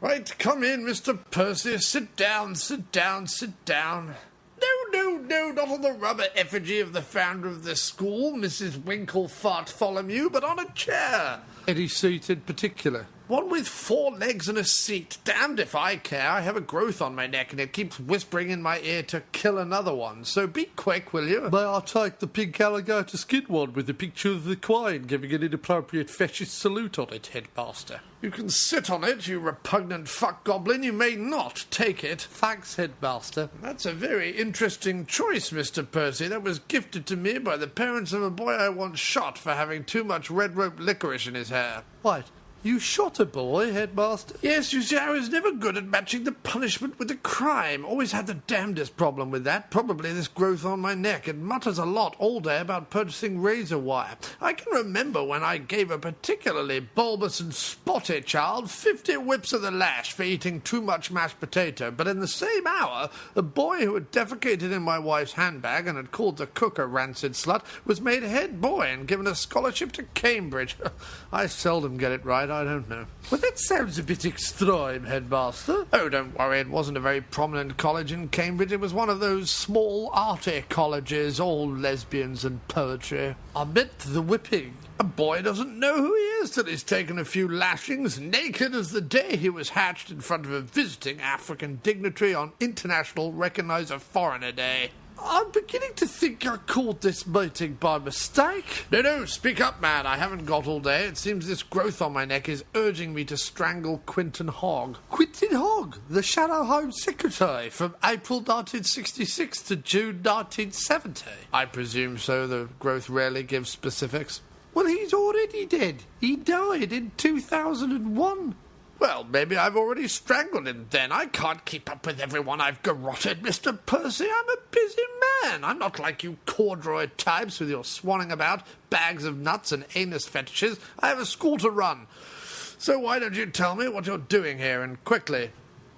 Right, come in, Mr. Percy. Sit down, sit down, sit down. No, not on the rubber effigy of the founder of this school, Mrs. Winkle-Fart-Tholomew, but on a chair. Any seat in particular? One with 4 legs and a seat. Damned if I care. I have a growth on my neck and it keeps whispering in my ear to kill another one. So be quick, will you? May I take the pink alligator skin one with the picture of the Queen giving an inappropriate fascist salute on it, Headmaster? You can sit on it, you repugnant fuck goblin. You may not take it. Thanks, Headmaster. That's a very interesting choice, Mr. Percy. That was gifted to me by the parents of a boy I once shot for having too much red rope licorice in his hair. Wait, you shot a boy, Headmaster? Yes, you see, I was never good at matching the punishment with the crime. Always had the damnedest problem with that. Probably this growth on my neck. It mutters a lot all day about purchasing razor wire. I can remember when I gave a particularly bulbous and spotty child 50 whips of the lash for eating too much mashed potato, but in the same hour, a boy who had defecated in my wife's handbag and had called the cook a rancid slut was made head boy and given a scholarship to Cambridge. I seldom get it right. I don't know. Well, that sounds a bit extreme, Headmaster. Oh, don't worry, it wasn't a very prominent college in Cambridge. It was one of those small arty colleges, all lesbians and poetry. I meant the whipping. A boy doesn't know who he is till he's taken a few lashings, naked as the day he was hatched in front of a visiting African dignitary on International Recognise a Foreigner Day. I'm beginning to think I called this meeting by mistake. No, speak up, man. I haven't got all day. It seems this growth on my neck is urging me to strangle Quinton Hogg. Quinton Hogg, the Shadow Home Secretary from April 1966 to June 1970. I presume so. The growth rarely gives specifics. Well, he's already dead. He died in 2001. Well, maybe I've already strangled him then. I can't keep up with everyone I've garroted, Mr. Percy. I'm a busy man. I'm not like you corduroy types with your swanning about, bags of nuts and anus fetishes. I have a school to run. So why don't you tell me what you're doing here, and quickly?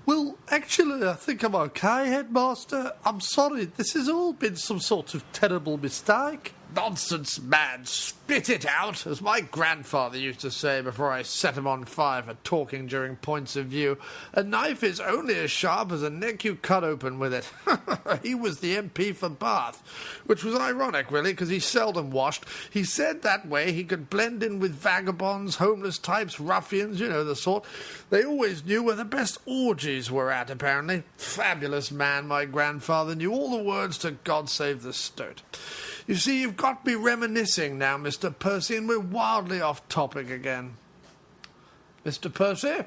Well, actually, I think I'm okay, Headmaster. I'm sorry, this has all been some sort of terrible mistake. Nonsense, man. Spit it out, as my grandfather used to say before I set him on fire for talking during points of view. A knife is only as sharp as a neck you cut open with it. He was the MP for Bath, which was ironic, really, because he seldom washed. He said that way he could blend in with vagabonds, homeless types, ruffians, you know the sort. They always knew where the best orgies were at, apparently. Fabulous man, my grandfather. Knew all the words to God Save the Stoat. You see, you've got me reminiscing now, Mr. Percy, and we're wildly off topic again. Mr. Percy?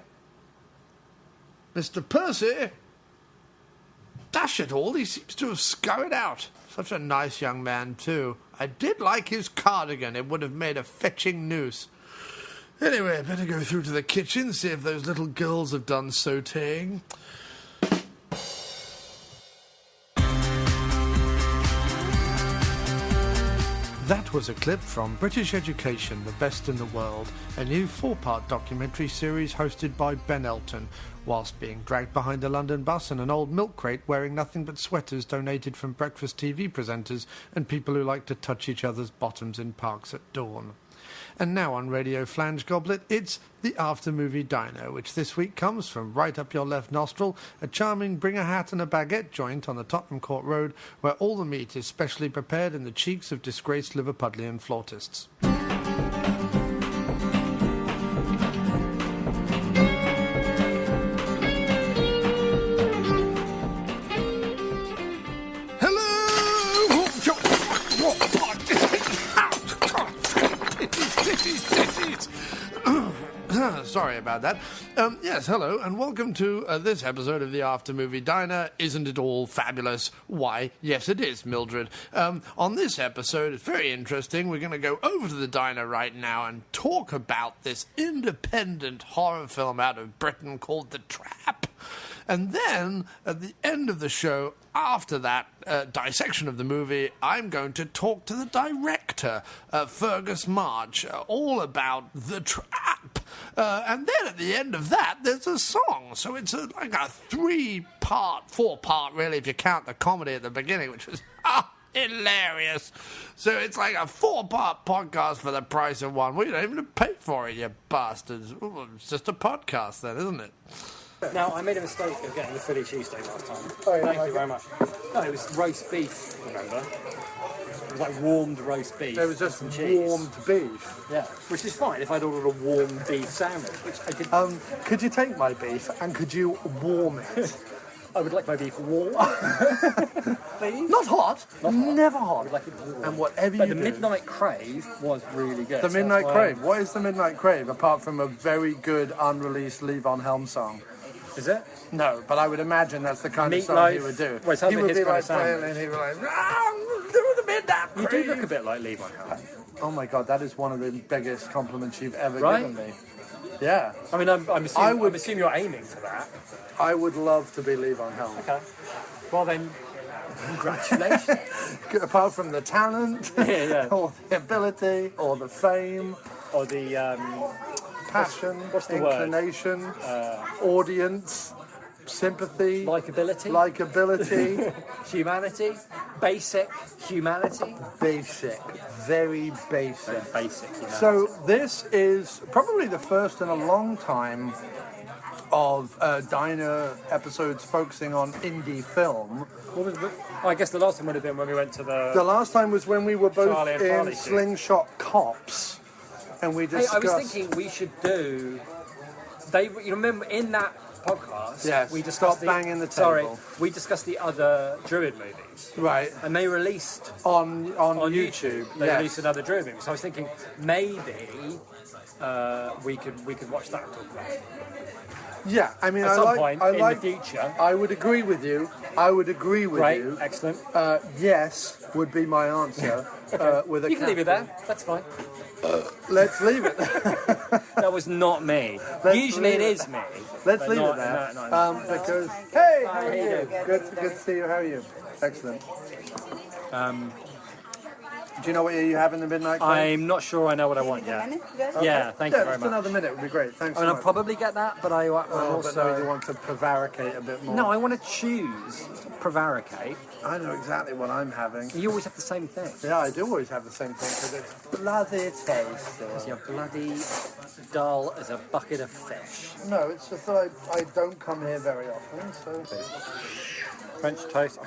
Mr. Percy? Dash it all, he seems to have scurried out. Such a nice young man, too. I did like his cardigan. It would have made a fetching noose. Anyway, better go through to the kitchen, see if those little girls have done sautéing. That was a clip from British Education, the Best in the World, a new 4-part documentary series hosted by Ben Elton, whilst being dragged behind a London bus in an old milk crate wearing nothing but sweaters donated from breakfast TV presenters and people who like to touch each other's bottoms in parks at dawn. And now on Radio Flange Goblet, it's the After-Movie Diner, which this week comes from right up your left nostril, a charming bring-a-hat and a baguette joint on the Tottenham Court Road, where all the meat is specially prepared in the cheeks of disgraced Liverpudlian flautists. Sorry about that. Yes, hello, and welcome to this episode of the After Movie Diner. Isn't it all fabulous? Why, yes it is, Mildred. On this episode, it's very interesting. We're going to go over to the diner right now and talk about this independent horror film out of Britain called The Trap. And then, at the end of the show, after that dissection of the movie, I'm going to talk to the director, Fergus March, all about The Trap. And then at the end of that, there's a song. So it's like a 4-part, really, if you count the comedy at the beginning, which was hilarious. So it's like a 4-part podcast for the price of one. Well, you don't even pay for it, you bastards. Ooh, it's just a podcast then, isn't it? Now, I made a mistake of getting the Philly cheesesteak last time. Oh, yeah, Thank you very much. No, it was roast beef, remember? It was like warmed roast beef. There was just and cheese. warmed beef. Yeah, which is fine if I'd ordered a warm beef sandwich, which I did. Could you take my beef and could you warm it? I would like my beef warm. Please? Not hot. Not hot. Never I hot. would like it warm. And whatever But you the do. Midnight Crave was really good. The so Midnight that's why- Crave. What is the Midnight Crave apart from a very good unreleased Lee Von Helm song? Is it? No, but I would imagine that's the kind of song he Meatloaf. would do. Well, it sounds He like would his be kind like of sandwich. playing and he would like, do the Midnight You Crave. do look a bit like Lee Von Helm. Oh my God, that is one of the biggest compliments you've ever Right? given me. Yeah, I mean, I'm assuming, would- I'm assuming you're aiming for that. I would love to be Lee Von Helm. Okay. Well then, congratulations. Apart from the talent, yeah. or the ability, or the fame, Or the passion, what's the word? inclination, audience, sympathy, likability, humanity, basic humanity. basic, very basic. Basic humanity. So this is probably the first in a long time of Diner episodes focusing on indie film. What was I guess the last one would have been when we went to The last time was when we were both Charlie and in Farley shoot. Slingshot Cops, and we Hey, discussed. I was thinking we should do. You remember in that podcast? Yes, We discussed stop banging the Sorry, table. we discussed the other Druid movies, Right, and they released on on YouTube. They yes. released another Druid movie. So I was thinking maybe we could watch that and talk about it. Yeah, I mean, At I some like. point I in like. the future. I would agree with you. I would agree with Great, you. excellent. Yes would be my answer. With a You can leave it capital. there. That's fine. Let's leave it. That was not me. Let's Usually it leave is me. Let's but leave not- it there. no. Because hey, how are how you you? doing? Good to see you. How are you? Excellent. Do you know what you have in the midnight? Club? I'm not sure I know what I want yet. Yeah, thank you very just much. another minute would be great. Thanks I so mean, I'll much. probably get that, but I But also... no, you want to prevaricate a bit more. No, I want to choose. Prevaricate. I know exactly what I'm having. You always have the same thing. Yeah, I do always have the same thing because it's bloody tasty. You're bloody dull as a bucket of fish. No, it's just that I don't come here very often, so French toast.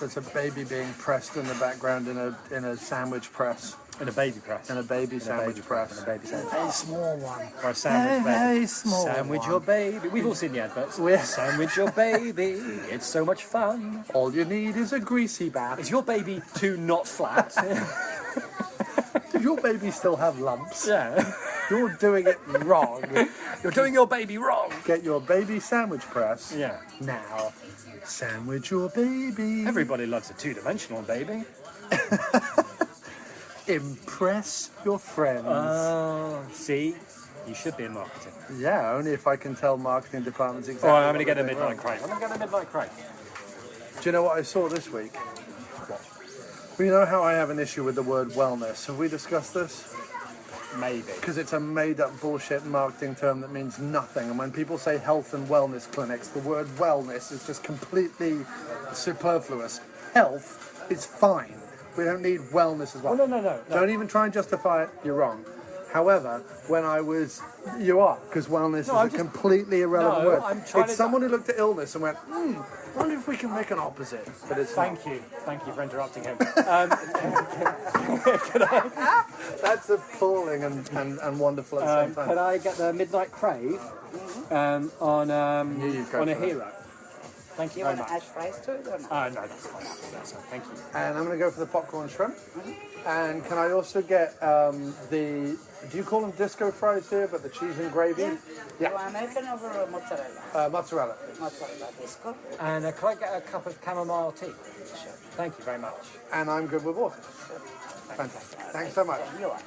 there's a baby being pressed in the background in a sandwich press, In a baby press. in a baby sandwich press. In a baby sandwich. Very small one. Or a sandwich baby. Very small Sandwich one. your baby. We've all seen the adverts. Yeah. Sandwich your baby. It's so much fun. All you need is a greasy bath. Is your baby too not flat? Does your baby still have lumps? Yeah. You're doing it wrong. You're doing your baby wrong. Get your baby sandwich press Yeah. now. Sandwich your baby. Everybody loves a two-dimensional baby. Impress your friends. Oh, see? You should be in marketing. Yeah, only if I can tell marketing departments exactly. Oh, I'm what going to get a they're doing midnight wrong. crate. I'm going to get a midnight crate. Do you know what I saw this week? Well, you know how I have an issue with the word wellness. Have we discussed this? Maybe. Because it's a made-up bullshit marketing term that means nothing. And when people say health and wellness clinics, the word wellness is just completely superfluous. Health is fine. We don't need wellness as well. Oh, no. Don't even try and justify it. You're wrong. However, when I was... You are, because wellness I'm is a just- completely irrelevant No, word. I'm trying It's to- someone who looked at illness and went, I wonder if we can make an opposite. But it's not. Thank you. Thank you for interrupting him. That's appalling and wonderful at the same time. Could I get the midnight crave on you go a for it. hero? Thank you You very want much. to add fries to it or not? No, that's fine. That's fine. Thank you. And I'm going to go for the popcorn shrimp. And can I also get the... Do you call them disco fries here, but the cheese and gravy? You want American or mozzarella? Mozzarella. Mozzarella disco. And can I get a cup of chamomile tea? Sure. Thank you very much. And I'm good with water. Fantastic. Thanks so much. You are.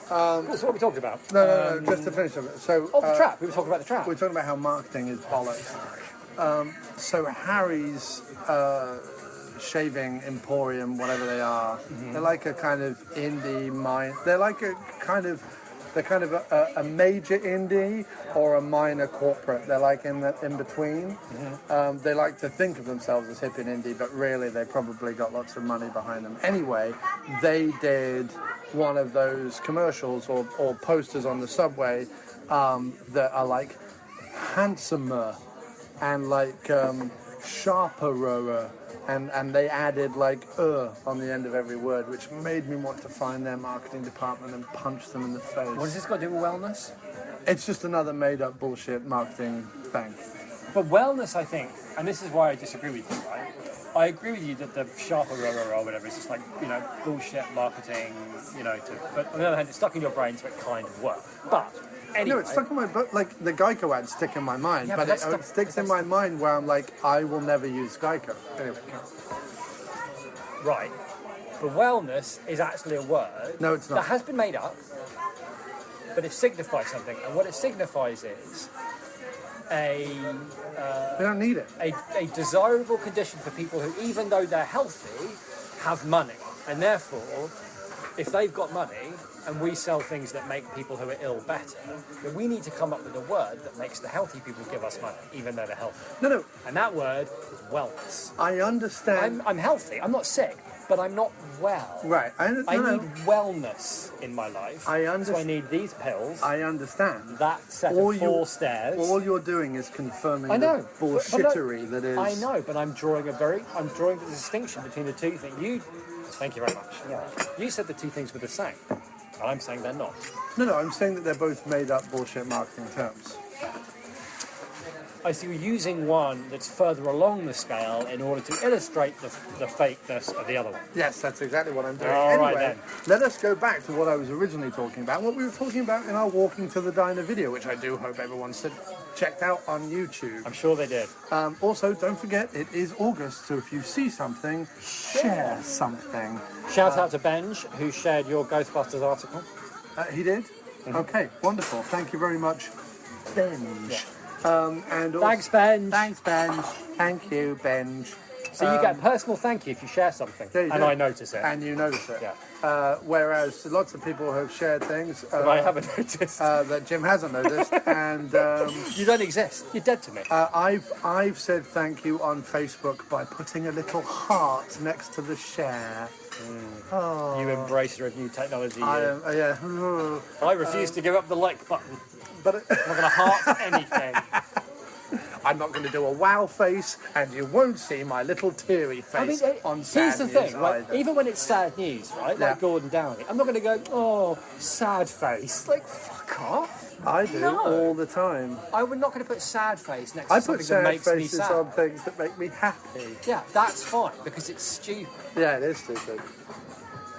So what are we talking about? No, just to finish it. So, Oh, the trap. We were talking about the trap. we're talking about how marketing is bollocks. So Harry's shaving emporium, whatever they are, they're like a kind of indie mine. They're like a kind of, they're kind of a major indie or a minor corporate. They're like in between. They like to think of themselves as hip and indie, but really they probably got lots of money behind them. Anyway, they did one of those commercials or posters on the subway that are like, handsomer and like sharperer, and they added like on the end of every word, which made me want to find their marketing department and punch them in the face. What has this got to do with wellness? It's just another made-up bullshit marketing thing. But wellness, I think, and this is why I disagree with you, right? I agree with you that the sharper or whatever is just like, bullshit marketing, but on the other hand, it's stuck in your brain, so it kind of works. But anyway. No, it's stuck in my book, like the Geico ads stick in my mind, Yeah, but but it sticks in my mind where I'm like, I will never use Geico. Anyway, right. But wellness is actually a word No, it's not. that has been made up, but it signifies something. And what it signifies is we don't need it. a desirable condition for people who, even though they're healthy, have money. And therefore, if they've got money and we sell things that make people who are ill better, then we need to come up with a word that makes the healthy people give us money, even though they're healthy. No. And that word is wellness. I understand. I'm healthy. I'm not sick, but I'm not well. Right. I need wellness in my life. So I need these pills. I understand. That set of 4 stairs. All you're doing is confirming I know, the bullshittery that is. I know, but I'm drawing the distinction between the two things. Thank you very much. Yeah. You said the two things were the same, and I'm saying they're not. No, I'm saying that they're both made up bullshit marketing terms. I see you're using one that's further along the scale in order to illustrate the fakeness of the other one. Yes, that's exactly what I'm doing. All anyway, right, then. Let us go back to what I was originally talking about, what we were talking about in our Walking to the Diner video, which I do hope everyone's checked out on YouTube. I'm sure they did. Also, don't forget, it is August, so if you see something, share something. Shout out to Benj, who shared your Ghostbusters article. He did? Mm-hmm. Okay, wonderful. Thank you very much, Benj. Yeah. And also, Thanks, Benj. Thanks, Benj. Thank you, Benj. So you get a personal thank you if you share something, Yeah, you and do. I notice it. And you notice it. Yeah. Whereas lots of people have shared things But I haven't noticed. that Jim hasn't noticed. And You don't exist. You're dead to me. I've said thank you on Facebook by putting a little heart next to the share. Oh. You embracer of new technology. Yeah. I refuse to give up the like button. But I'm not going to heart anything. I'm not going to do a wow face, and you won't see my little teary face on sad here's the news thing, right? either. Even when it's sad news, right? Yeah. Like Gordon Downey, I'm not going to go, oh, sad face. Like, fuck off. I do No. all the time. I'm not going to put sad face next I to put something that sad makes me faces sad. on things that make me happy. Yeah, that's fine because it's stupid. Yeah, it is stupid.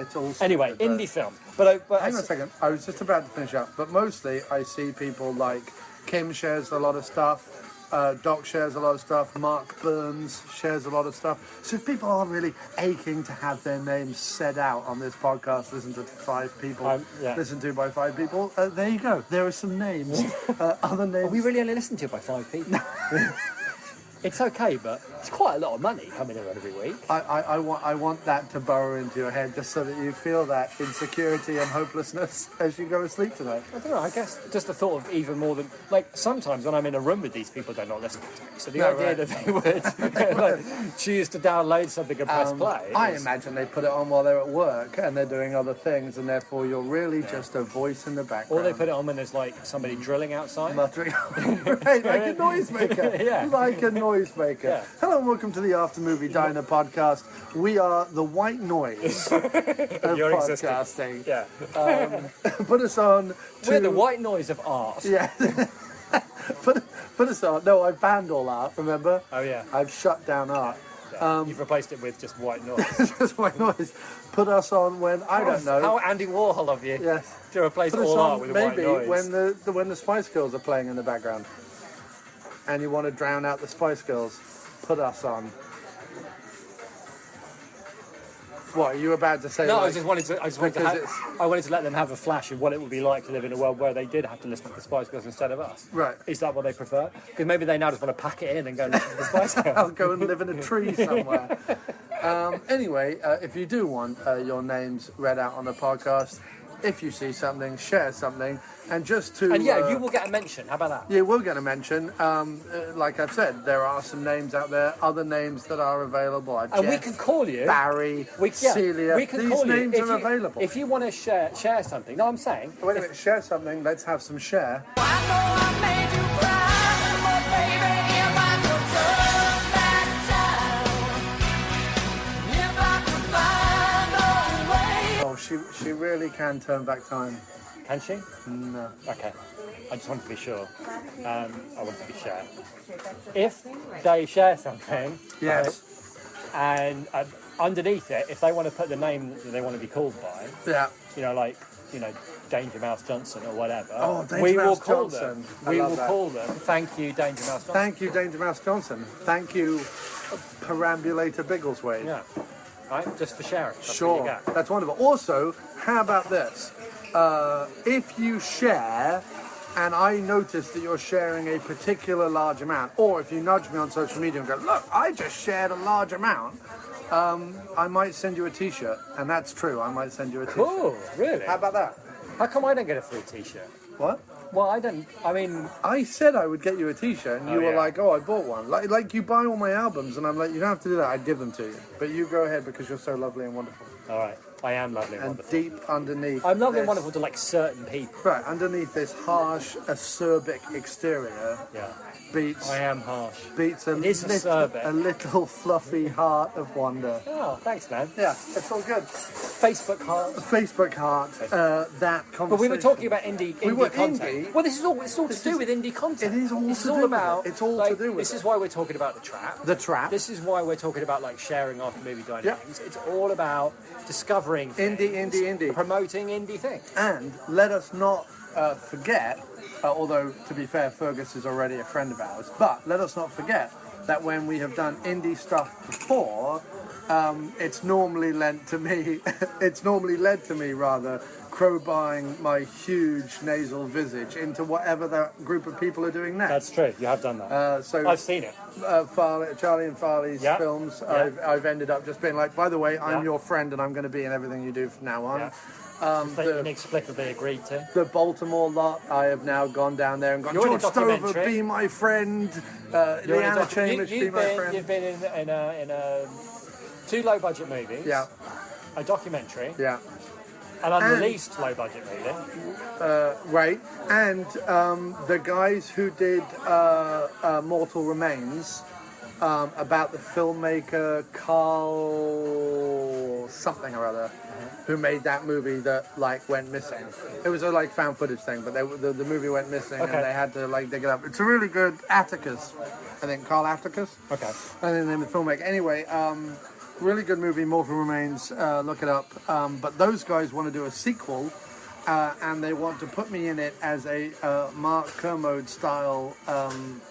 It's all stupid. Anyway, but- indie film. But Hang on a second. I was just about to finish up, but mostly I see people like Kim shares a lot of stuff, Doc shares a lot of stuff, Mark Burns shares a lot of stuff. So if people are really aching to have their names said out on this podcast, listened to by 5 people, there you go. There are some names. Other names. we really only listen to it by 5 people. It's okay, but it's quite a lot of money coming in every week. I want that to burrow into your head just so that you feel that insecurity and hopelessness as you go to sleep tonight. I don't know, I guess just the thought of even more than... Like, sometimes when I'm in a room with these people, they're not listening to me. So the idea that they would choose to download something and press play... I imagine they put it on while they're at work and they're doing other things, and therefore you're really just a voice in the background. Or they put it on when there's, like, somebody drilling outside. Muttering. Right, like a noisemaker. Yeah. Like a noisemaker. Yeah. Hello and welcome to the After Movie Diner podcast. We are the white noise of Your podcasting. Yeah. Put us on to... We're the white noise of art. Yeah. put us on. No, I banned all art, remember? Oh, yeah. I've shut down art. Yeah. You've replaced it with just white noise. Just white noise. Put us on when, I don't know. How Andy Warhol of you. Yes. To replace Put us all art on with white maybe noise. when the Spice Girls are playing in the background and you want to drown out the Spice Girls, put us on. What, are you about to say? No, like, I wanted to let them have a flash of what it would be like to live in a world where they did have to listen to the Spice Girls instead of us. Right. Is that what they prefer? Because maybe they now just want to pack it in and go and listen to the Spice Girls. I'll go and live in a tree somewhere. Anyway, if you do want your names read out on the podcast, if you see something, share something, and just to... And yeah, you will get a mention. How about that? You will get a mention. Like I've said, there are some names out there, other names that are available. And Jeff, we can call you. Barry, Celia. We can These call names you are available. If you want to share something. No, I'm saying. Wait a minute, share something. Let's have some share. I know I made you cry. She really can turn back time. Can she? No. Okay. I just wanted to be sure. I wanted to be sure. If they share something, Yes. and underneath it, if they want to put the name that they want to be called by, Yeah. like Danger Mouse Johnson or whatever, Oh, Danger we will Mouse call Johnson. them. I We love will that. call them. Thank you, Danger Mouse Johnson. Thank you, Danger Mouse Johnson. Thank you, Perambulator Biggleswade. Yeah. Right. Just for sharing. That's Sure, what you get. that's wonderful. Also, how about this? If you share, and I notice that you're sharing a particular large amount, or if you nudge me on social media and go, look, I just shared a large amount, I might send you a T-shirt, and that's true. I might send you a T-shirt. Cool. Really? How about that? How come I don't get a free T-shirt? What? Well, I don't. I mean, I said I would get you a T-shirt, and you were yeah. like, "Oh, I bought one." Like you buy all my albums, and I'm like, "You don't have to do that. I'd give them to you, but you go ahead because you're so lovely and wonderful." all right. I am lovely and And wonderful. deep underneath, I'm lovely and this- wonderful to like certain people. Right underneath this harsh, acerbic exterior, Yeah. beats I am harsh. beats It is acerbic. a little fluffy heart of wonder. Oh, thanks, man. Yeah, it's all good. Facebook heart. Facebook heart, that conversation. But we were talking about indie were content. indie. Well, it's all to do with indie content. It is all This to is all do with about. it. It's all like, to do with This it. is why we're talking about the trap. The trap. This is why we're talking about like sharing after movie dining Yeah. things. It's all about discovering things, Indie. promoting indie things. And let us not forget, although to be fair, Fergus is already a friend of ours, but let us not forget that when we have done indie stuff before, it's normally led to me rather, crowbarring my huge nasal visage into whatever that group of people are doing next. That's true. You have done that. So I've seen it. Charlie and Farley's Yeah. films, Yeah. I've ended up just being like, by the way, I'm Yeah. your friend and I'm going to be in everything you do from now on. Yeah. They The, inexplicably agreed to. the Baltimore lot, I have now gone down there and gone, You're in a George Stover, documentary. be my friend. You're in a Leanna doc- Chambers, be you've my been, friend. You've been in a 2 low budget movies. Yeah, A documentary. yeah. An unreleased low budget movie. Right. And the guys who did Mortal Remains, about the filmmaker Carl something or other, who made that movie that like went missing. It was a like found footage thing, but the movie went missing Okay. and they had to like dig it up. It's a really good Atticus, I think Carl Atticus. Okay. I think the name of the filmmaker. Anyway, really good movie, Mortal Remains. Look it up. But those guys want to do a sequel, and they want to put me in it as a Mark Kermode style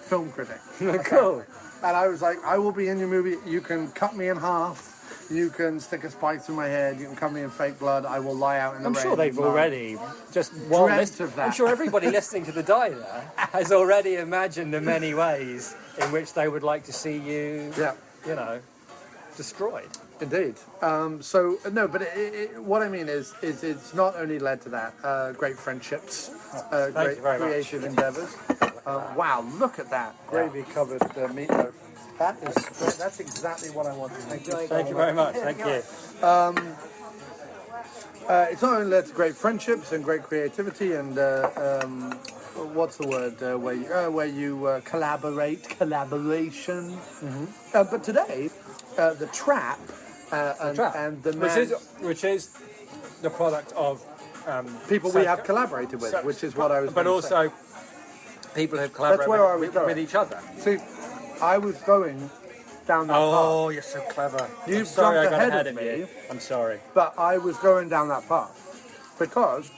film critic. Cool. And I was like, I will be in your movie. You can cut me in half. You can stick a spike through my head. You can cover me in fake blood. I will lie out in the I'm rain. sure they've and mud. already just while Dreamt of that. I'm sure everybody listening to the diner has already imagined the many ways in which they would like to see you, Yeah. destroyed. Indeed. So no, but what I mean is it's not only led to that great friendships, great you very much. creative endeavours. Wow, look at that gravy covered meatloaf. That is great. That's exactly what I wanted. Thank you. Thank you very much. Thank you. It's not only led to great friendships and great creativity and what's the word where you collaboration. But today, the trap. And the man, Which is the product of people we have collaborated with, which is what I was. But gonna also people who collaborate where I was with going. each other. say. See, I was going down that Oh, you're so clever. path. You've Sorry, I jumped got ahead ahead of of me, you. I'm sorry. but I was going down that path because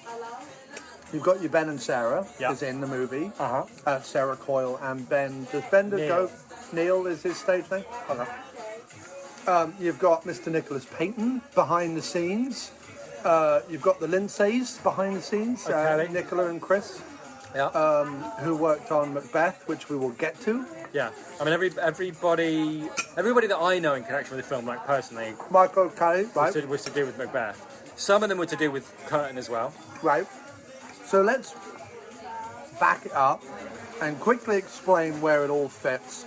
you've got your Ben and Sarah Yeah. is in the movie. Uh-huh. Sarah Coyle and Ben. Does Ben go? Neil is his stage name. Okay. You've got Mr. Nicholas Payton behind the scenes. You've got the Lindsays behind the scenes. Okay. Nicola and Chris, Yeah. who worked on Macbeth, which we will get to. Yeah. I mean, everybody that I know in connection with the film, like personally, Michael Kelly, right? was to do with Macbeth. Some of them were to do with Curtain as well. Right. So let's back it up and quickly explain where it all fits.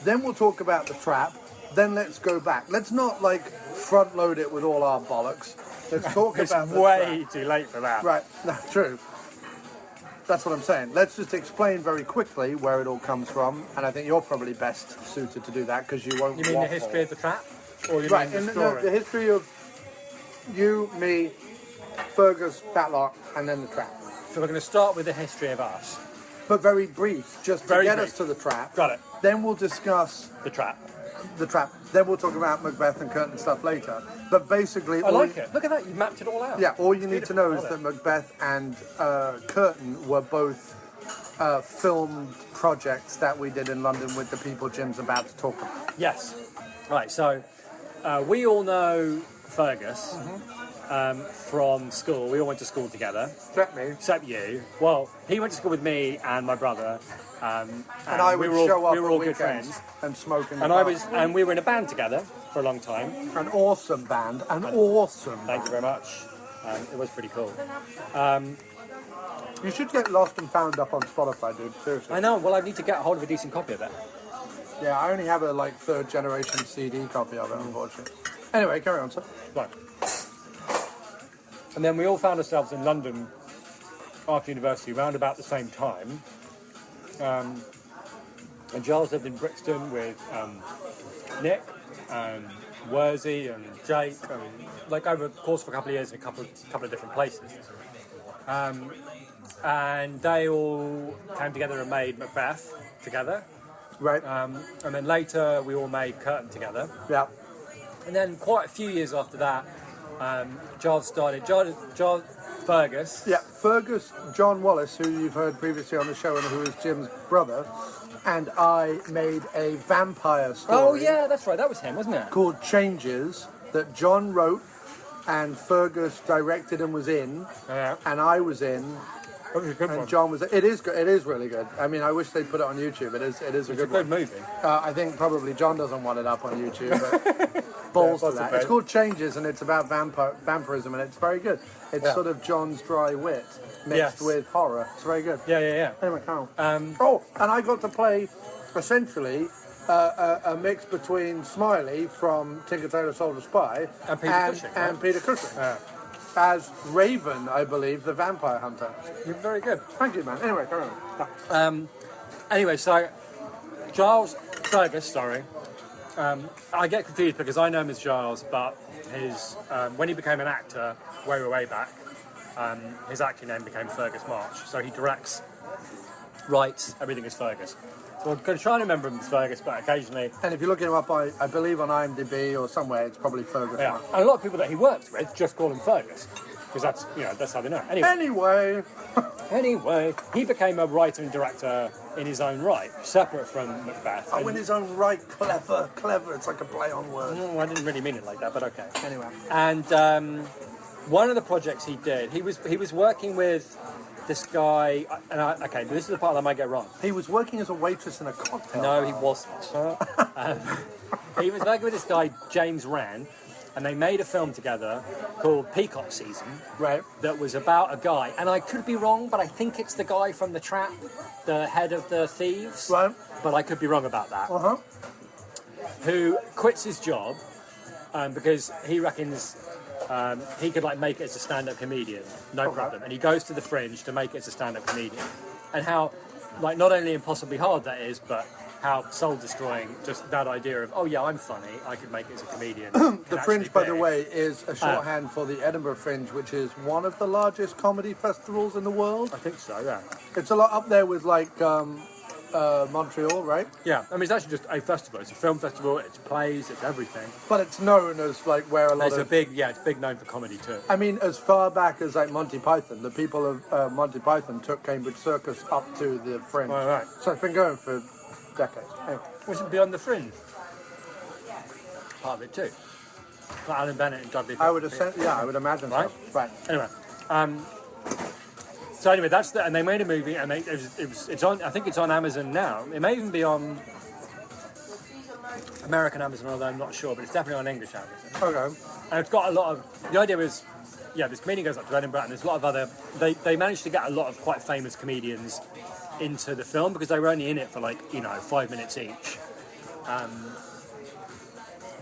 Then we'll talk about the trap. Then let's go back. Let's not like front load it with all our bollocks. Let's talk It's about the way trap. too late for that. Right. No, true. That's what I'm saying. Let's just explain very quickly where it all comes from, and I think you're probably best suited to do that because you won't. You mean waffle. the history of the trap? Or you Right, mean and the no, story? the history of you, me, Fergus, that lot, and then the trap. So we're going to start with the history of us. But very brief, just to Very get brief. us to the trap. Got it. Then we'll discuss The trap. the trap. Then we'll talk about Macbeth and Curtain stuff later. But basically, I like it. Look at that. You mapped it all out. Yeah, all you need to know is Beautiful. that Macbeth and Curtain were both filmed projects that we did in London with the people Jim's about to talk about. Yes. Right. So we all know Fergus from school. We all went to school together. Except me. Except you. Well, he went to school with me and my brother. And I would we were all, show up we were on all good weekends friends. and smoke in the And bar. and we were in a band together for a long time. An awesome band. An awesome Thank you very much. It was pretty cool. You should get Lost and Found up on Spotify, dude. Seriously. I know. Well, I need to get a hold of a decent copy of it. Yeah, I only have a third generation CD copy of it, unfortunately. Anyway, carry on, sir. Right. And then we all found ourselves in London after university, around about the same time. And Giles lived in Brixton with Nick and Worsey and Jake, and over the course of a couple of years in a couple of different places. And they all came together and made Macbeth together. Right. And then later we all made Curtain together. Yeah. And then quite a few years after that, Giles Fergus. Yeah, Fergus, John Wallace, who you've heard previously on the show and who is Jim's brother, and I made a vampire story. Oh yeah, that's right. That was him, wasn't it? Called Changes, that John wrote and Fergus directed and was in, Yeah. and I was in, That was a good and one. John was. It is good. It is really good. I mean, I wish they put it on YouTube. It is a It's a good good one. movie. I think probably John doesn't want it up on YouTube, but balls to that. possibly. It's called Changes, and it's about vampirism, and it's very good. It's Yeah. sort of John's dry wit mixed Yes. with horror. It's very good. Yeah. Anyway, Carl. Um, Oh, and I got to play essentially a mix between Smiley from Tinker Tailor Soldier Spy And Peter Cushing, right? and Peter Cushing Yeah. as Raven, I believe, the vampire hunter. You're very good. Thank you, man. Anyway, carry on. Anyway, so Giles Fergus, sorry. I get confused because I know him as Giles, but his when he became an actor way back, his acting name became Fergus March. So he directs, writes, everything is Fergus. So I'm going to try and remember him as Fergus, but occasionally, And if you look him up, I believe on IMDb or somewhere, it's probably Fergus. yeah. And a lot of people that he works with just call him Fergus because that's how they know. Anyway. Anyway, He became a writer and director in his own right, separate from Macbeth. oh, in his own right, clever. It's like a play on words. I didn't really mean it like that, but okay. Anyway. And one of the projects he did, he was working with this guy. Okay, this is the part that I might get wrong. He was working as a waitress in a cocktail No, bar. he wasn't. He was working with this guy James Rann, and they made a film together called Peacock Season. Right. That was about a guy, and I could be wrong, but I think it's the guy from The Trap, the head of the thieves. Right. But I could be wrong about that. Uh-huh. Who quits his job because he reckons he could make it as a stand-up comedian, no problem. And he goes to the Fringe to make it as a stand-up comedian. And how, not only impossibly hard that is, but how soul-destroying just that idea of, oh yeah, I'm funny, I could make it as a comedian. The Fringe, by the way, is a shorthand for the Edinburgh Fringe, which is one of the largest comedy festivals in the world. I think so, yeah. It's a lot up there with Montreal, right? Yeah, I mean, it's actually just a festival. It's a film festival, it's plays, it's everything. But it's known as where a lot It's of... it's big known for comedy too. I mean, as far back as Monty Python, the people of Monty Python took Cambridge Circus up to the Fringe. Right. So it's been going for decades. Anyway. Was it Beyond the Fringe? Part of it too. Like Alan Bennett and Dudley. I would imagine Right? so. Right. Anyway, so anyway, that's and they made a movie, and it's on. I think it's on Amazon now. It may even be on American Amazon, although I'm not sure, but it's definitely on English Amazon. Okay. And it's got a lot of. The idea was, this comedian goes up to Edinburgh, and there's a lot of other. They managed to get a lot of quite famous comedians into the film because they were only in it for 5 minutes each.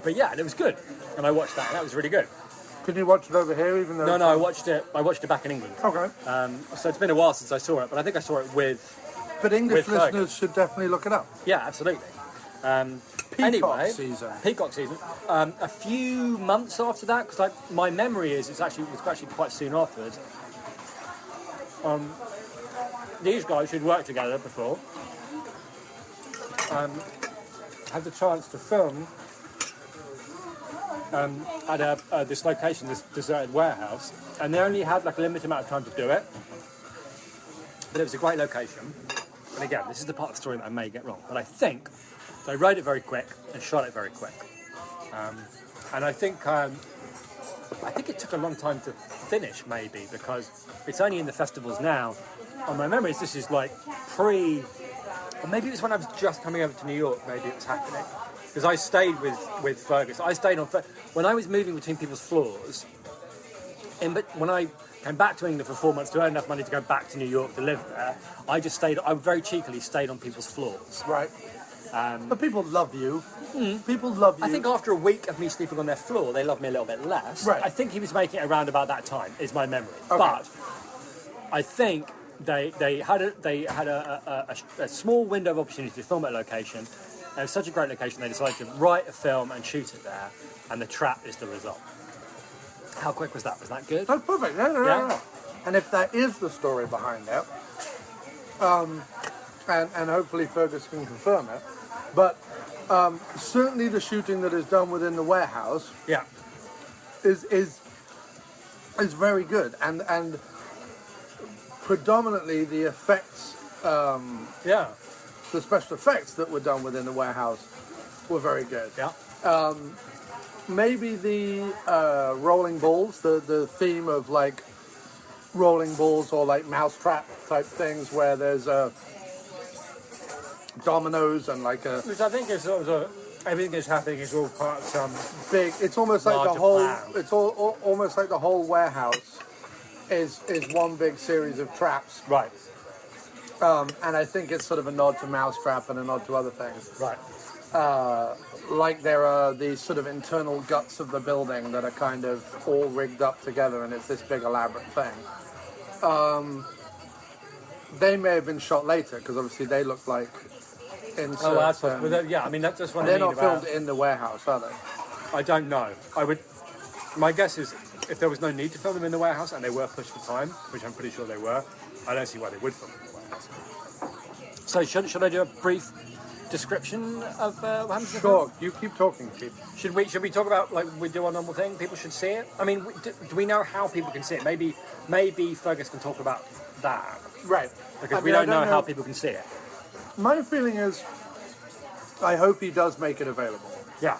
But yeah, and it was good, and I watched that, and that was really good. Could you watch it over here, even though... No, I watched it back in England. Okay. So it's been a while since I saw it, but I think I saw it with... But English with Fergus. listeners should definitely look it up. Yeah, absolutely. Peacock season. Peacock season. A few months after that, because my memory is it was actually quite soon afterwards. These guys who'd worked together before had the chance to film at this location, this deserted warehouse, and they only had like a limited amount of time to do it. But it was a great location. And again, this is the part of the story that I may get wrong, but I think they wrote it very quick and shot it very quick. And I think it took a long time to finish, maybe, because it's only in the festivals now. On my memories, this is like or maybe it was when I was just coming over to New York, maybe it was happening. Because I stayed with Fergus. I stayed when I was moving between people's floors, but when I came back to England for 4 months to earn enough money to go back to New York to live there, I very cheekily stayed on people's floors. Right. But people love you. People love you. I think after a week of me sleeping on their floor, they loved me a little bit less. Right. I think he was making it around about that time, is my memory. Okay. But I think they had a small window of opportunity to film at a location. It was such a great location, they decided to write a film and shoot it there, and The Trap is the result. How quick was that? Was that good? That's perfect. No. And if that is the story behind it, and hopefully Fergus can confirm it, but certainly the shooting that is done within the warehouse, is very good, and predominantly the effects, the special effects that were done within the warehouse were very good. Yeah. Maybe the rolling balls, the theme of like rolling balls or like mousetrap type things where there's dominoes and like a... Which I think is sort of everything that's happening is all part of some big... It's almost like the whole... Plan. It's almost like the whole warehouse is one big series of traps. Right. And I think it's sort of a nod to mousetrap and a nod to other things. Right. Like there are these sort of internal guts of the building that are kind of all rigged up together and it's this big elaborate thing. They may have been shot later because obviously they look like inserts. Oh, that's what, yeah, I mean that's just what they're I mean not filmed in the warehouse, are they? I don't know. My guess is if there was no need to film them in the warehouse and they were pushed for time, which I'm pretty sure they were, I don't see why they would film them in the warehouse. So should I do a brief description of what happens? Sure, you keep talking, Chief. Should we talk about like we do our normal thing? People should see it. I mean, do we know how people can see it? Maybe Fergus can talk about that. Right. Because we don't know how people can see it. My feeling is, I hope he does make it available. Yeah.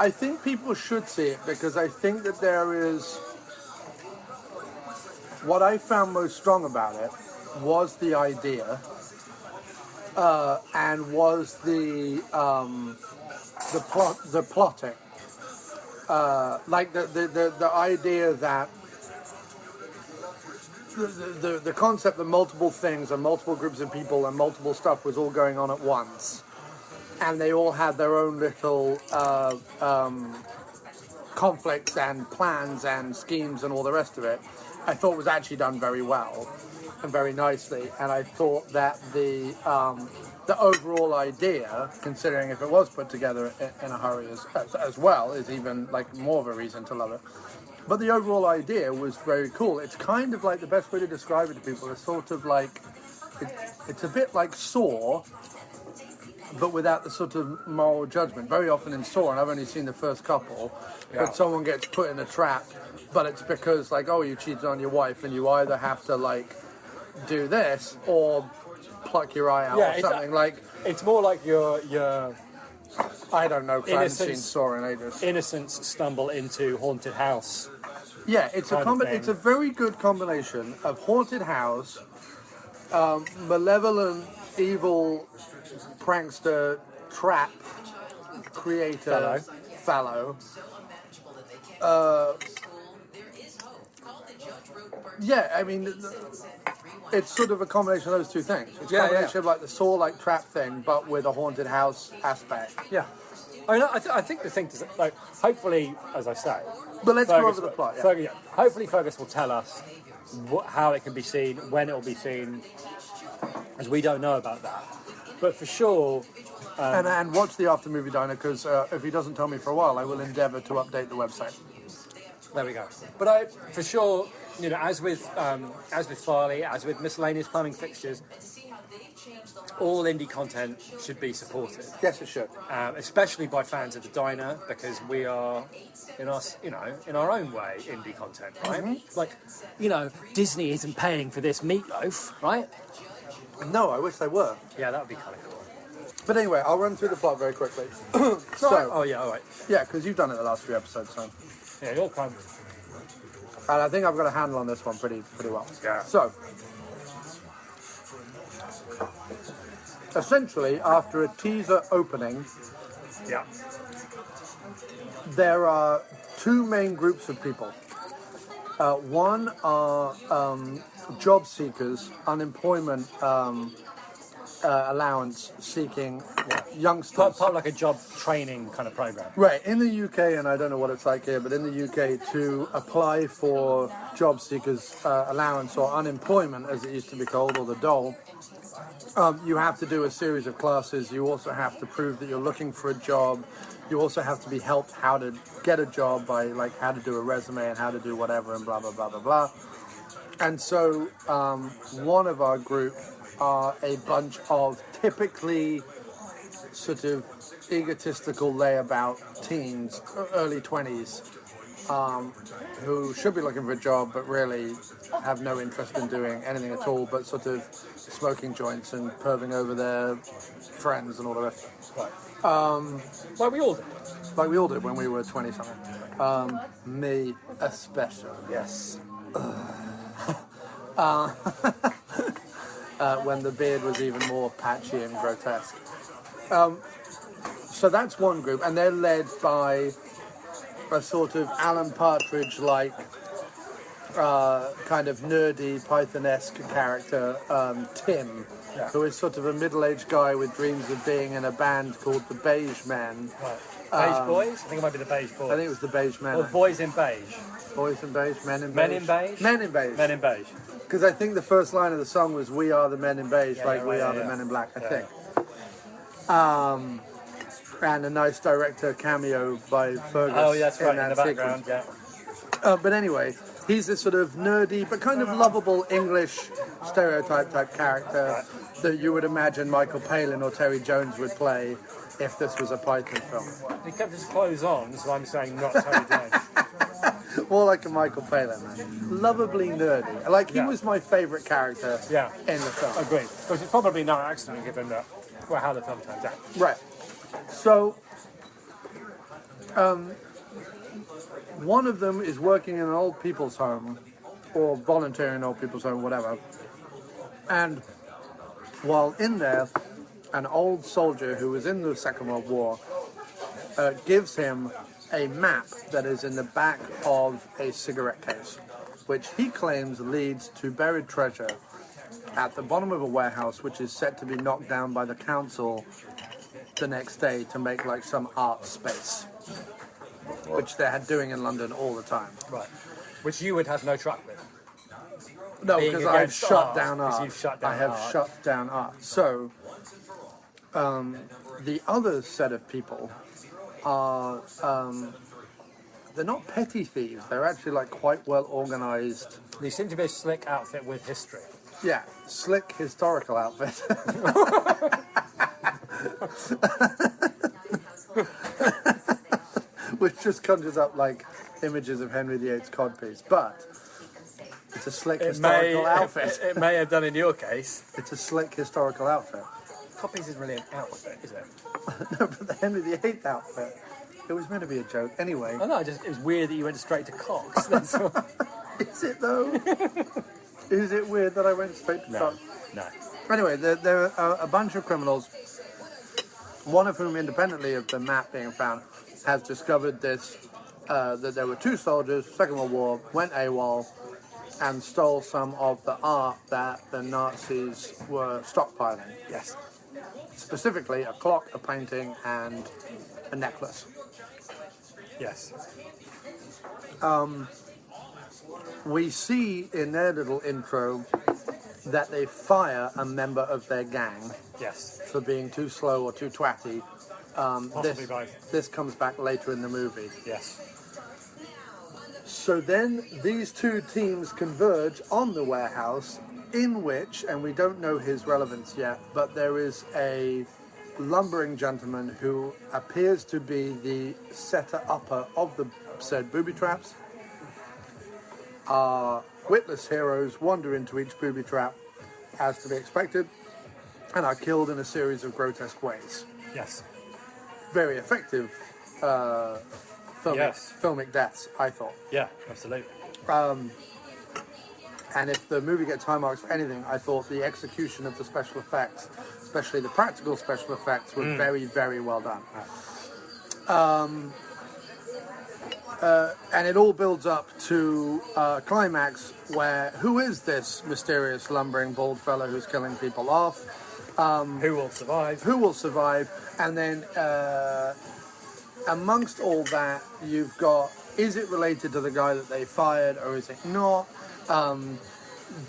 I think people should see it because I think that there is... What I found most strong about it was the idea and was the plotting. Like the idea that the concept that multiple things and multiple groups of people and multiple stuff was all going on at once, and they all had their own little conflicts and plans and schemes and all the rest of it, I thought was actually done very well and very nicely. And I thought that the overall idea, considering if it was put together in a hurry as well, is even like more of a reason to love it. But the overall idea was very cool. It's kind of like, the best way to describe it to people is sort of like, it's a bit like Saw, but without the sort of moral judgment. Very often in Saw, and I've only seen the first couple, but someone gets put in a trap, but it's because like, oh, you cheated on your wife and you either have to like do this or pluck your eye out or something. Like, it's more like your I don't know, because I haven't seen Saw in ages. Innocents stumble into haunted house. Yeah, it's it's a very good combination of haunted house, malevolent, evil prankster, trap creator, fellow. Yeah, I mean, it's sort of a combination of those two things. It's a combination of like the Saw-like trap thing, but with a haunted house aspect. Yeah. I mean, I think the thing is, like, hopefully, as I say... But let's go over the plot, Hopefully Fergus will tell us how it can be seen, when it will be seen, as we don't know about that. But for sure, and watch the After Movie Diner, because if he doesn't tell me for a while, I will endeavour to update the website. there we go. But for sure, as with Farley, as with miscellaneous plumbing fixtures, all indie content should be supported. Yes, it should. Especially by fans of the diner, because we are in our own way indie content, right? Mm-hmm. Like, Disney isn't paying for this meatloaf, right? No, I wish they were. Yeah, that would be kind of cool. But anyway, I'll run through the plot very quickly. Oh yeah, all right. Yeah, because you've done it the last few episodes, so. Yeah, you're kind of. And I think I've got a handle on this one pretty well. Yeah. So, essentially, after a teaser opening, Yeah. there are two main groups of people. One are job seekers, unemployment allowance seeking youngsters. Part of like a job training kind of program. Right, in the UK, and I don't know what it's like here, but in the UK, to apply for job seekers allowance or unemployment, as it used to be called, or the dole, you have to do a series of classes. You also have to prove that you're looking for a job. You also have to be helped how to get a job by like how to do a resume and how to do whatever and blah, blah, blah, blah, blah. And so one of our group are a bunch of typically sort of egotistical layabout teens, early 20s, who should be looking for a job but really have no interest in doing anything at all, but sort of smoking joints and perving over their friends and all the rest. Right. Like we all do. Like we all did when we were 20-something. Me especially. Yes. When the beard was even more patchy and grotesque. So that's one group, and they're led by a sort of Alan Partridge-like, kind of nerdy, Python-esque character, Tim, who is sort of a middle-aged guy with dreams of being in a band called the Beige Men. Right. Beige Boys? I think it might be the Beige Boys. I think it was the Beige Men. Or Boys in Beige. Boys in Beige, Men in Beige. Men in Beige? Men in Beige. Men in Beige. Because I think the first line of the song was "We are the men in beige," Yeah, like yeah, we right, are yeah, the yeah. men in black. I Yeah. think. And a nice director cameo by Fergus. Oh, yeah, that's right, in that the background, sequence. yeah. But anyway, he's this sort of nerdy but kind of lovable English stereotype type character that you would imagine Michael Palin or Terry Jones would play if this was a Python film. He kept his clothes on, so I'm saying not Terry Jones. More like a Michael Palin, man. Lovably nerdy. Like, he Yeah. was my favourite character Yeah. in the film. Agreed. Which is probably no accident given that, how the film turns out. Right. So, one of them is working in an old people's home, or volunteering in an old people's home, whatever. And while in there, an old soldier who was in the Second World War gives him a map that is in the back of a cigarette case, which he claims leads to buried treasure at the bottom of a warehouse, which is set to be knocked down by the council the next day to make like some art space, which they're doing in London all the time. Right. Which you would have no truck with. No, Being because I've against shut art, down because art. you've shut down I have art. shut down art. So, the other set of people are, they're not petty thieves. They're actually like quite well organised. They seem to be a slick outfit with history. Yeah, slick historical outfit. Which just conjures up like images of Henry VIII's codpiece, but it's a slick historical outfit. It may have done in your case. It's a slick historical outfit. Copies isn't really an outfit, is it? No, but the Henry VIII outfit, it was meant to be a joke. Anyway, I know, it was weird that you went straight to Cox. That's all. is it though? Is it weird that I went straight to Cox? No. Anyway, there are a bunch of criminals, one of whom, independently of the map being found, has discovered this, that there were two soldiers, Second World War, went AWOL, and stole some of the art that the Nazis were stockpiling. Yes. Specifically, a clock, a painting, and a necklace. Yes. We see in their little intro that they fire a member of their gang Yes. for being too slow or too twatty. Possibly both. This comes back later in the movie. Yes. So then these two teams converge on the warehouse, in which, and we don't know his relevance yet, but there is a lumbering gentleman who appears to be the setter-upper of the said booby traps. Our witless heroes wander into each booby trap, as to be expected, and are killed in a series of grotesque ways. Yes. Very effective filmic deaths, I thought. Yeah, absolutely. And if the movie gets high marks for anything, I thought the execution of the special effects, especially the practical special effects, were very, very well done. And it all builds up to a climax where, who is this mysterious lumbering bald fellow who's killing people off? Who will survive? Who will survive? And then amongst all that, you've got, is it related to the guy that they fired or is it not?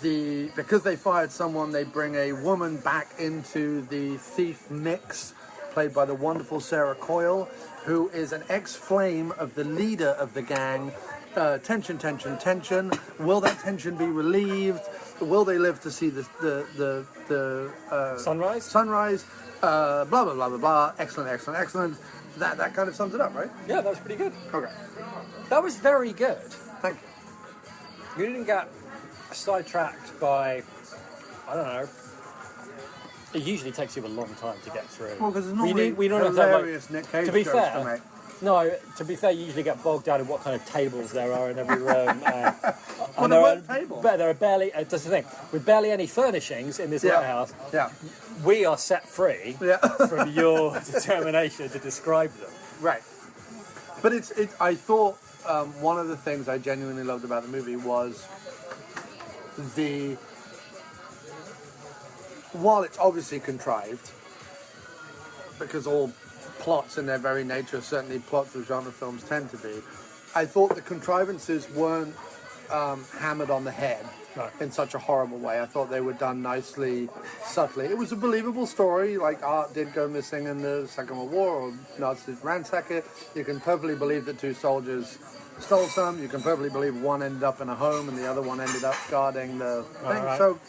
Because they fired someone, they bring a woman back into the thief mix, played by the wonderful Sarah Coyle, who is an ex-flame of the leader of the gang. Tension, tension, tension. Will that tension be relieved? Will they live to see the Sunrise? Sunrise. Blah blah blah blah blah. Excellent, excellent, excellent. That kind of sums it up, right? Yeah, that was pretty good. Okay. That was very good. Thank you. You didn't get sidetracked by, I don't know. It usually takes you a long time to get through. Well, because it's normally we don't have that, hilarious Nick Cage to be jokes fair, to make. No, to be fair, you usually get bogged down in what kind of tables there are in every room. Well, there weren't tables. But there are barely, that's the thing, with barely any furnishings in this warehouse, Yeah. we are set free Yeah. from your determination to describe them. Right. But I thought one of the things I genuinely loved about the movie was while it's obviously contrived, because all plots in their very nature, certainly plots of genre films tend to be, I thought the contrivances weren't hammered on the head in such a horrible way. I thought they were done nicely, subtly. It was a believable story, like art did go missing in the Second World War, or Nazis ransack it. You can perfectly believe that two soldiers stole some. You can perfectly believe one ended up in a home and the other one ended up guarding the thing. Right. So,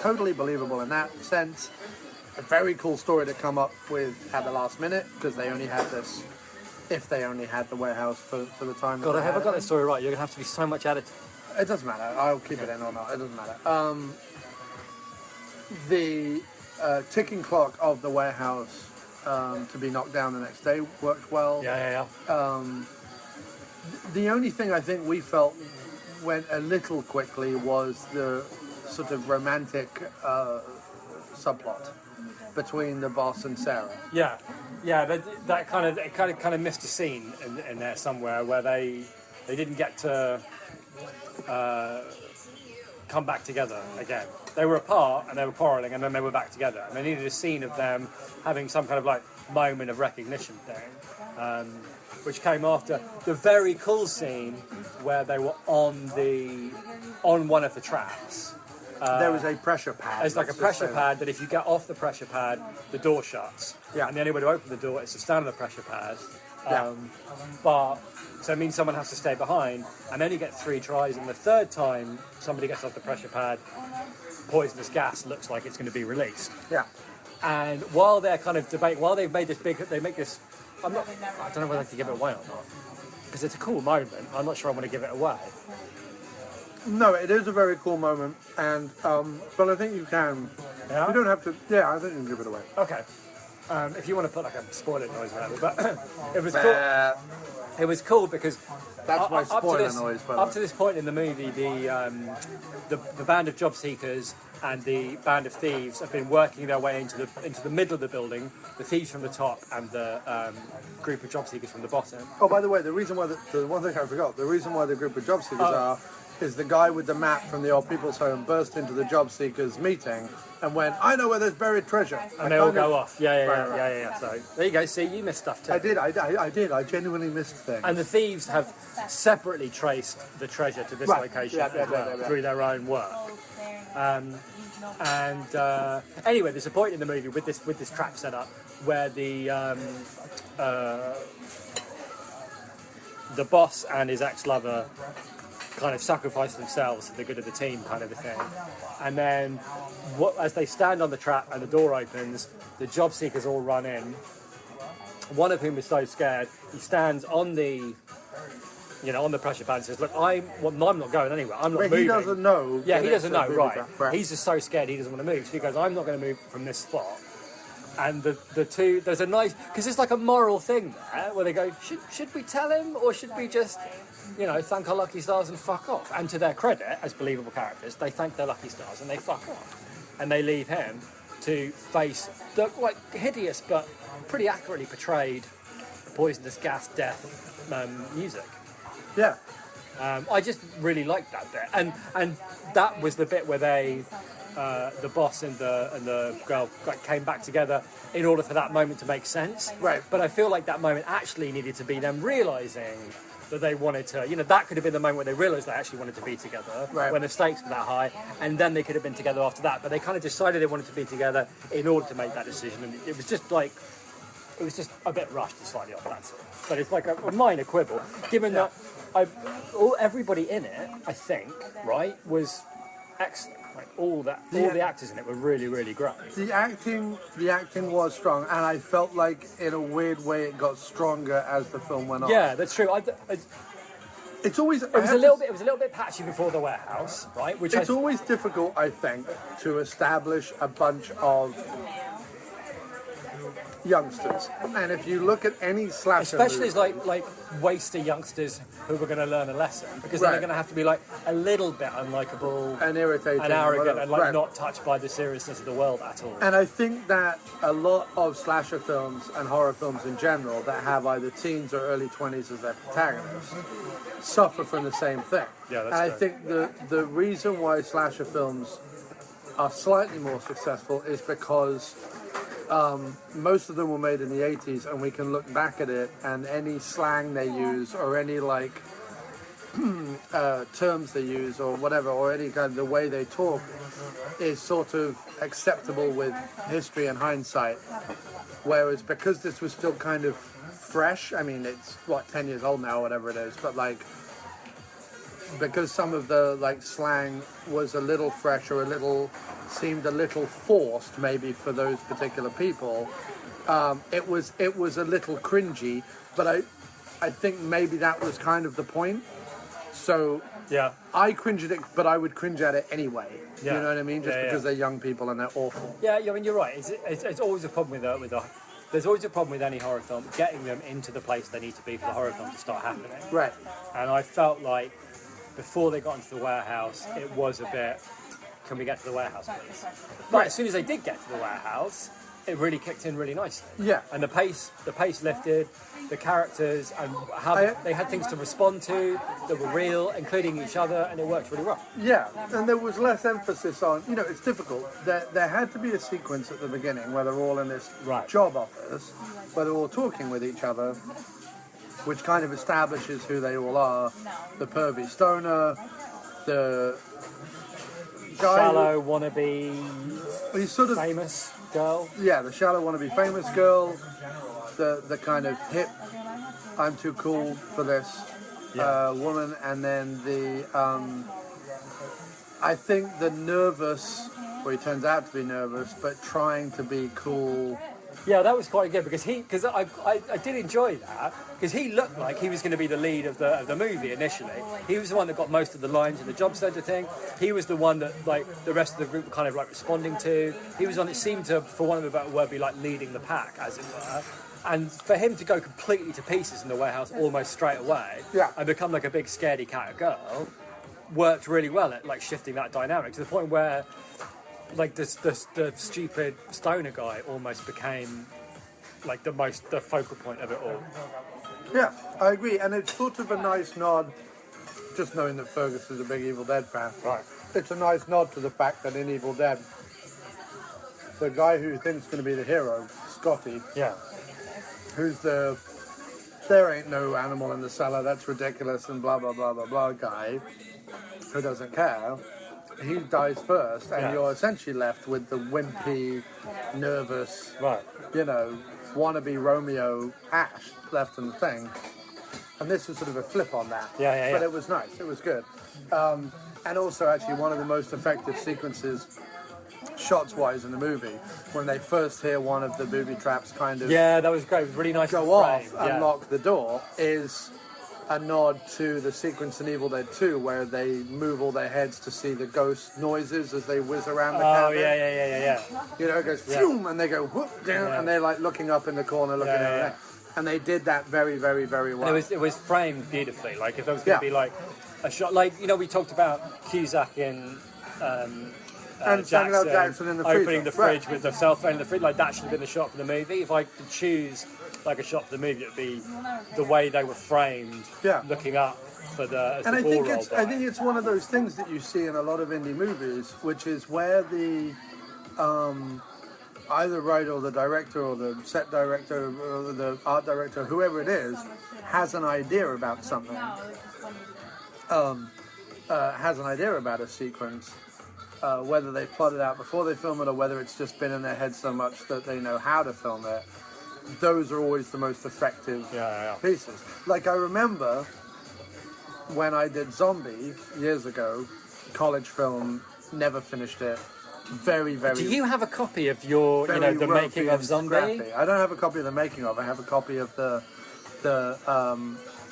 totally believable in that sense. A very cool story to come up with at the last minute, because they only had this, if they only had the warehouse for the time. God, I haven't got this story right. You're going to have to be so much edited. It doesn't matter. I'll keep it in or not. It doesn't matter. The ticking clock of the warehouse to be knocked down the next day worked well. Yeah. The only thing I think we felt went a little quickly was the sort of romantic subplot between the boss and Sarah. Yeah. That kind of missed a scene in there somewhere where they didn't get to come back together again. They were apart and they were quarrelling and then they were back together. And they needed a scene of them having some kind of like moment of recognition thing, which came after the very cool scene where they were on one of the traps. There was a pressure pad. It's like a pressure pad that if you get off the pressure pad, the door shuts. Yeah. And the only way to open the door is to stand on the pressure pad. Yeah. So it means someone has to stay behind, and then you get 3 tries, and the third time somebody gets off the pressure pad, poisonous gas looks like it's going to be released. Yeah. And while they're kind of debating, while they've made this big, they make this, I don't know whether to give it away or not, because it's a cool moment. I'm not sure I want to give it away. No, it is a very cool moment, and but I think you can. Yeah? You don't have to. Yeah, I think you can give it away. Okay. If you want to put like a spoiler noise around it, but it was cool. It was cool because That's my spoiler noise. By the up way. to this point in the movie, the band of job seekers and the band of thieves have been working their way into the middle of the building. The thieves from the top and the group of job seekers from the bottom. Oh, by the way, the reason why the one thing I forgot, the reason why the group of job seekers is the guy with the map from the old people's home burst into the job seekers meeting and went, "I know where there's buried treasure," and they all go off. Yeah. Right. So there you go. See, you missed stuff too. I did. I genuinely missed things. And the thieves have separately traced the treasure to this location as well through their own work. And anyway, there's a point in the movie with this trap set up where the boss and his ex-lover kind of sacrifice themselves for the good of the team, kind of a thing. And then, as they stand on the trap and the door opens, the job seekers all run in. One of whom is so scared, he stands on the pressure pad and says, "Look, I'm not going anywhere. I'm not moving." He doesn't know. Yeah, he doesn't know, right? Right. He's just so scared he doesn't want to move. So he goes, "I'm not going to move from this spot." And the two, there's a nice, because it's like a moral thing there, where they go, should we tell him, or should we just, thank our lucky stars and fuck off? And to their credit, as believable characters, they thank their lucky stars and they fuck off. And they leave him to face the, hideous but pretty accurately portrayed poisonous gas death music. Yeah. I just really liked that bit. And that was the bit where they... the boss and the girl came back together in order for that moment to make sense. Right. But I feel like that moment actually needed to be them realising that they wanted to, that could have been the moment where they realised they actually wanted to be together, right, when the stakes were that high, and then they could have been together after that. But they kind of decided they wanted to be together in order to make that decision, and it was just a bit rushed and slightly off, that's all. But it's like a minor quibble, given that everybody in it, I think, right, was excellent. Like all the actors in it were really, really great. The acting was strong, and I felt like in a weird way it got stronger as the film went on. Yeah, that's true. It's always it was a little bit patchy before the warehouse, right? It's always difficult, I think, to establish a bunch of youngsters, and if you look at any slasher, especially movie, like waster youngsters who were going to learn a lesson, because then they're going to have to be like a little bit unlikable and irritating and arrogant and right, not touched by the seriousness of the world at all. And I think that a lot of slasher films and horror films in general that have either teens or early 20s as their protagonists suffer from the same thing. Yeah, that's and true. I think the reason why slasher films are slightly more successful is because most of them were made in the 80s, and we can look back at it, and any slang they use or any terms they use or whatever, or any kind of the way they talk is sort of acceptable with history and hindsight. Whereas because this was still kind of fresh, I mean, it's 10 years old now, whatever it is, but because some of the slang was a little fresh or seemed a little forced maybe for those particular people, it was a little cringy, but I think maybe that was kind of the point. So yeah, I cringe at it, but I would cringe at it anyway. Yeah. You know what I mean? Just because they're young people and they're awful. Yeah, I mean, you're right. It's always a problem there's always a problem with any horror film, getting them into the place they need to be for the horror film to start happening. Right. And I felt like before they got into the warehouse, it was a bit, can we get to the warehouse, please? But as soon as they did get to the warehouse, it really kicked in really nicely. Yeah. And the pace lifted, the characters and how they had things to respond to that were real, including each other, and it worked really well. Yeah, and there was less emphasis on, it's difficult. There had to be a sequence at the beginning where they're all in this job office, where they're all talking with each other, which kind of establishes who they all are. The pervy stoner, the guy... Shallow wannabe he's sort of famous girl. Yeah, the shallow wannabe famous girl, the kind of hip, I'm too cool for this woman, and then I think the nervous, or he turns out to be nervous, but trying to be cool. Yeah, that was quite good because I did enjoy that because he looked like he was going to be the lead of the movie initially. He was the one that got most of the lines in the job centre thing. He was the one that the rest of the group were kind of responding to. He was the one that seemed to, for one of a better word, be leading the pack, as it were. And for him to go completely to pieces in the warehouse almost straight away and become a big scaredy cat girl worked really well at shifting that dynamic to the point where the stupid stoner guy almost became the focal point of it all. Yeah, I agree, and it's sort of a nice nod, just knowing that Fergus is a big Evil Dead fan. Right. It's a nice nod to the fact that in Evil Dead, the guy who thinks going to be the hero, Scotty, who's there ain't no animal in the cellar, that's ridiculous, and blah, blah, blah, blah, blah guy, who doesn't care, he dies first, and Yeah. you're essentially left with the wimpy, nervous, Right. wannabe Romeo Ash left in the thing. And this was sort of a flip on that. Yeah. But it was nice. It was good. And also, actually, one of the most effective sequences, shots-wise, in the movie, when they first hear one of the booby traps kind of Yeah, that was great. It was really nice go to off frame. and Yeah. lock the door, is a nod to the sequence in Evil Dead 2 where they move all their heads to see the ghost noises as they whiz around the Oh, cabin. yeah. It goes phew, and they go whoop down, Yeah. and they're like looking up in the corner, looking Yeah. at it. And they did that very, very, very well. And it was framed beautifully. Like if there was going to Yeah. be like a shot, like we talked about Cusack in And Samuel L. Jackson in the freezer. opening the Right. fridge with the cell phone in the fridge. Like that should have been the shot for the movie. If I could choose like a shot for the movie, it'd be the way they were framed, Yeah. looking up for the as And the I ball think rolled by. I think it's one of those things that you see in a lot of indie movies, which is where the either writer or the director or the set director or the art director, whoever it is, has an idea about something, has an idea about a sequence, whether they plot it out before they film it or whether it's just been in their head so much that they know how to film it. Those are always the most effective Yeah. pieces. Like I remember when I did Zombie years ago, college film, never finished it. Very, very. Do you have a copy of your, very the ropey making of and Zombie? scrappy. I don't have a copy of the making of. I have a copy of the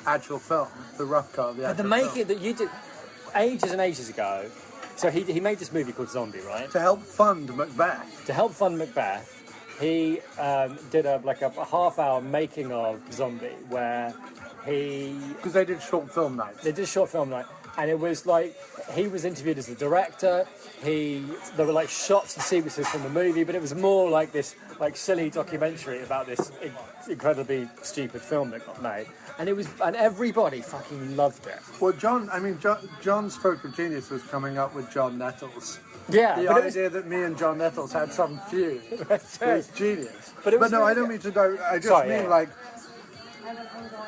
actual film, the rough cut of the But actual the film. making that you did ages and ages ago. So he made this movie called Zombie, right? To help fund Macbeth. To help fund Macbeth, he did a half-hour making of Zombie where Because they did short film nights. they did a short film night, and it was like he was interviewed as the director. There were like shots and sequences from the movie, but it was more like this like silly documentary about this incredibly stupid film that got made, and everybody fucking loved it. Well, John's stroke of genius was coming up with John Nettles. Yeah, The but it was, idea that me and John Nettles had some feud was genius. But it was no, really I don't good. mean to go. I just Sorry, mean yeah. like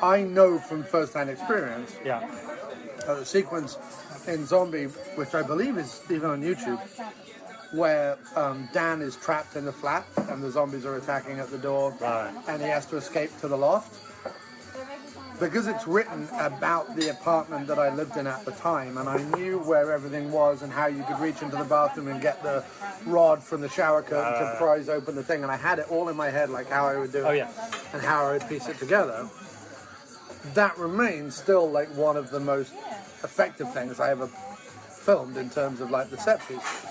I know from first-hand experience yeah, the sequence in Zombie, which I believe is even on YouTube, where Dan is trapped in the flat and the zombies are attacking at the door, Right. and he has to escape to the loft. Because it's written about the apartment that I lived in at the time, and I knew where everything was and how you could reach into the bathroom and get the rod from the shower curtain to prise open the thing, and I had it all in my head, like how I would do it Oh, yeah. and how I would piece it together. That remains still like one of the most effective things I ever filmed in terms of like the set piece.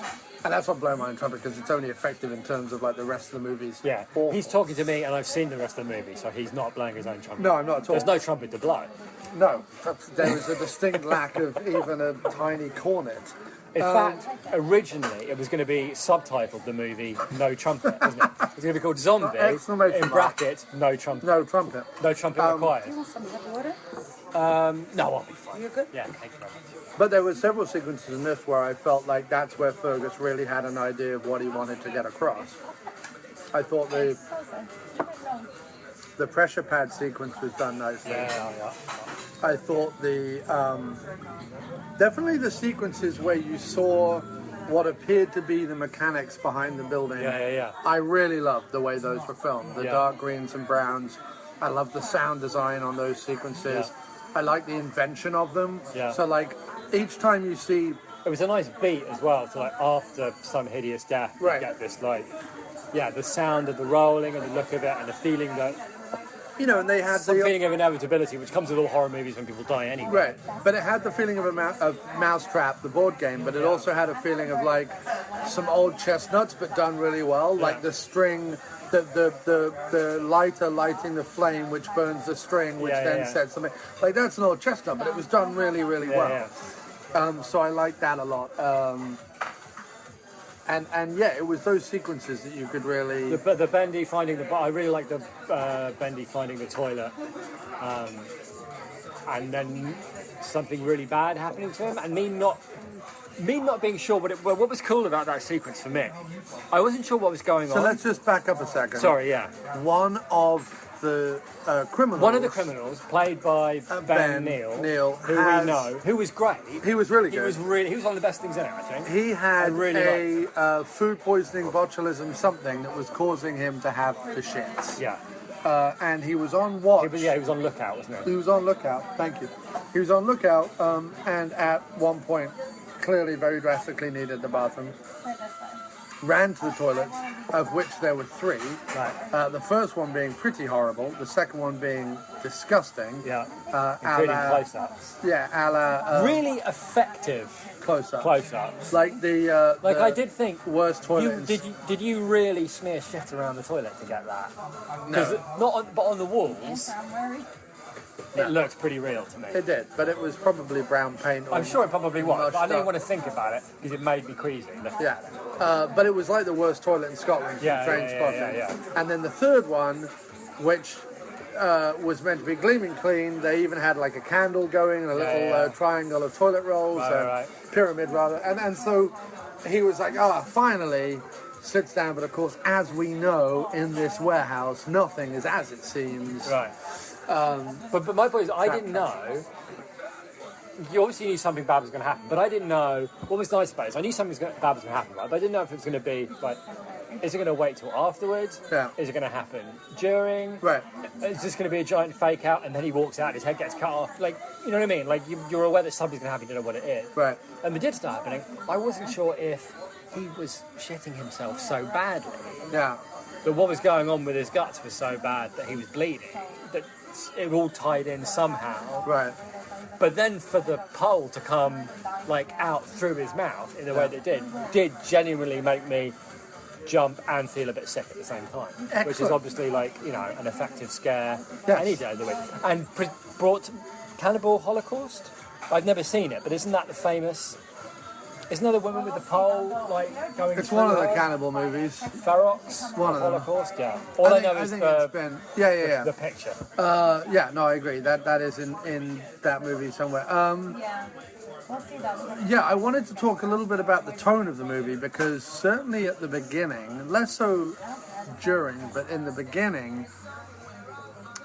And that's what Blow My Own Trumpet, because it's only effective in terms of like the rest of the movies. yeah. Awful. He's talking to me, and I've seen the rest of the movie, so he's not blowing his own trumpet. No, I'm not at all. There's no trumpet to blow. No, there is a distinct lack of even a tiny cornet. In fact, originally it was going to be subtitled the movie "No Trumpet," wasn't it? It was going to be called "Zombie" Exclamation in mark. brackets "No Trumpet." No trumpet. No trumpet required. You want some hot water? No, I'll be fine. You're good? Yeah, thank you very much. But there were several sequences in this where I felt like that's where Fergus really had an idea of what he wanted to get across. I thought the pressure pad sequence was done nicely. Yeah. I thought definitely the sequences where you saw what appeared to be the mechanics behind the building. Yeah. I really loved the way those were filmed. The Yeah. dark greens and browns. I love the sound design on those sequences. Yeah. I like the invention of them. Yeah. So like each time you see, It was a nice beat as well. So like after some hideous death, Right. you get this the sound of the rolling and the look of it, and the feeling that and they had some the feeling of inevitability, which comes with all horror movies when people die anyway. right, but it had the feeling of of Mousetrap, the board game, but it also had a feeling of like some old chestnuts, but done really well, like the string. The lighter lighting the flame, which burns the string, which then sets something. Like that's an old chestnut, but it was done really, really well. Yeah. So I liked that a lot. And yeah, it was those sequences that you could really. The Bendy finding I really like the Bendy finding the toilet, and then something really bad happening to him, and me not being sure what was cool about that sequence for me. I wasn't sure what was going So on. let's just back up a second. Sorry, yeah. One of the criminals. One of the criminals, played by Ben Neal, who was great. He was really good. He was one of the best things in it, I think. He had food poisoning, botulism, something that was causing him to have the shits. Yeah. And he was on watch. He was on lookout, wasn't he? He was on lookout. Thank you. He was on lookout, and at one point, clearly very drastically needed the bathroom. Ran to the toilets, of which there were 3. Right. The first one being pretty horrible, the second one being disgusting. Yeah. Including close-ups. Yeah, a la... really effective close-ups. Close-ups. Like the... I did think... Worst toilets. Did you really smear shit around the toilet to get that? No. But on the walls... It looked pretty real to me. It did, but it was probably brown paint. I'm sure it probably was, but I didn't want to think about it because it made me queasy. Yeah, but it was like the worst toilet in Scotland. Yeah. And then the third one, which was meant to be gleaming clean, they even had like a candle going and a little triangle of toilet rolls, pyramid rather. And so he was like, finally, sits down. But of course, as we know, in this warehouse, nothing is as it seems. Right. But my point is, I didn't know. You obviously knew something bad was going to happen, but I didn't know. What was nice about it is I knew something bad was going to happen, right? But I didn't know if it was going to be like, is it going to wait till afterwards? Yeah. Is it going to happen during? Right. Is this going to be a giant fake out and then he walks out and his head gets cut off? Like, you know what I mean? Like, you're aware that something's going to happen, you don't know what it is. Right. And it did start happening. I wasn't sure if he was shitting himself so badly. Yeah. That what was going on with his guts was so bad that he was bleeding. That it all tied in somehow. Right. But then for the pole to come like out through his mouth in the way that it did genuinely make me jump and feel a bit sick at the same time. Excellent. Which is obviously like, you know, an effective scare Yes. any day of the week. And brought Cannibal Holocaust. I've never seen it, but isn't that the famous... Isn't there the woman with the pole, like, going It's through one of the her? cannibal movies. Ferox? One of them. Holocaust, yeah. All I know is it's been... Yeah. the picture. Yeah, no, I agree. That is in that movie somewhere. Yeah, I wanted to talk a little bit about the tone of the movie because certainly at the beginning, less so during, but in the beginning,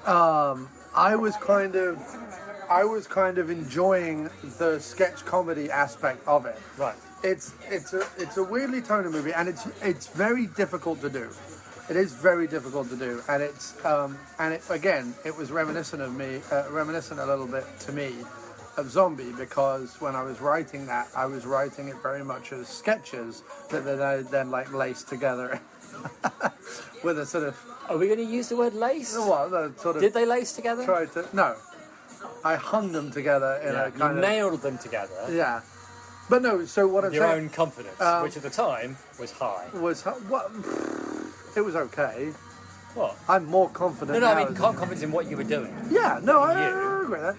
I was kind of enjoying the sketch comedy aspect of it. Right. It's a weirdly toned movie, and it's very difficult to do. It is very difficult to do, and it was reminiscent a little bit to me of Zombie, because when I was writing that, I was writing it very much as sketches that I then like laced together with a sort of. Are we going to use the word lace? Did they lace together? No. I hung them together in a kind of... nailed them together. Yeah. But no, so what I'm Your saying... own confidence, which at the time was high. It was okay. What? I'm more confident No, now. I mean confidence in what you were doing. Yeah, no, I agree with that.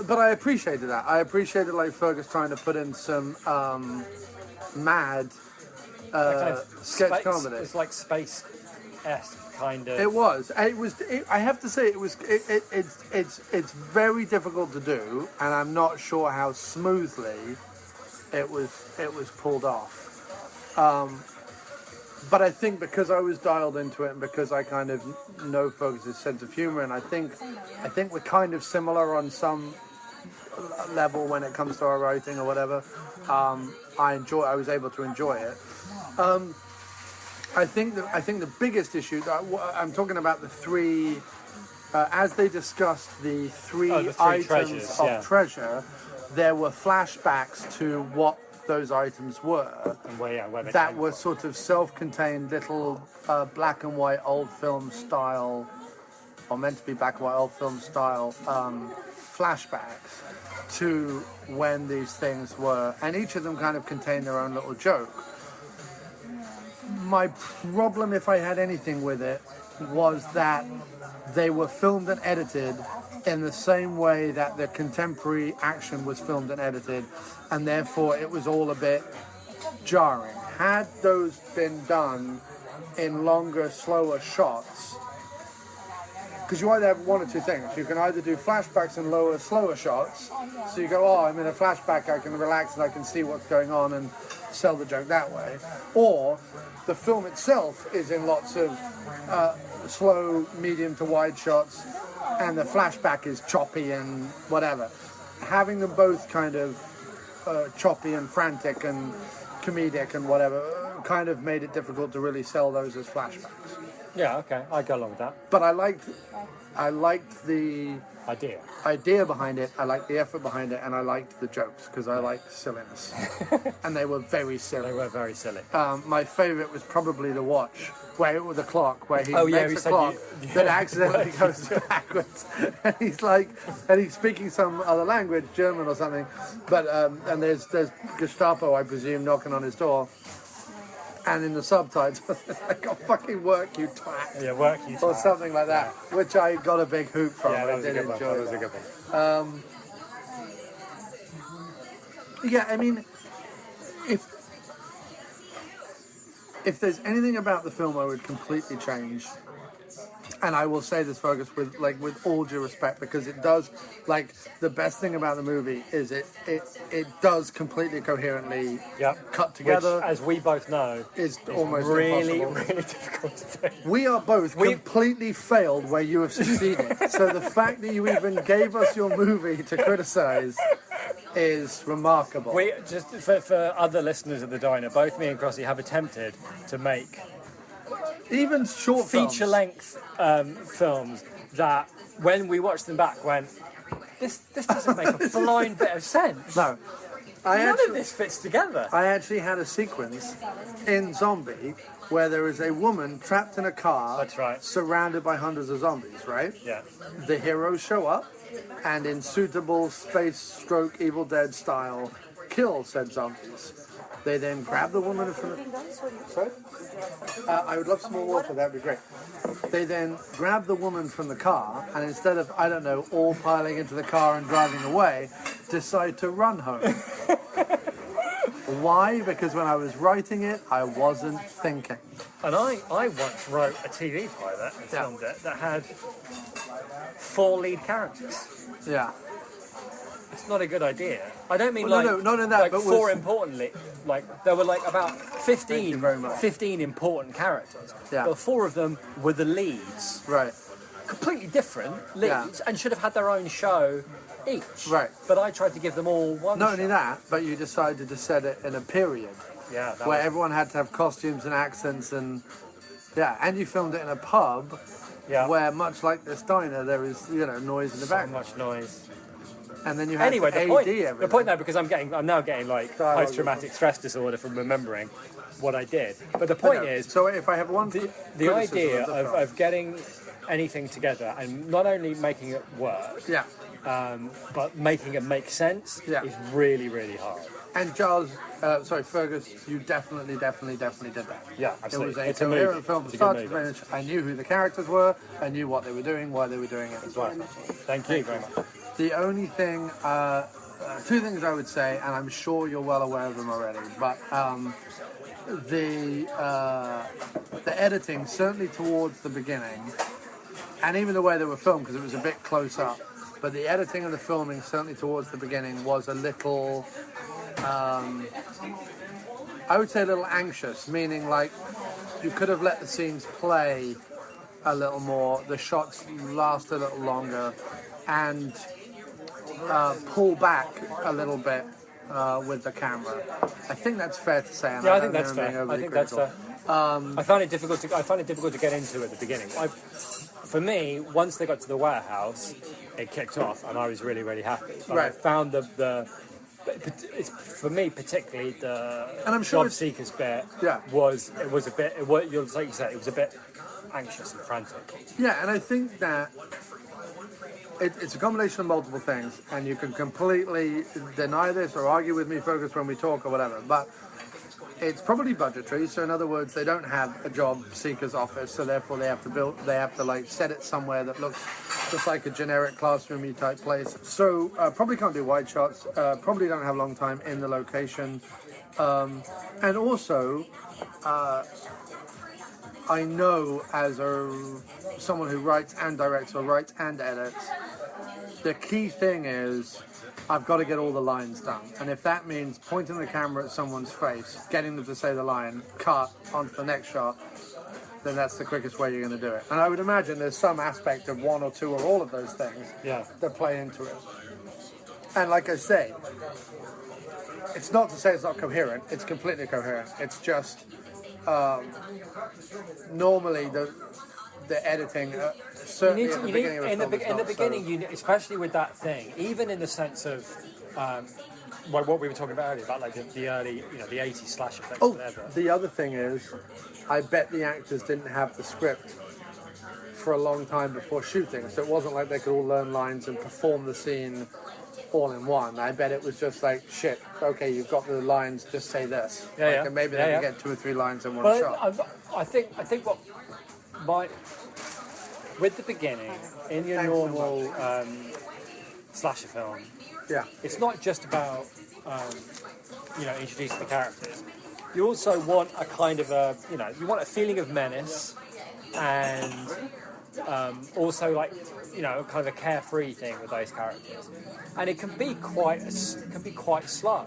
But I appreciated that. I appreciated, like, Fergus trying to put in some mad sketch comedy. It's like space-esque. Kind of. It was. I have to say, it's very difficult to do, and I'm not sure how smoothly it was pulled off. But I think because I was dialed into it, and because I kind of know Fergus's sense of humor, and I think we're kind of similar on some level when it comes to our writing or whatever. I was able to enjoy it. I think the biggest issue, I'm talking about the three, as they discussed the three items of treasure, there were flashbacks to what those items were, and that were sort of self-contained little black and white old film style, or meant to be black and white old film style flashbacks to when these things were, and each of them kind of contained their own little joke. My problem, if I had anything with it, was that they were filmed and edited in the same way that the contemporary action was filmed and edited, and therefore it was all a bit jarring. Had those been done in longer, slower shots, because you either have one or two things. You can either do flashbacks and slower shots, so you go, I'm in a flashback, I can relax and I can see what's going on and sell the joke that way, or the film itself is in lots of slow, medium to wide shots, and the flashback is choppy and whatever. Having them both kind of choppy and frantic and comedic and whatever kind of made it difficult to really sell those as flashbacks. Yeah, okay, I go along with that. But I liked the idea behind it, I liked the effort behind it, and I liked the jokes, because I liked silliness. And they were very silly. They were very silly. My favourite was probably the watch, with the clock, where he he makes a clock that accidentally goes backwards. And he's speaking some other language, German or something, but and there's Gestapo, I presume, knocking on his door. And in the subtitles, I got fucking work, you twat. Yeah, work, you twat. Or something like that, which I got a big hoop from. Yeah, that was I a did good one. enjoy That was a good one. Yeah, I mean, if there's anything about the film I would completely change, and I will say this, Fergus, with all due respect, because it does, the best thing about the movie is it does completely coherently cut together. Which, as we both know, is almost really, impossible. really difficult to do. We are both completely failed where you have succeeded. So the fact that you even gave us your movie to criticise is remarkable. We just for other listeners of the Diner, both me and Crossy have attempted to make even short feature-length films that, when we watched them back, went, this doesn't make a blind bit of sense. No. None of this fits together. I actually had a sequence in Zombie where there is a woman trapped in a car. That's right. Surrounded by hundreds of zombies, right? Yeah. The heroes show up and, in suitable space-stroke Evil Dead style, kill said zombies. They then grab the woman from the... Sorry? I would love some more water, that would be great. They then grab the woman from the car, and instead of, I don't know, all piling into the car and driving away, decide to run home. Why? Because when I was writing it, I wasn't thinking. And I once wrote a TV pilot and filmed it that had 4 lead characters. Yeah. It's not a good idea. I don't mean not in that, but 4 importantly, there were about 15 important characters. Yeah. But 4 of them were the leads. Right. Completely different leads, and should have had their own show each. Right. But I tried to give them all one Not show. only that, but you decided to set it in a period. Yeah. Where everyone had to have costumes and accents and... Yeah, and you filmed it in a pub where, much like this diner, there is, noise in the background. So much noise. And then you had to AD everything. The point now, because I'm now getting post-traumatic stress disorder from remembering what I did. But the point is... So if I have one... The idea of getting anything together and not only making it work, but making it make sense is really, really hard. And Fergus, you definitely did that. Yeah, absolutely. It was a coherent film from start to finish. I knew who the characters were, I knew what they were doing, why they were doing it as well. Thank you very much. The only thing, 2 things I would say, and I'm sure you're well aware of them already, but the editing, certainly towards the beginning, and even the way they were filmed, because it was a bit close up, but the editing and the filming, certainly towards the beginning, was a little, I would say a little anxious, meaning you could have let the scenes play a little more, the shots last a little longer, and pull back a little bit with the camera. I think that's fair to say. I think that's fair. I found it difficult to get into at the beginning. For me, once they got to the warehouse, it kicked off, and I was really, really happy. But I found it's, for me particularly, the job seekers bit was a bit. Like you said, it was a bit anxious and frantic. Yeah, and I think that. It's a combination of multiple things, and you can completely deny this or argue with me, Fergus, when we talk or whatever, but it's probably budgetary. So in other words, they don't have a job seeker's office, so therefore they have to set it somewhere that looks just like a generic classroomy type place. So probably can't do wide shots, probably don't have long time in the location, and also I know as someone who writes and directs or writes and edits, the key thing is I've got to get all the lines done. And if that means pointing the camera at someone's face, getting them to say the line, cut, onto the next shot, then that's the quickest way you're going to do it. And I would imagine there's some aspect of one or two or all of those things that play into it. And like I say, it's not to say it's not coherent. It's completely coherent. It's just normally the editing, certainly at the beginning of a film, in the beginning, especially with that thing, even in the sense of what we were talking about earlier about like the early, the 80s slash effects, whatever. The other thing is, I bet the actors didn't have the script for a long time before shooting, so it wasn't like they could all learn lines and perform the scene all in one. I bet it was just like, shit, okay, you've got the lines, just say this. And maybe they could get 2 or 3 lines in one shot. I think what might, with the beginning, in your normal slasher film, it's not just about introducing the characters. You also want a kind of you want a feeling of menace, and also like kind of a carefree thing with those characters, and it can be quite slow,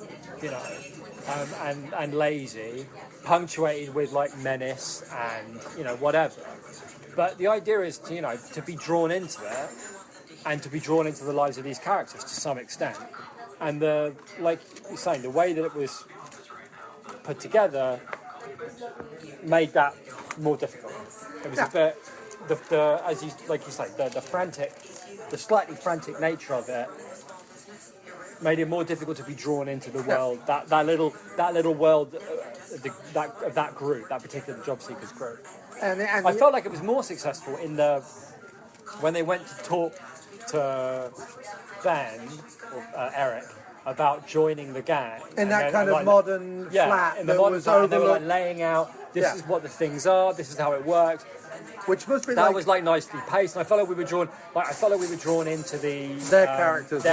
and lazy, punctuated with like menace and whatever. But the idea is to be drawn into it, and to be drawn into the lives of these characters to some extent. And like you're saying, the way that it was put together made that more difficult. It was a bit, as you say, the slightly frantic nature of it made it more difficult to be drawn into the world, that little world of that group, that particular job seekers group. And I felt like it was more successful when they went to talk to Ben or Eric about joining the gang in that kind of modern flat. In the modern flat, they were like laying out. This is what the things are. This is how it works. Which must be that was like nicely paced, and I felt like we were drawn. Into their characters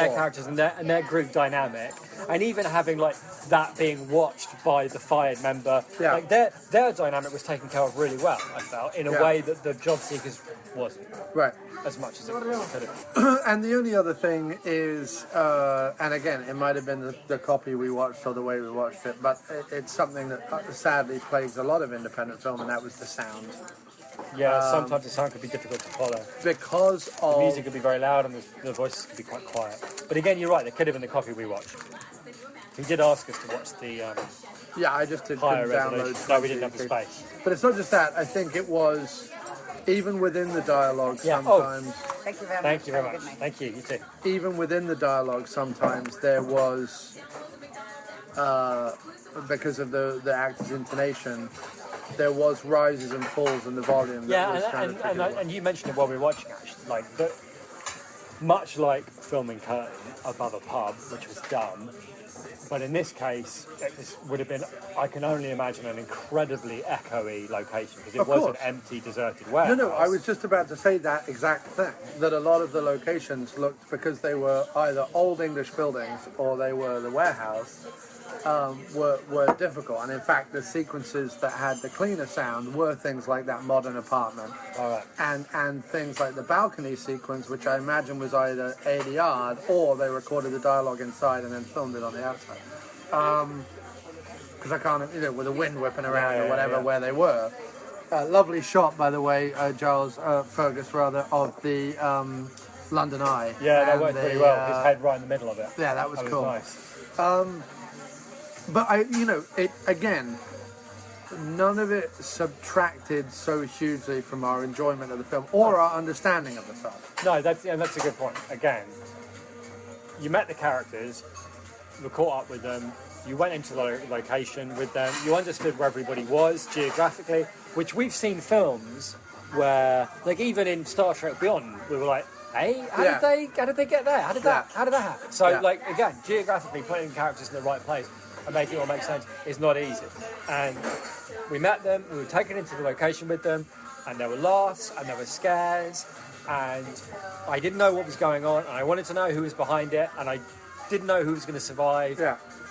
and their group dynamic, and even having like that being watched by the fired member, like their dynamic was taken care of really well. I felt in a way that the job seekers wasn't. Right. As much as it could have. And the only other thing is, and again, it might have been the copy we watched or the way we watched it, but it's something that sadly plagues a lot of independent film, and that was the sound. Yeah, sometimes the sound could be difficult to follow. Because of... The music could be very loud and the voices could be quite quiet. But again, you're right, there could have been the copy we watched. He did ask us to watch the I just didn't download. No, we didn't have the space. But it's not just that. I think it was, even within the dialogue sometimes... Thank you very much. Thank you very much. Thank you, you too. Even within the dialogue sometimes there was, because of the actor's intonation, there was rises and falls in the volume. And you mentioned it while we were watching, actually. Like, much like filming Curtain above a pub, which was dumb, but in this case, it would have been, I can only imagine, an incredibly echoey location, because it was an empty, deserted warehouse. No, I was just about to say that exact thing, that a lot of the locations looked, because they were either old English buildings or they were the warehouse, were difficult. And in fact, the sequences that had the cleaner sound were things like that modern apartment. And things like the balcony sequence, which I imagine was either ADR'd or they recorded the dialogue inside and then filmed it on the outside. Because I can't, with the wind whipping around or whatever where they were. Lovely shot, by the way, Fergus, of the London Eye. Yeah, that worked pretty well. His head right in the middle of it. Yeah, that was cool. Nice. But it again, none of it subtracted so hugely from our enjoyment of the film or our understanding of the film. No, that's a good point. Again, you met the characters, you caught up with them, you went into the location with them, you understood where everybody was geographically, which we've seen films where, like even in Star Trek Beyond, we were like, hey, how did they get there? How did that happen? So like again, geographically putting characters in the right place and making it all make sense is not easy. And we met them, we were taken into the location with them, and there were laughs and there were scares, and I didn't know what was going on, and I wanted to know who was behind it, and I didn't know who was going to survive,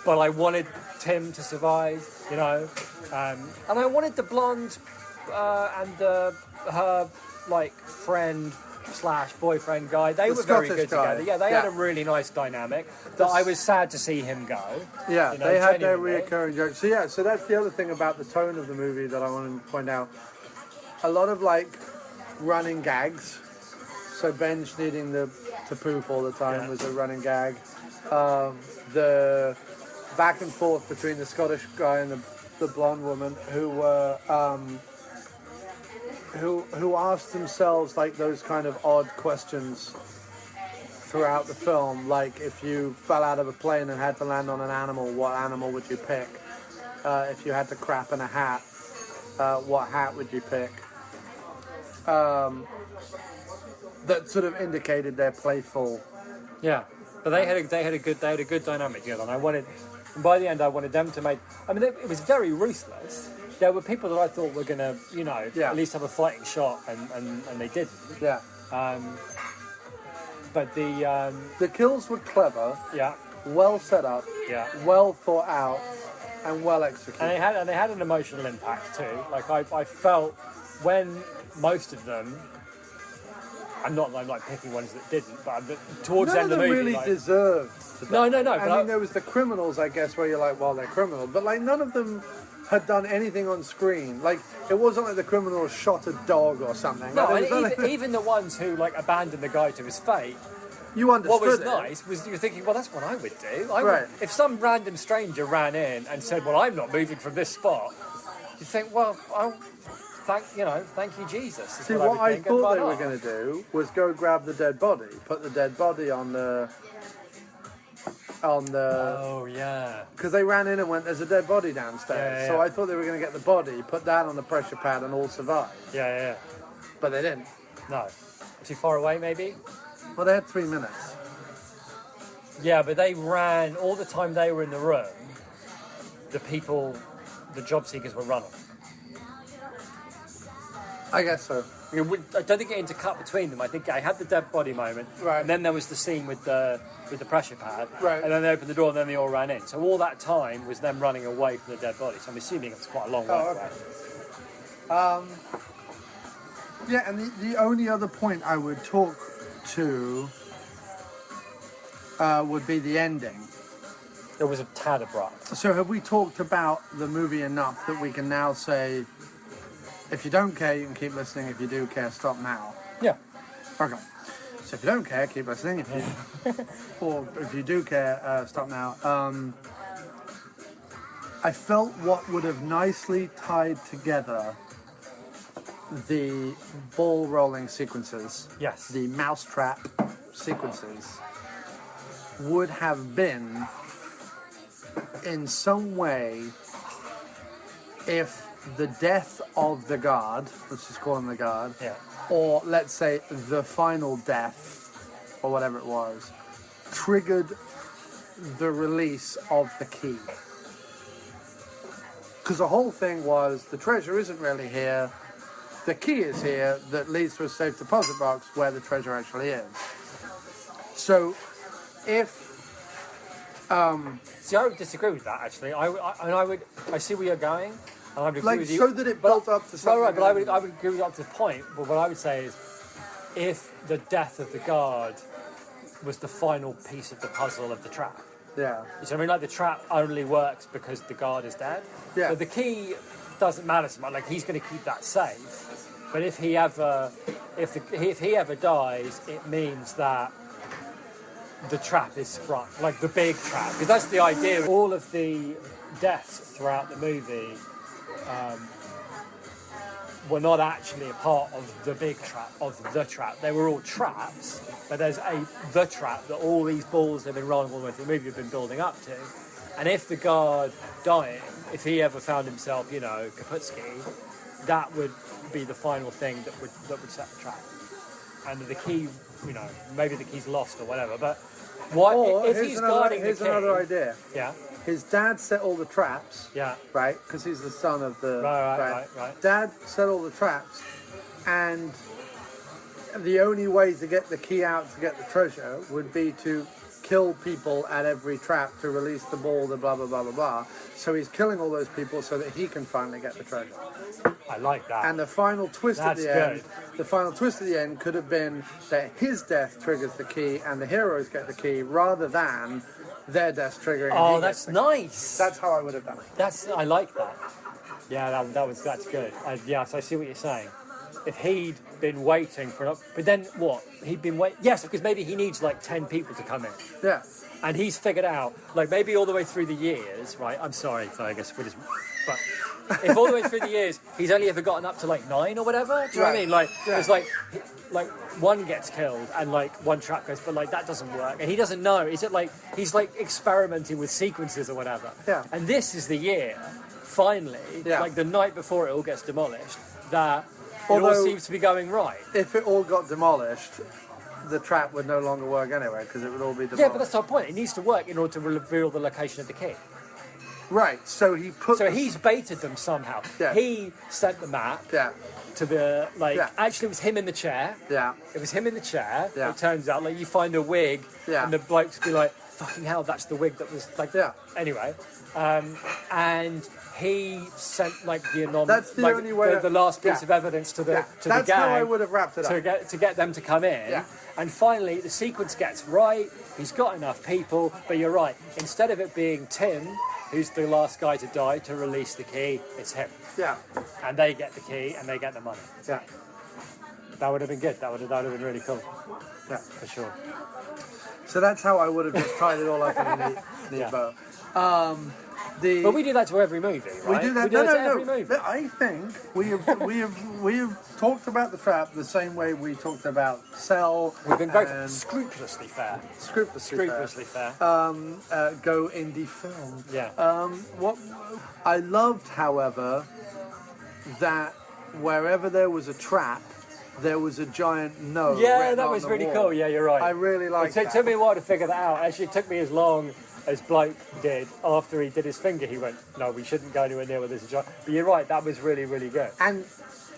but I wanted Tim to survive, and I wanted the blonde and her like friend slash boyfriend guy. They The were very Scottish good guy. together. Yeah, they had a really nice dynamic. But I was sad to see him go. Yeah, you know, they had their genuinely. reoccurring jokes. So that's the other thing about the tone of the movie that I want to point out. A lot of like running gags. So Benj needing to poop all the time was a running gag. The back and forth between the Scottish guy and the blonde woman who were who asked themselves like those kind of odd questions throughout the film, like if you fell out of a plane and had to land on an animal, what animal would you pick? If you had to crap in a hat, what hat would you pick? That sort of indicated their playful. Yeah, but they had a good dynamic together, and by the end I wanted them to make. I mean, it was very ruthless. There were people that I thought were gonna, at least have a fighting shot, and they didn't. Yeah. But the kills were clever. Yeah. Well set up. Yeah. Well thought out, and well executed. And they had an emotional impact too. Like I felt when most of them. I'm not like picking ones that didn't, but towards the end of the movie, really deserved to die. No. I mean, there was the criminals, I guess, where you're like, well, they're criminals, but like none of them had done anything on screen. Like it wasn't like the criminals shot a dog or something. No, like, and even the ones who like abandoned the guy to his fate. You understood what was it. nice was you were thinking, well, that's what I would do. Right. If some random stranger ran in and said, well, I'm not moving from this spot, you'd think, well, thank you, Jesus. See, what I thought they were going to do was go grab the dead body, put the dead body on the. Oh yeah. Because they ran in and went, "There's a dead body downstairs." Yeah. So I thought they were going to get the body, put that on the pressure pad, and all survive. Yeah. But they didn't. No. Too far away, maybe. Well, they had 3 minutes. Yeah, but they ran all the time they were in the room. The job seekers were running. I guess so. I don't think it intercut between them. I think I had the dead body moment, Right. and then there was the scene with the pressure pad, Right. and then they opened the door, and then they all ran in. So all that time was them running away from the dead body. So I'm assuming it was quite a long way away. Yeah, and the only other point I would talk to would be the ending. It was a tad abrupt. So have we talked about the movie enough that we can now say, if you don't care, you can keep listening. If you do care, stop now. Yeah. Okay. So if you don't care, keep listening. If you, or if you do care, stop now. I felt what would have nicely tied together the ball rolling sequences, Yes. the mousetrap sequences, would have been in some way if the death of the guard, let's just call him the guard, Yeah. or let's say the final death, or whatever it was, triggered the release of the key. Because the whole thing was, the treasure isn't really here, the key is here that leads to a safe deposit box where the treasure actually is. So, if... See, I would disagree with that, actually. I see where you're going, and I would agree like, with you. so that it built up to something... Right, but I would agree with you up to the point, but what I would say is, if the death of the guard was the final piece of the puzzle of the trap. Yeah. So I mean, like, the trap only works because the guard is dead. Yeah. So the key doesn't matter so much. Like, he's going to keep that safe. But if he ever dies, it means that the trap is sprung, like the big trap. Because that's the idea. All of the deaths throughout the movie were not actually a part of the big trap, of the trap. They were all traps, but there's the trap that all these balls have been rolling all the way through the movie have been building up to. And if the guard dying, if he ever found himself, Kaputski, that would be the final thing that would set the trap. And the key, maybe the key's lost or whatever. But if he's guarding the key? Here's another idea. Yeah. His dad set all the traps. Yeah. Right? Because he's the son of the... Right. Dad set all the traps, and the only way to get the key out to get the treasure would be to kill people at every trap to release the ball, the blah, blah, blah, blah, blah. So he's killing all those people so that he can finally get the treasure. I like that. And the final twist at the end could have been that his death triggers the key and the heroes get the key rather than their death triggering. Oh, that's nice. That's how I would have done it. I like that. Yeah, that's good. Yes, I see what you're saying. If he'd been waiting for but then what? He'd been waiting. Yes, because maybe he needs like 10 people to come in. Yeah. And he's figured out, like maybe all the way through the years, right? I'm sorry, Fergus, but if all the way through the years he's only ever gotten up to like 9 or whatever, do you know what I mean? Like it's like one gets killed and like one trap goes, but like that doesn't work, and he doesn't know. Is it like he's like experimenting with sequences or whatever? Yeah. And this is the year, finally, like the night before it all gets demolished, that it all seems to be going right. If it all got demolished, the trap would no longer work anyway because it would all be demolished. Yeah, but that's the whole point. It needs to work in order to reveal the location of the key. Right, so he's baited them somehow. Yeah. He sent the map to the, actually it was him in the chair. Yeah. It was him in the chair. Yeah. It turns out, like, you find a wig and the blokes be like, fucking hell, that's the wig that was, like, anyway. And he sent, like, the anomaly. That's the only way. The last piece of evidence to the gang. That's how I would have wrapped it up. To get them to come in. Yeah. And finally, the sequence gets right. He's got enough people. But you're right. Instead of it being Tim, who's the last guy to die to release the key, it's him. Yeah. And they get the key and they get the money. Yeah. That would have been good. That would have been really cool. Yeah. For sure. So that's how I would have just tied it all up in a neat bow. But we do that to every movie, right? We do that. We do that to every movie. I think we have talked about the trap the same way we talked about Cell. We've been very scrupulously fair. Scrupulously fair. Go indie film. Yeah. What I loved, however, that wherever there was a trap, there was a giant no. Yeah, that was really cool. Yeah, you're right. I really liked that. It took me a while to figure that out. Actually, it took me as long as Bloke did after he did his finger. He went, no, we shouldn't go anywhere near where there's a giant. But you're right, that was really, really good. And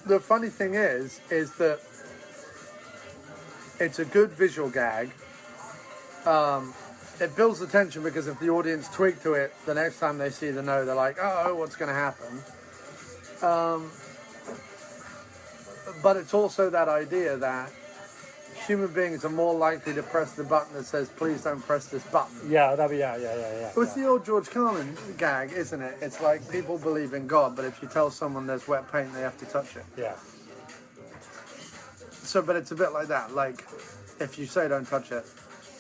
the funny thing is that it's a good visual gag. It builds the tension because if the audience tweak to it, the next time they see the no, they're like, oh, what's going to happen? But it's also that idea that human beings are more likely to press the button that says, please don't press this button. Yeah. It's the old George Carlin gag, isn't it? It's like people believe in God, but if you tell someone there's wet paint, they have to touch it. Yeah. So, but it's a bit like that. Like, if you say don't touch it,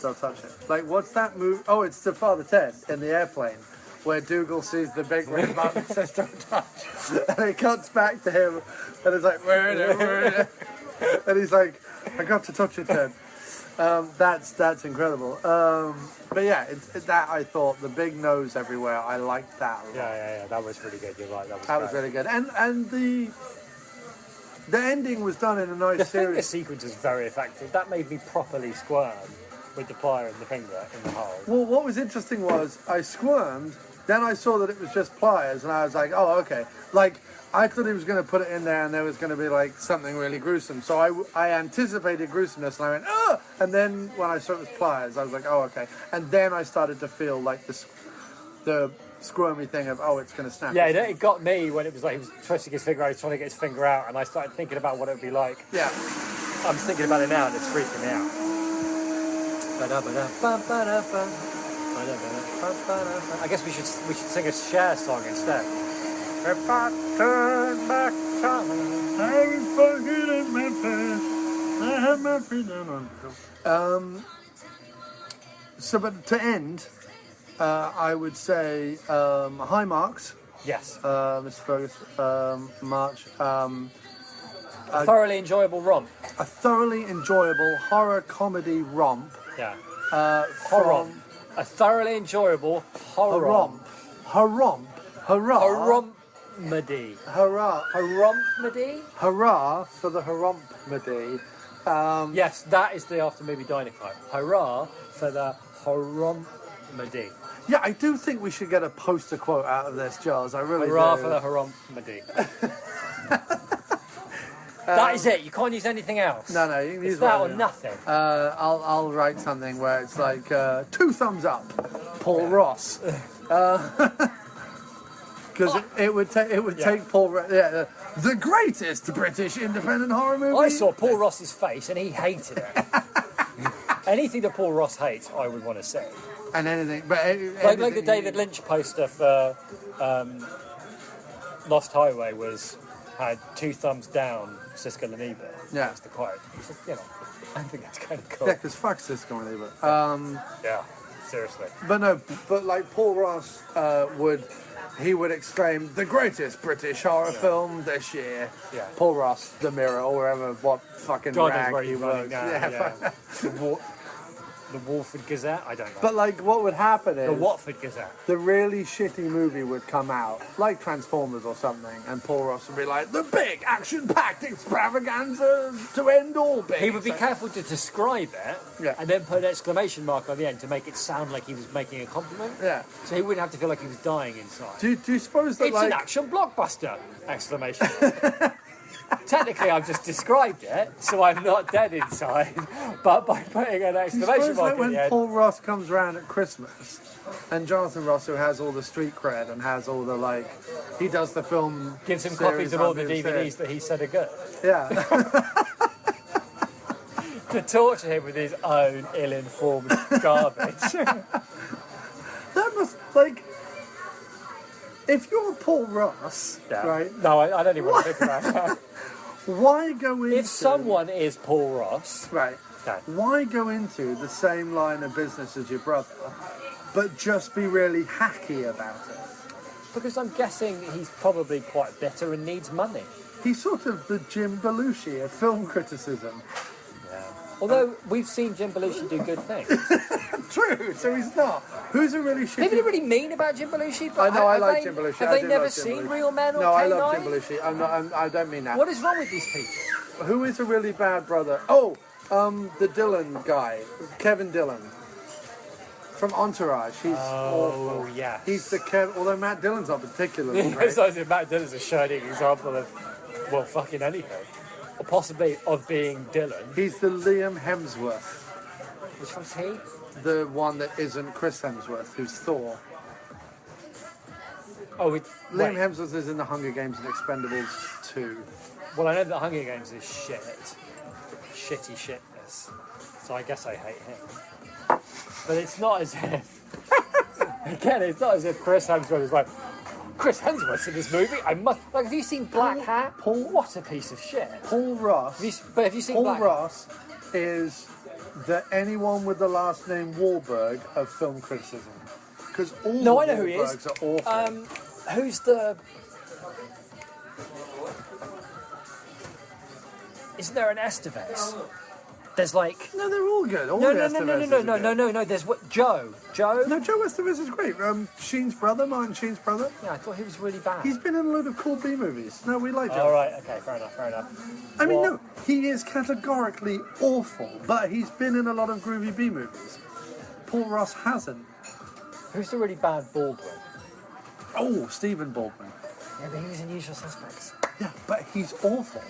they'll touch it. Like, what's that movie? Oh, it's the Father Ted in the airplane, where Dougal sees the big red button that says don't touch. And it cuts back to him, and it's like, where is it? And he's like, I got to touch it, Ted. That's incredible. But yeah, that I thought, the big nose everywhere, I liked that a lot. Yeah, that was really good. You're right, that was really good. And the ending was done in a nice series. The sequence was very effective. That made me properly squirm with the plier and the finger in the hole. Well, what was interesting was I squirmed, then I saw that it was just pliers, and I was like, oh, okay. Like, I thought he was going to put it in there and there was going to be like something really gruesome. So I anticipated gruesomeness and I went, oh! And then when I saw it was pliers, I was like, oh, okay. And then I started to feel like the squirmy thing of, oh, it's going to snap. Yeah, it got me when it was like he was twisting his finger out, he was trying to get his finger out, and I started thinking about what it would be like. Yeah. I'm thinking about it now and it's freaking me out. I guess we should sing a Cher song instead. If I turn back time, I would forget Memphis. I have my freedom on. So, but to end, I would say high marks. Yes. Mr. Fergus March. A thoroughly enjoyable romp. A thoroughly enjoyable horror comedy romp. Yeah. Horror. A thoroughly enjoyable horror romp. Haromp. Hurrah. Harumpmedy. Hurrah. Harumpmedy? Hurrah for the Harumpmedy. Yes, that is the After Movie Diner quote. Hurrah for the Harumpmedy. Yeah, I do think we should get a poster quote out of this, Giles. I really Hurrah do. for the Harumpmedy. That is it. You can't use anything else. No, you can use It's that or whatever. nothing. I'll write something where it's like 2 thumbs up, Paul Ross, because it would take Paul Ross, the greatest British independent horror movie. I saw Paul Ross's face and he hated it. Anything that Paul Ross hates, I would want to see. And anything, but Like the David Lynch poster for Lost Highway had 2 thumbs down, Siskel and Ebert. Yeah. That's the quote. It's just, I think that's kind of cool. Yeah, because fuck Siskel and Ebert. Yeah, seriously. But like Paul Ross would exclaim, the greatest British horror film this year. Yeah. Paul Ross, The Mirror, or wherever, what fucking God knows rag where he you're running works. now. Yeah. The Walford Gazette? I don't know. But like what would happen is The Watford Gazette. the really shitty movie would come out, like Transformers or something, and Paul Ross would be like, the big action-packed extravaganza to end all big. He would be careful to describe it and then put an exclamation mark on the end to make it sound like he was making a compliment. Yeah. So he wouldn't have to feel like he was dying inside. Do you suppose that It's like... an action blockbuster! Exclamation. Technically, I've just described it, so I'm not dead inside. But by putting an Do you exclamation suppose mark like at when the end, Paul Ross comes around at Christmas, and Jonathan Ross, who has all the street cred and has all the like, he does the film, gives him series copies of all the on his DVDs series. that he said are good, Yeah. to torture him with his own ill-informed garbage. That must, like, if you're Paul Ross, right, No, I don't even want to think about that. why go into... If someone is Paul Ross, Right. Okay. Why go into the same line of business as your brother, but just be really hacky about it? because I'm guessing he's probably quite bitter and needs money. He's sort of the Jim Belushi of film criticism. Although we've seen Jim Belushi do good things. True, so he's not. Who's a really shitty... People are really mean about Jim Belushi. I But know, I have like they- Jim Belushi. Have I they do never like Jim seen Belushi. Real Men or No, I K9? love Jim Belushi. I don't mean that. What is wrong with these people? Who is a really bad brother? Oh, the Dillon guy, Kevin Dillon. From Entourage. He's awful. yes. He's the although Matt Dillon's not particularly great. It's like Matt Dillon's a shining example of, well, fucking anything. Or possibly of being Dylan. He's the Liam Hemsworth. Which one's he? The one that isn't Chris Hemsworth, who's Thor. Oh, Liam Hemsworth is in the Hunger Games and Expendables 2. Well, I know that Hunger Games is shit. Shitty shitness. So I guess I hate him. But it's not as if... Again, it's not as if Chris Hemsworth is like, Chris Hemsworth's in this movie? I must... Like, have you seen Black Hat? What a piece of shit. Paul Ross. Have you seen Paul Black Ross is the anyone with the last name Wahlberg of film criticism. Because all No, the I know who he is. Wahlbergs are awful. Who's the... Isn't there an Estevez? There's like... No, they're all good. All No, the Estevezes are good. no. There's what? Joe. No, Joe Estevez is great. Sheen's brother, Martin Sheen's brother. Yeah, I thought he was really bad. He's been in a load of cool B movies. No, we like Joe. All right. Okay. Fair enough. I mean, no, he is categorically awful, but he's been in a lot of groovy B movies. Paul Ross hasn't. Who's the really bad Baldwin? Oh, Stephen Baldwin. Yeah, but he was in Usual Suspects. Yeah, but he's awful.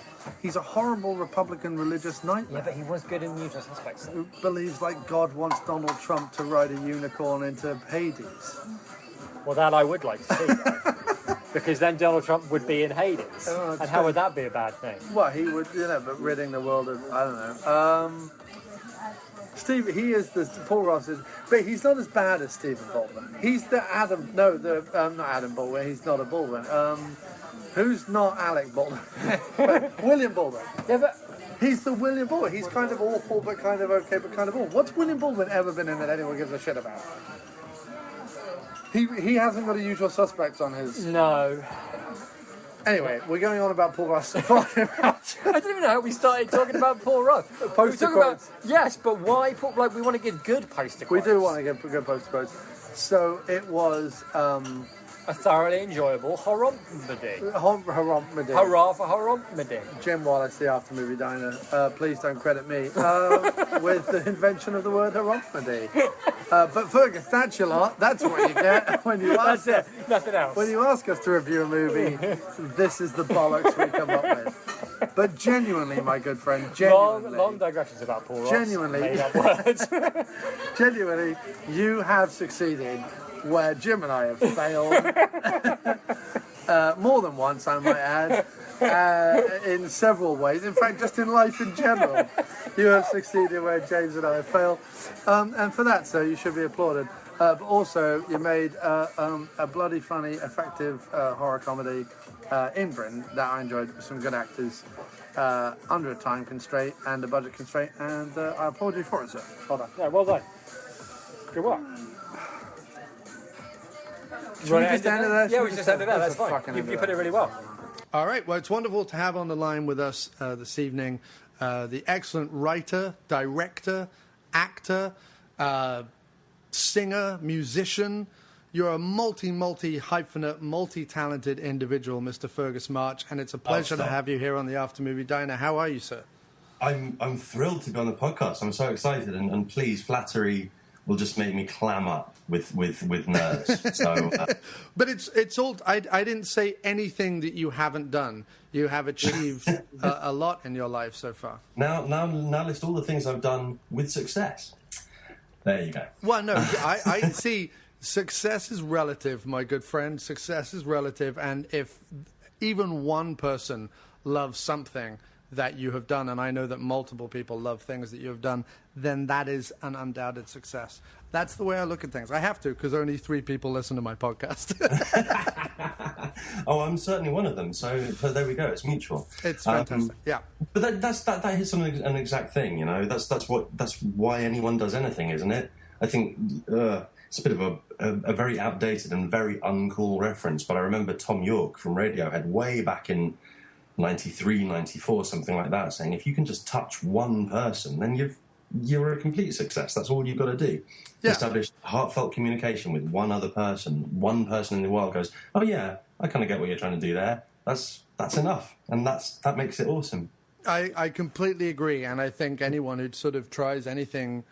He's a horrible Republican religious nightmare. Yeah, but he was good in Usual Suspects. Who believes like God wants Donald Trump to ride a unicorn into Hades. Well, that I would like to see, though. Because then Donald Trump would be in Hades. Oh, and how would that be a bad thing? Well, he would, but ridding the world of, I don't know. Steve, he is the, Paul Ross is, but he's not as bad as Stephen Baldwin. He's the not Adam Baldwin, he's not a Baldwin. Who's not Alec Baldwin? William Baldwin. Yeah, but... He's the William Baldwin. He's kind of awful, but kind of okay, but kind of awful. What's William Baldwin ever been in that anyone gives a shit about? He hasn't got a Usual Suspects on his... No. Anyway, we're going on about Paul Ross. I don't even know how we started talking about Paul Ross. Poster quotes. Yes, but why? Like, we want to give good poster We quotes. do want to get good poster quotes. So it was... A thoroughly enjoyable horror-comedy. Harompmedy. Hurrah for horror-comedy. Jim Wallace, the after movie diner. Please don't credit me with the invention of the word harompmedy. But Fergus, that's your lot. That's what you get when you ask. That's it. Nothing else. When you ask us to review a movie, this is the bollocks we come up with. But genuinely, my good friend, genuinely. Long digressions about Paul Ross. Genuinely. Made up words. Genuinely, you have succeeded where Jim and I have failed. More than once, I might add. In several ways. In fact, just in life in general, you have succeeded where James and I have failed. And for that, sir, you should be applauded. But also, you made a bloody funny, effective horror comedy in Britain that I enjoyed with some good actors under a time constraint and a budget constraint, and I applaud you for it, sir. Well done. Yeah, well done. Good work. Should we just end it there? Yeah, we just ended there. That's fine. You put it really well. All right, well, it's wonderful to have on the line with us this evening the excellent writer, director, actor, singer, musician. You're a multi-hyphenate, multi-talented individual, Mr. Fergus March, and it's a pleasure to have you here on the After Movie Diner. How are you, sir? I'm thrilled to be on the podcast. I'm so excited, and please, flattery will just make me clam up with nerves. So, but it's all. I didn't say anything that you haven't done. You have achieved a lot in your life so far. Now list all the things I've done with success. There you go. Well, no, I see. Success is relative, my good friend. Success is relative, and if even one person loves something that you have done, and I know that multiple people love things that you have done, then that is an undoubted success. That's the way I look at things. I have to, because only 3 people listen to my podcast. Oh, I'm certainly one of them. So there we go. It's mutual. It's fantastic. Yeah. But that hits on an exact thing. You know, that's why anyone does anything, isn't it? I think it's a bit of a very outdated and very uncool reference, but I remember Tom York from Radiohead way back in 93, 94, something like that, saying if you can just touch one person, then you're a complete success. That's all you've got to do. Yeah. Establish heartfelt communication with one other person. One person in the world goes, oh yeah, I kind of get what you're trying to do there. That's enough, and that makes it awesome. I completely agree, and I think anyone who sort of tries anything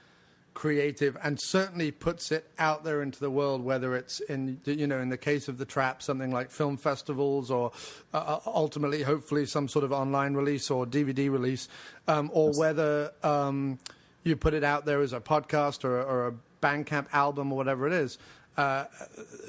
creative and certainly puts it out there into the world, whether it's in the case of The Trap, something like film festivals, or ultimately, hopefully, some sort of online release or DVD release, or whether you put it out there as a podcast or a Bandcamp album or whatever it is.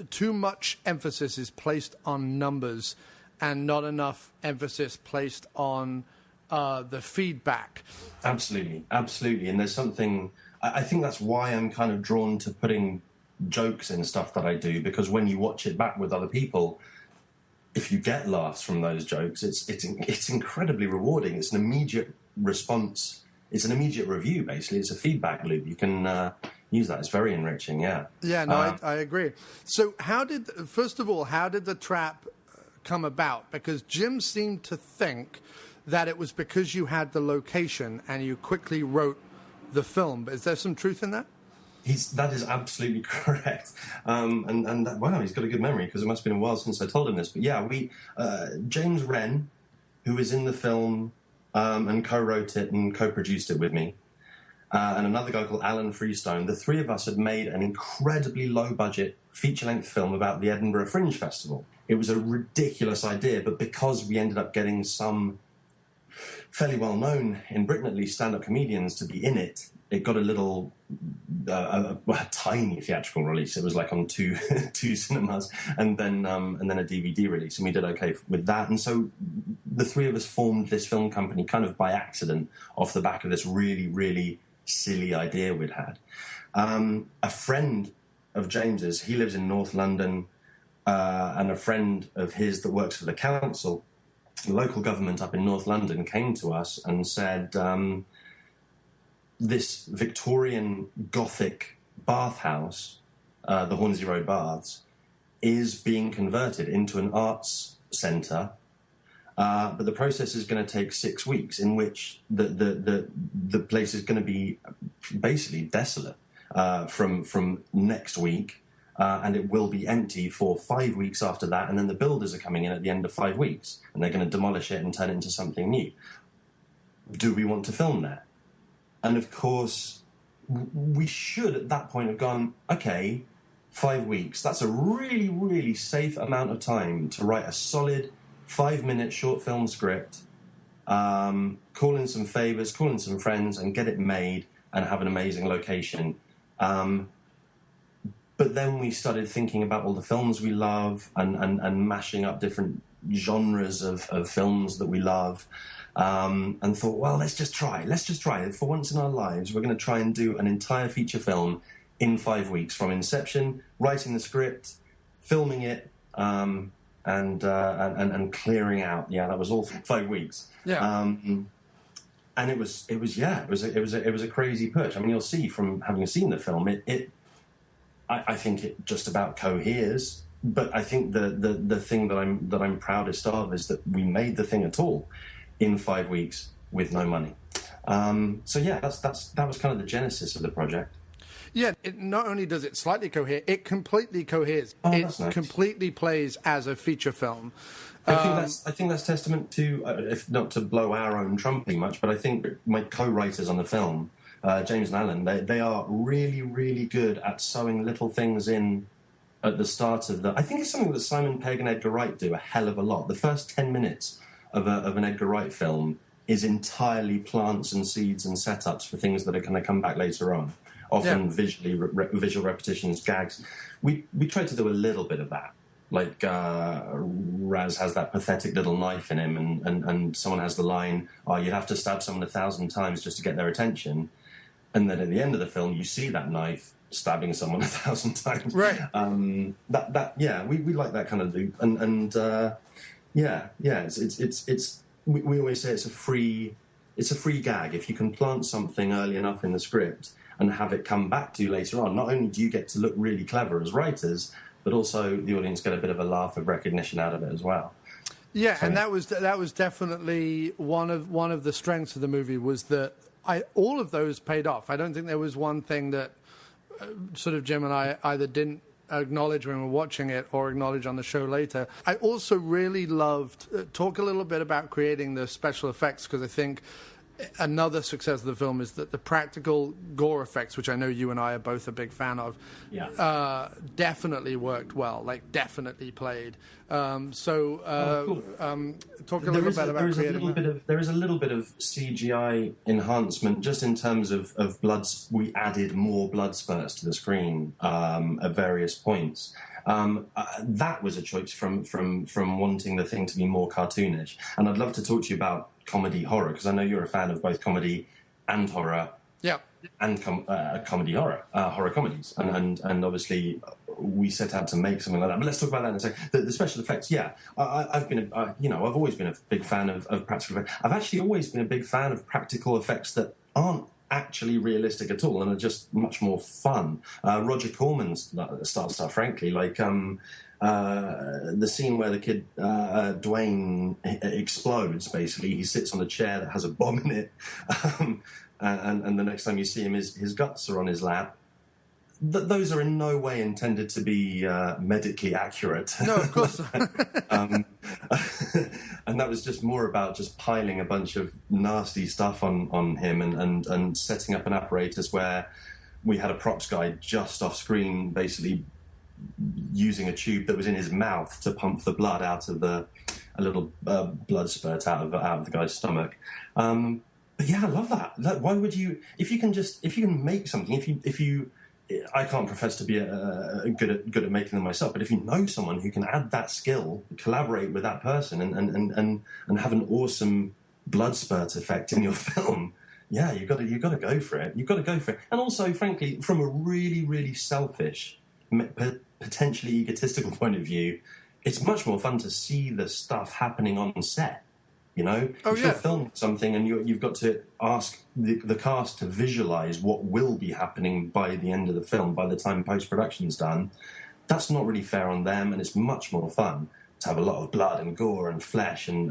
Too much emphasis is placed on numbers and not enough emphasis placed on the feedback. Absolutely. And there's something... I think that's why I'm kind of drawn to putting jokes in stuff that I do, because when you watch it back with other people, if you get laughs from those jokes, it's incredibly rewarding. It's an immediate response. It's an immediate review, basically. It's a feedback loop. You can use that. It's very enriching, yeah. Yeah, no, I agree. So first of all, how did The Trap come about? Because Jim seemed to think that it was because you had the location and you quickly wrote the film. Is there some truth in that? That is absolutely correct. Wow, he's got a good memory, because it must have been a while since I told him this. But yeah, James Wren, who was in the film and co-wrote it and co-produced it with me, and another guy called Alan Freestone, the 3 of us had made an incredibly low-budget feature-length film about the Edinburgh Fringe Festival. It was a ridiculous idea, but because we ended up getting some fairly well-known, in Britain at least, stand-up comedians to be in it, it got a little, a tiny theatrical release. It was like on two cinemas, and then a DVD release, and we did okay with that. And so the 3 of us formed this film company kind of by accident off the back of this really, really silly idea we'd had. A friend of James's, he lives in North London, and a friend of his that works for the council, the local government up in North London, came to us and said, this Victorian Gothic bathhouse, the Hornsey Road Baths, is being converted into an arts centre, but the process is going to take 6 weeks, in which the place is going to be basically desolate from next week. And it will be empty for 5 weeks after that, and then the builders are coming in at the end of 5 weeks, and they're going to demolish it and turn it into something new. Do we want to film there? And of course, we should at that point have gone, okay, 5 weeks, that's a really, really safe amount of time to write a solid 5-minute short film script call in some favors, call in some friends, and get it made and have an amazing location. But then we started thinking about all the films we love and mashing up different genres of films that we love, and thought, well, let's just try. For once in our lives, we're going to try and do an entire feature film in 5 weeks, from inception, writing the script, filming it, and clearing out. Yeah, that was all 5 weeks. Yeah. And it was a crazy push. I mean, you'll see from having seen the film, I think it just about coheres. But I think the thing that I'm proudest of is that we made the thing at all in 5 weeks with no money. So yeah, that was kind of the genesis of the project. Yeah, it not only does it slightly cohere, it completely coheres. Oh, it that's nice. completely plays as a feature film. I think that's testament to, if not to blow our own trumpet much, but I think my co-writers on the film, James and Alan, they are really, really good at sewing little things in at the start of I think it's something that Simon Pegg and Edgar Wright do a hell of a lot. The first 10 minutes of an Edgar Wright film is entirely plants and seeds and setups for things that are going to come back later on. Often visual repetitions, gags. We try to do a little bit of that. Like Raz has that pathetic little knife in him, and someone has the line, "Oh, you have to stab someone 1,000 times just to get their attention." And then at the end of the film, you see that knife stabbing someone 1,000 times. Right. We like that kind of loop, we always say it's a free gag. If you can plant something early enough in the script and have it come back to you later on, not only do you get to look really clever as writers, but also the audience get a bit of a laugh of recognition out of it as well. Yeah, so, and that was definitely one of the strengths of the movie, was that all of those paid off. I don't think there was one thing that sort of Jim and I either didn't acknowledge when we were watching it or acknowledge on the show later. I also really loved, talk a little bit about creating the special effects, because I think another success of the film is that the practical gore effects, which I know you and I are both a big fan of, definitely worked well, like definitely played. Cool. Talk a little bit about creating that. There is a little bit of CGI enhancement, just in terms of bloods. We added more blood spurts to the screen at various points. That was a choice from wanting the thing to be more cartoonish. And I'd love to talk to you about comedy horror, because I know you're a fan of both comedy and horror. Yeah. And comedy horror comedies. And obviously we set out to make something like that. But let's talk about that in a second. The special effects, I've always been a big fan of practical effects. I've actually always been a big fan of practical effects that aren't actually realistic at all and are just much more fun. Roger Corman's style stuff, frankly, like the scene where the kid Dwayne explodes. Basically, he sits on a chair that has a bomb in it, and the next time you see him, his guts are on his lap. Those are in no way intended to be medically accurate. No, of course not. And that was just more about just piling a bunch of nasty stuff on him and setting up an apparatus where we had a props guy just off screen, basically using a tube that was in his mouth to pump the blood out of a little blood spurt out of the guy's stomach. But yeah, I love that. Why would you? If you can make something, if you I can't profess to be good at making them myself, but if you know someone who can add that skill, collaborate with that person, and have an awesome blood spurt effect in your film, yeah, you've got to go for it. You've got to go for it. And also, frankly, from a really, really selfish, potentially egotistical point of view, it's much more fun to see the stuff happening on set. You know, if you're filming something and you've got to ask the cast to visualize what will be happening by the end of the film, by the time post-production's done, that's not really fair on them, and it's much more fun to have a lot of blood and gore and flesh and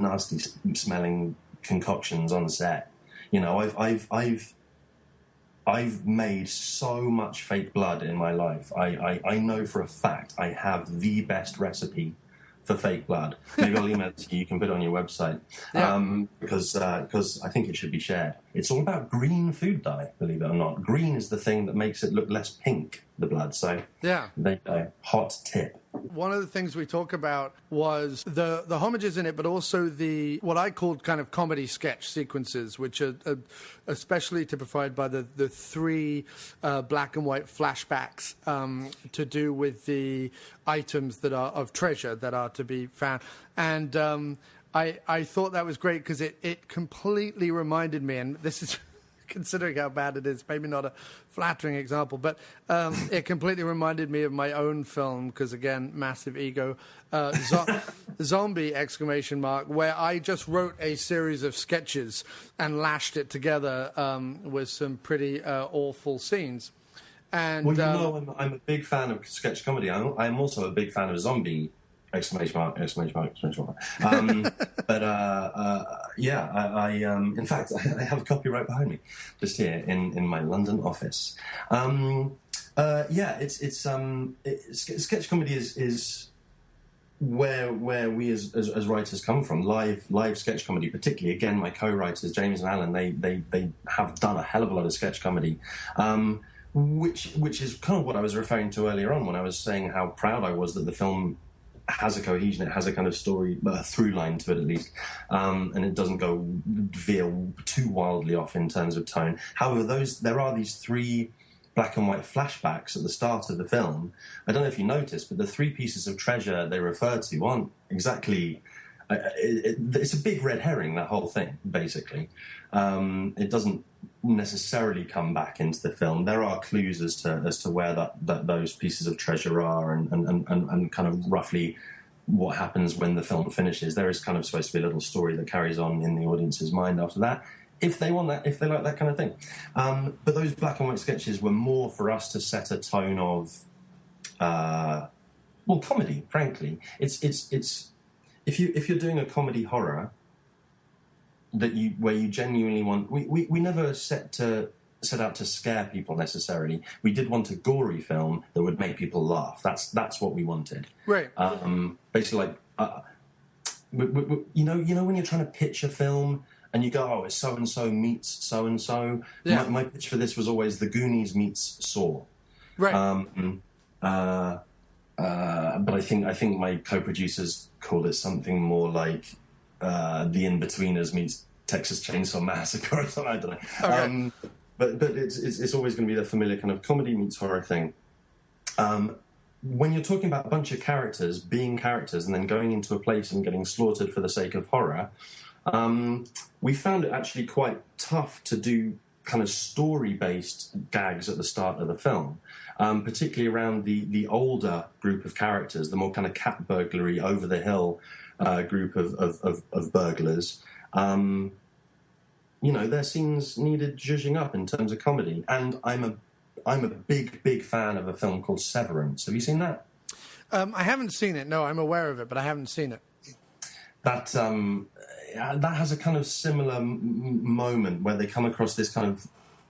nasty smelling concoctions on set. You know, I've made so much fake blood in my life. I know for a fact I have the best recipe for fake blood. Maybe I'll email it to you. You can put it on your website, because I think it should be shared. It's all about green food dye, believe it or not. Green is the thing that makes it look less pink the blood. So yeah, they go. Hot tip. One of the things we talk about was the homages in it, but also the what I called kind of comedy sketch sequences, which are especially typified by the three black and white flashbacks to do with the items that are of treasure that are to be found. And I thought that was great because it completely reminded me, and this is considering how bad it is, maybe not a flattering example, but it completely reminded me of my own film, because again, massive ego, zombie ! Where I just wrote a series of sketches and lashed it together with some pretty awful scenes. And well, I'm a big fan of sketch comedy. I'm also a big fan of zombie ! But in fact, I have a copy right behind me, just here in my London office. Sketch comedy is where we as writers come from. Live sketch comedy, particularly. Again, my co-writers James and Alan, they have done a hell of a lot of sketch comedy. Which is kind of what I was referring to earlier on when I was saying how proud I was that the film has a cohesion, it has a kind of story, through line to it at least, and it doesn't veer too wildly off in terms of tone. However, there are these three black and white flashbacks at the start of the film. I don't know if you noticed, but the three pieces of treasure they refer to aren't exactly... it's a big red herring, that whole thing, basically. It doesn't necessarily come back into the film. There are clues as to where that those pieces of treasure are and kind of roughly what happens when the film finishes. There is kind of supposed to be a little story that carries on in the audience's mind after that, if they want that, if they like that kind of thing. But those black and white sketches were more for us to set a tone of comedy, frankly. It's if you're doing a comedy horror where you genuinely want, we never set out to scare people necessarily. We did want a gory film that would make people laugh. That's what we wanted. Right. Basically, like you know when you're trying to pitch a film and you go, oh, it's so and so meets so and so. My pitch for this was always The Goonies meets Saw. Right. But I think my co-producers called it something more like The In-Betweeners meets Texas Chainsaw Massacre or something. I don't know. Okay. But it's always going to be the familiar kind of comedy meets horror thing. When you're talking about a bunch of characters being characters and then going into a place and getting slaughtered for the sake of horror, we found it actually quite tough to do kind of story-based gags at the start of the film. Particularly around the older group of characters, the more kind of cat burglary, over the hill group of burglars. Their scenes needed zhuzhing up in terms of comedy. And I'm a big fan of a film called Severance. Have you seen that? I haven't seen it. No, I'm aware of it, but I haven't seen it. That has a kind of similar moment where they come across this kind of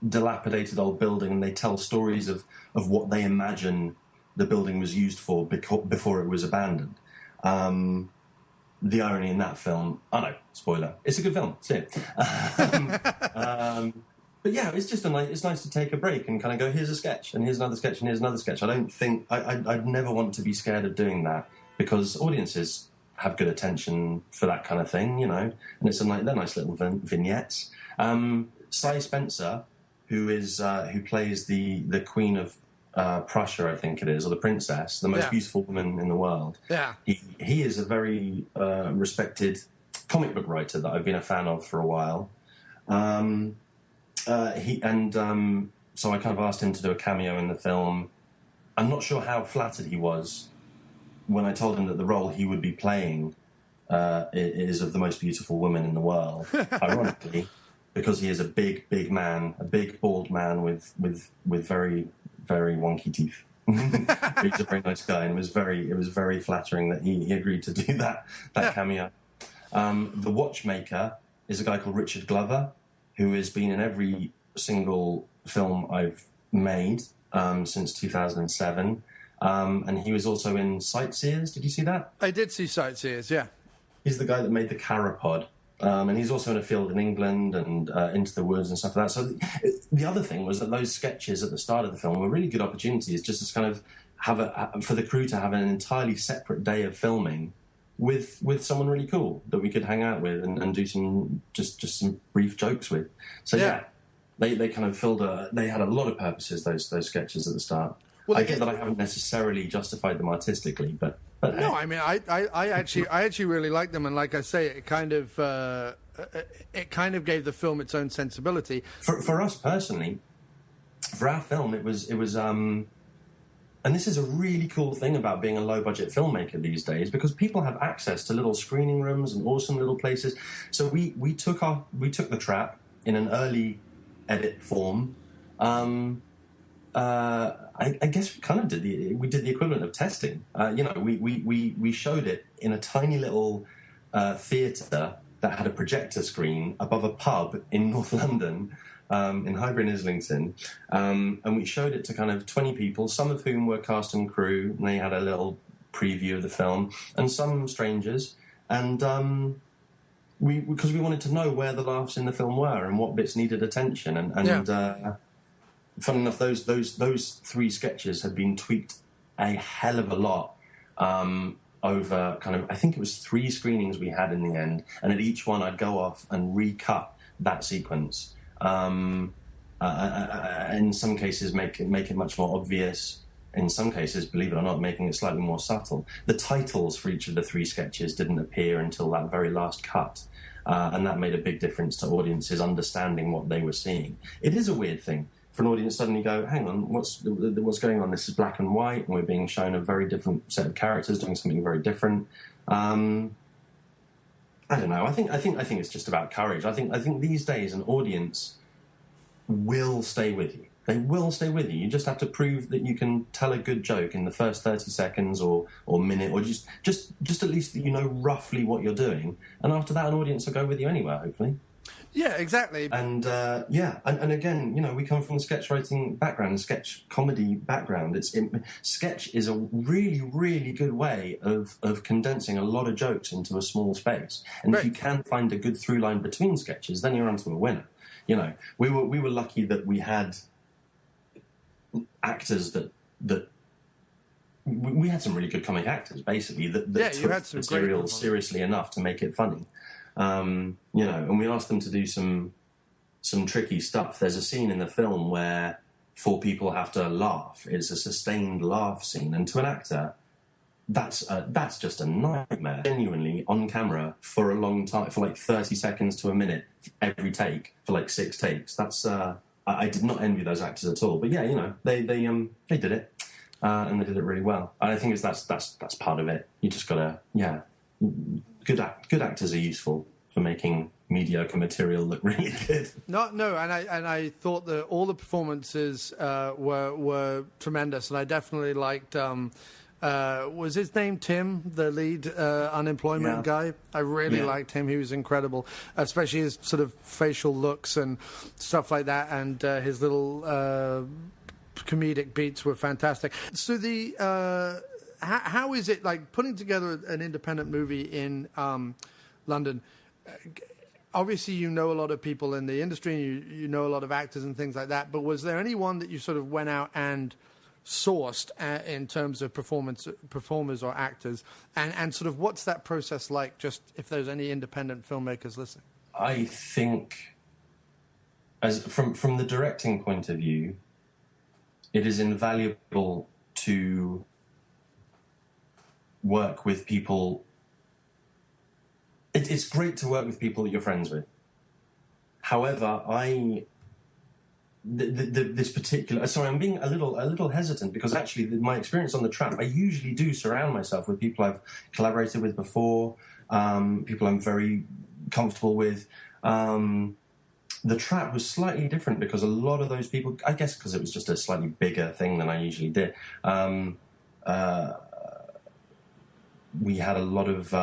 dilapidated old building and they tell stories of what they imagine the building was used for before it was abandoned. The irony in that film, spoiler, it's a good film, see it. But yeah, it's just it's nice to take a break and kind of go, here's a sketch and here's another sketch and here's another sketch. I don't think I'd never want to be scared of doing that because audiences have good attention for that kind of thing, and it's they're nice little vignettes. Cy Spencer, who plays the Queen of Prussia, I think it is, or the Princess, the most beautiful woman in the world. Yeah, he is a very respected comic book writer that I've been a fan of for a while. So I kind of asked him to do a cameo in the film. I'm not sure how flattered he was when I told him that the role he would be playing is of the most beautiful woman in the world. Ironically, because he is a big man, a big bald man with very, very wonky teeth. He's a very nice guy, and it was very flattering that he agreed to do that cameo. The watchmaker is a guy called Richard Glover, who has been in every single film I've made since 2007. And he was also in Sightseers. Did you see that? I did see Sightseers, yeah. He's the guy that made the Carapod, And he's also in a field in England and Into the Woods and stuff like that. So the other thing was that those sketches at the start of the film were really good opportunities just to kind of for the crew to have an entirely separate day of filming with someone really cool that we could hang out with and do some just some brief jokes with. So yeah, they kind of they had a lot of purposes, those sketches at the start. Well, I get that I haven't necessarily justified them artistically, but no, I mean, I actually really like them, and like I say, it kind of gave the film its own sensibility. For us personally, for our film, it was and this is a really cool thing about being a low-budget filmmaker these days, because people have access to little screening rooms and awesome little places. So we took the Trap in an early edit form. I guess we kind of did the equivalent of testing. We showed it in a tiny little theatre that had a projector screen above a pub in North London, in Highbury and Islington, and we showed it to kind of 20 people, some of whom were cast and crew, and they had a little preview of the film, and some strangers, and because we wanted to know where the laughs in the film were and what bits needed attention, and fun enough, those three sketches had been tweaked a hell of a lot over kind of, I think it was 3 screenings we had in the end, and at each one I'd go off and recut that sequence. In some cases make it much more obvious. In some cases, believe it or not, making it slightly more subtle. The titles for each of the 3 sketches didn't appear until that very last cut, and that made a big difference to audiences understanding what they were seeing. It is a weird thing for an audience to suddenly go, hang on, what's going on? This is black and white, and we're being shown a very different set of characters doing something very different. I don't know. I think it's just about courage. I think these days an audience will stay with you. They will stay with you. You just have to prove that you can tell a good joke in the first 30 seconds or minute, or just at least that you know roughly what you're doing. And after that, an audience will go with you anywhere, hopefully. Yeah, exactly. And and again, we come from a sketch writing background, a sketch comedy background. Sketch is a really, really good way of condensing a lot of jokes into a small space. And If you can find a good through line between sketches, then you're onto a winner. We were lucky that we had actors that we had some really good comic actors, basically, that took the material seriously enough to make it funny. And we asked them to do some tricky stuff. There's a scene in the film where 4 people have to laugh. It's a sustained laugh scene, and to an actor, that's just a nightmare. Genuinely on camera for a long time, for like 30 seconds to a minute every take for like 6 takes. That's I did not envy those actors at all. But yeah, they did it, and they did it really well. And I think that's part of it. You just gotta Good actors are useful for making mediocre material look really good. No, and I thought that all the performances were tremendous, and I definitely liked. Was his name Tim, the lead unemployment guy? I really liked him. He was incredible, especially his sort of facial looks and stuff like that, and his little comedic beats were fantastic. So how is it like putting together an independent movie in London? Obviously, you know a lot of people in the industry, and you know a lot of actors and things like that. But was there anyone that you sort of went out and sourced in terms of performers or actors? And sort of what's that process like, just if there's any independent filmmakers listening? I think, as from the directing point of view, it is invaluable to work with people. It's great to work with people that you're friends with. However, this particular... Sorry, I'm being a little hesitant, because actually my experience on The Trap, I usually do surround myself with people I've collaborated with before, people I'm very comfortable with. The Trap was slightly different because a lot of those people, I guess because it was just a slightly bigger thing than I usually did, we had a lot of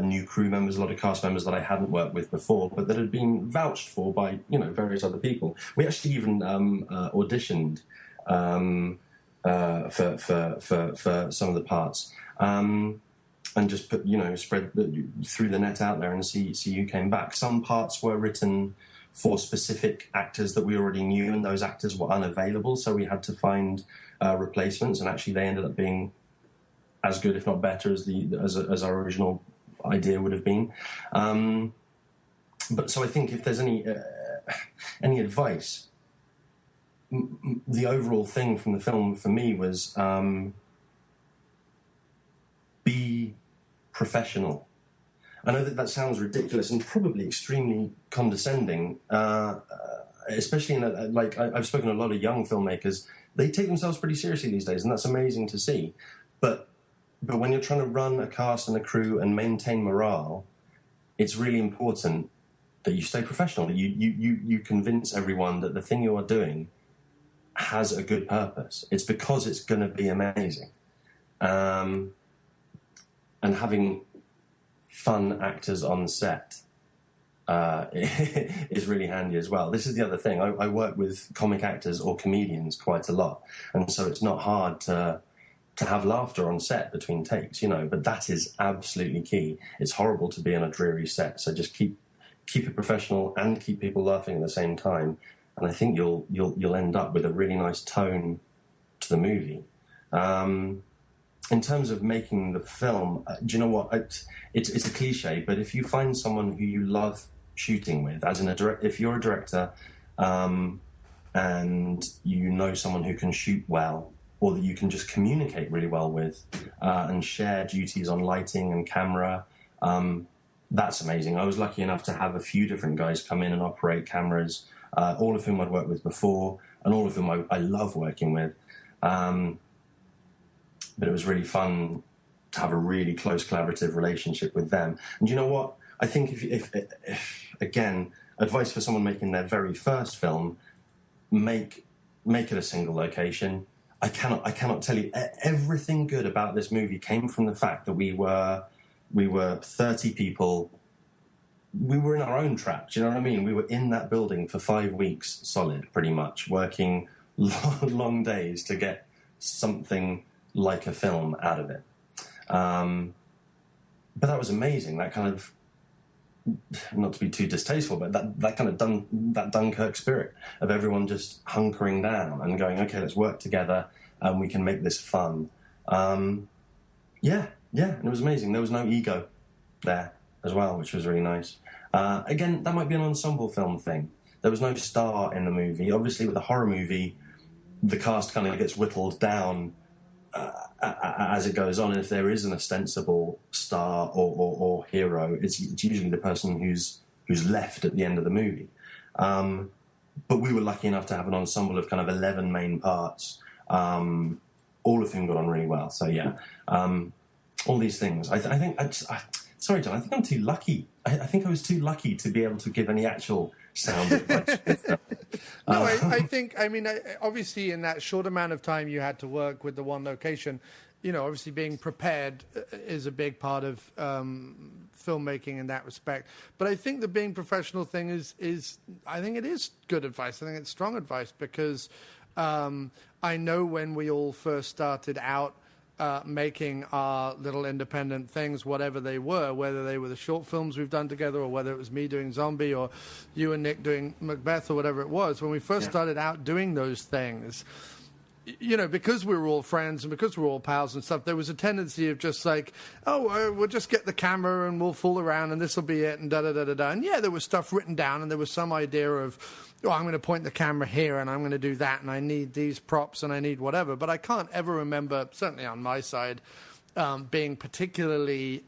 new crew members, a lot of cast members that I hadn't worked with before, but that had been vouched for by various other people. We actually even auditioned for some of the parts. and just put, spread threw the net out there and see who came back. Some parts were written for specific actors that we already knew, and those actors were unavailable, so we had to find replacements, and actually they ended up being as good, if not better, as our original idea would have been. But so I think if there's any advice, the overall thing from the film for me was be professional. I know that sounds ridiculous and probably extremely condescending, especially in I've spoken to a lot of young filmmakers. They take themselves pretty seriously these days, and that's amazing to see. But when you're trying to run a cast and a crew and maintain morale, it's really important that you stay professional, that you convince everyone that the thing you are doing has a good purpose. It's because it's going to be amazing. And having fun actors on set is really handy as well. This is the other thing. I work with comic actors or comedians quite a lot, and so it's not hard to have laughter on set between takes, but that is absolutely key. It's horrible to be on a dreary set, so just keep it professional and keep people laughing at the same time, and I think you'll end up with a really nice tone to the movie. In terms of making the film, do you know what? It's a cliche, but if you find someone who you love shooting with, as in if you're a director and you know someone who can shoot well, or that you can just communicate really well with and share duties on lighting and camera, that's amazing. I was lucky enough to have a few different guys come in and operate cameras, all of whom I'd worked with before, and all of whom I love working with. But it was really fun to have a really close collaborative relationship with them. And you know what? I think if again, advice for someone making their very first film, make it a single location. I cannot tell you everything good about this movie came from the fact that we were 30 people. We were in our own trap. Do you know what I mean? We were in that building for 5 weeks solid, pretty much, working long days to get something like a film out of it. But that was amazing. That kind of, not to be too distasteful, but that kind of that Dunkirk spirit of everyone just hunkering down and going, okay, let's work together and we can make this fun. And it was amazing. There was no ego there as well, which was really nice. Again, that might be an ensemble film thing. There was no star in the movie. Obviously, with a horror movie, the cast kind of gets whittled down as it goes on, and if there is an ostensible star or hero, it's usually the person who's left at the end of the movie. But we were lucky enough to have an ensemble of kind of 11 main parts, all of whom got on really well. So yeah, all these things. Sorry, John. I think I'm too lucky. I think I was too lucky to be able to give any actual sound advice. No, I think, obviously in that short amount of time you had to work with the one location, obviously being prepared is a big part of filmmaking in that respect. But I think the being professional thing is I think it is good advice. I think it's strong advice because I know when we all first started out making our little independent things, whatever they were, whether they were the short films we've done together or whether it was me doing Zombie or you and Nick doing Macbeth or whatever it was, when we first started out doing those things, because we were all friends and because we were all pals and stuff, there was a tendency of just like, we'll just get the camera and we'll fool around and this will be it and da-da-da-da-da. And yeah, there was stuff written down and there was some idea of, I'm going to point the camera here and I'm going to do that and I need these props and I need whatever. But I can't ever remember, certainly on my side, being particularly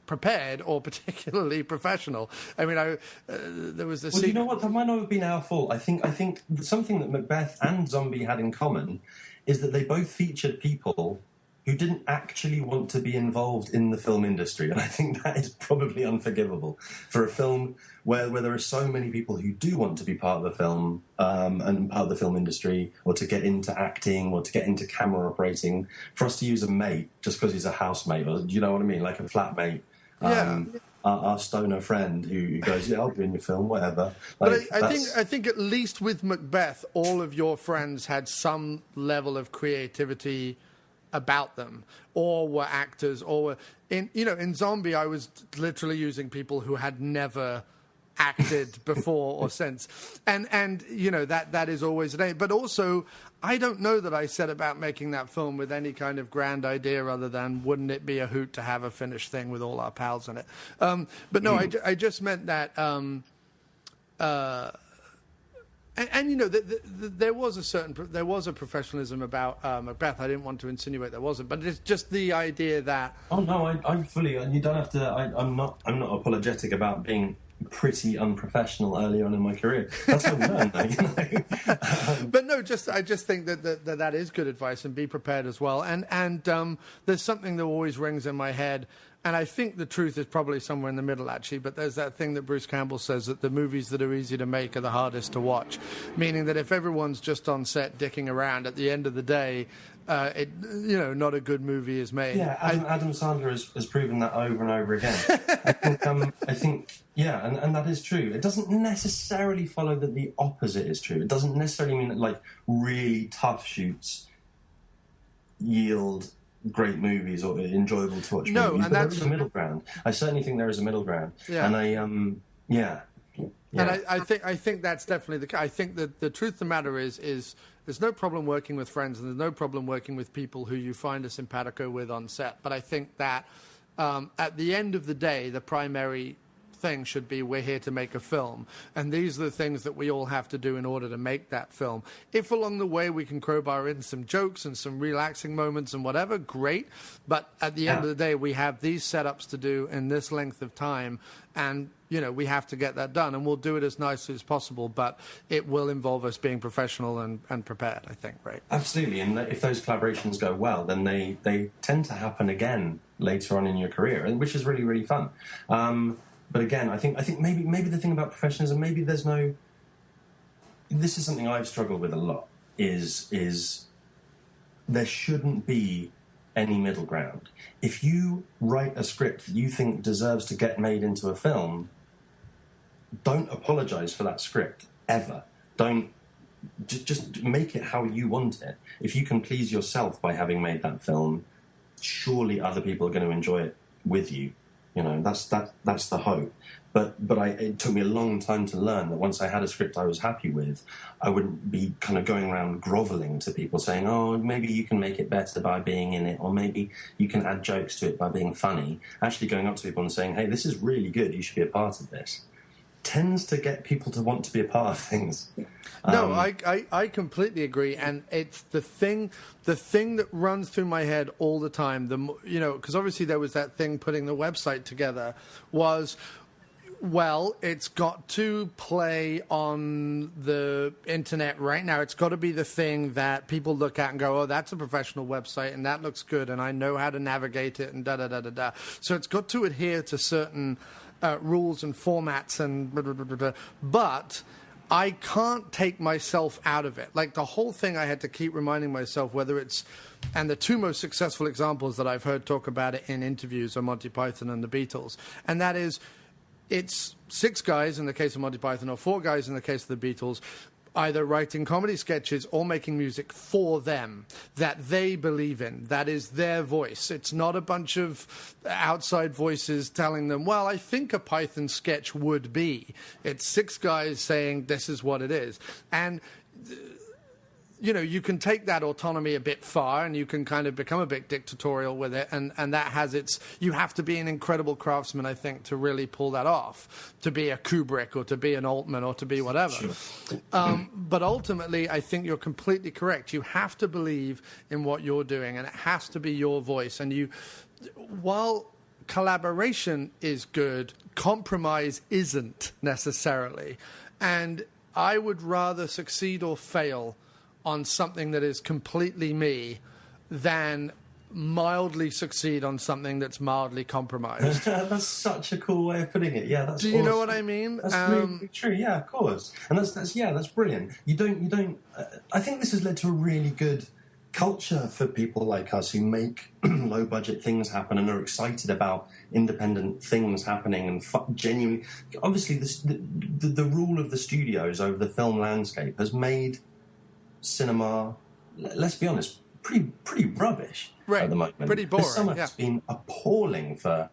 prepared or particularly professional. I mean, there was this. Well, you know what? That might not have been our fault. I think something that Macbeth and Zombie had in common is that they both featured people who didn't actually want to be involved in the film industry, and I think that is probably unforgivable for a film where there are so many people who do want to be part of the film and part of the film industry, or to get into acting, or to get into camera operating. For us to use a mate just because he's a housemate, or do you know what I mean, like a flatmate. Our stoner friend who goes, I'll be in your film, whatever. Like, but I think at least with Macbeth, all of your friends had some level of creativity about them, or were actors, or were in Zombie, I was literally using people who had never acted before or since, and that is always an aim. But also, I don't know that I set about making that film with any kind of grand idea other than wouldn't it be a hoot to have a finished thing with all our pals in it. But no, I just meant that. There was a professionalism about Macbeth. I didn't want to insinuate there wasn't, but it's just the idea that. Oh no, I fully. You don't have to. I'm not apologetic about being pretty unprofessional early on in my career. That's how we learn, though. But no, I just think that is good advice, and be prepared as well. And there's something that always rings in my head. And I think the truth is probably somewhere in the middle, actually. But there's that thing that Bruce Campbell says, that the movies that are easy to make are the hardest to watch. Meaning that if everyone's just on set dicking around, at the end of the day, not a good movie is made. Yeah, Adam Sandler has proven that over and over again. I think, and that is true. It doesn't necessarily follow that the opposite is true. It doesn't necessarily mean that, like, really tough shoots yield great movies or enjoyable to watch movies, but there is a middle ground. I certainly think there is a middle ground. Yeah. And And I think that's definitely the case. I think that the truth of the matter is there's no problem working with friends, and there's no problem working with people who you find a simpatico with on set. But I think that at the end of the day, the primary thing should be, we're here to make a film, and these are the things that we all have to do in order to make that film. If along the way we can crowbar in some jokes and some relaxing moments and whatever, great. But at the end of the day, we have these setups to do in this length of time, and we have to get that done, and we'll do it as nicely as possible, but it will involve us being professional and prepared, I think, right? Absolutely, and if those collaborations go well, then they tend to happen again later on in your career, which is really, really fun. But again, I think maybe the thing about professionalism, maybe there's no. This is something I've struggled with a lot. Is there shouldn't be any middle ground. If you write a script that you think deserves to get made into a film, don't apologise for that script ever. Don't just make it how you want it. If you can please yourself by having made that film, surely other people are going to enjoy it with you. That's the hope. But it took me a long time to learn that once I had a script I was happy with, I wouldn't be kind of going around grovelling to people saying, oh, maybe you can make it better by being in it, or maybe you can add jokes to it by being funny. Actually going up to people and saying, hey, this is really good, you should be a part of this, tends to get people to want to be a part of things. No, I completely agree, and it's the thing that runs through my head all the time. Because obviously there was that thing putting the website together was, well, it's got to play on the internet right now. It's got to be the thing that people look at and go, oh, that's a professional website, and that looks good, and I know how to navigate it, and da-da-da-da-da. So it's got to adhere to certain rules and formats and blah, blah, blah, blah, blah. But I can't take myself out of it. Like, the whole thing I had to keep reminding myself, whether it's, and the two most successful examples that I've heard talk about it in interviews are Monty Python and the Beatles. And that is, it's 6 guys in the case of Monty Python, or 4 guys in the case of the Beatles, either writing comedy sketches or making music for them that they believe in. That is their voice. It's not a bunch of outside voices telling them, well, I think a Python sketch would be. It's 6 guys saying this is what it is. And you can take that autonomy a bit far, and you can kind of become a bit dictatorial with it, and that has its. You have to be an incredible craftsman, I think, to really pull that off, to be a Kubrick or to be an Altman or to be whatever. Sure. But ultimately, I think you're completely correct. You have to believe in what you're doing, and it has to be your voice. And while collaboration is good, compromise isn't necessarily. And I would rather succeed or fail on something that is completely me than mildly succeed on something that's mildly compromised. That's such a cool way of putting it. Yeah, that's. Do you know what I mean? That's really true. Yeah, of course. And that's brilliant. You don't. I think this has led to a really good culture for people like us who make low budget things happen and are excited about independent things happening and genuinely. Obviously, the rule of the studios over the film landscape has made cinema, let's be honest, pretty rubbish at the moment. Pretty boring. The summer has been appalling for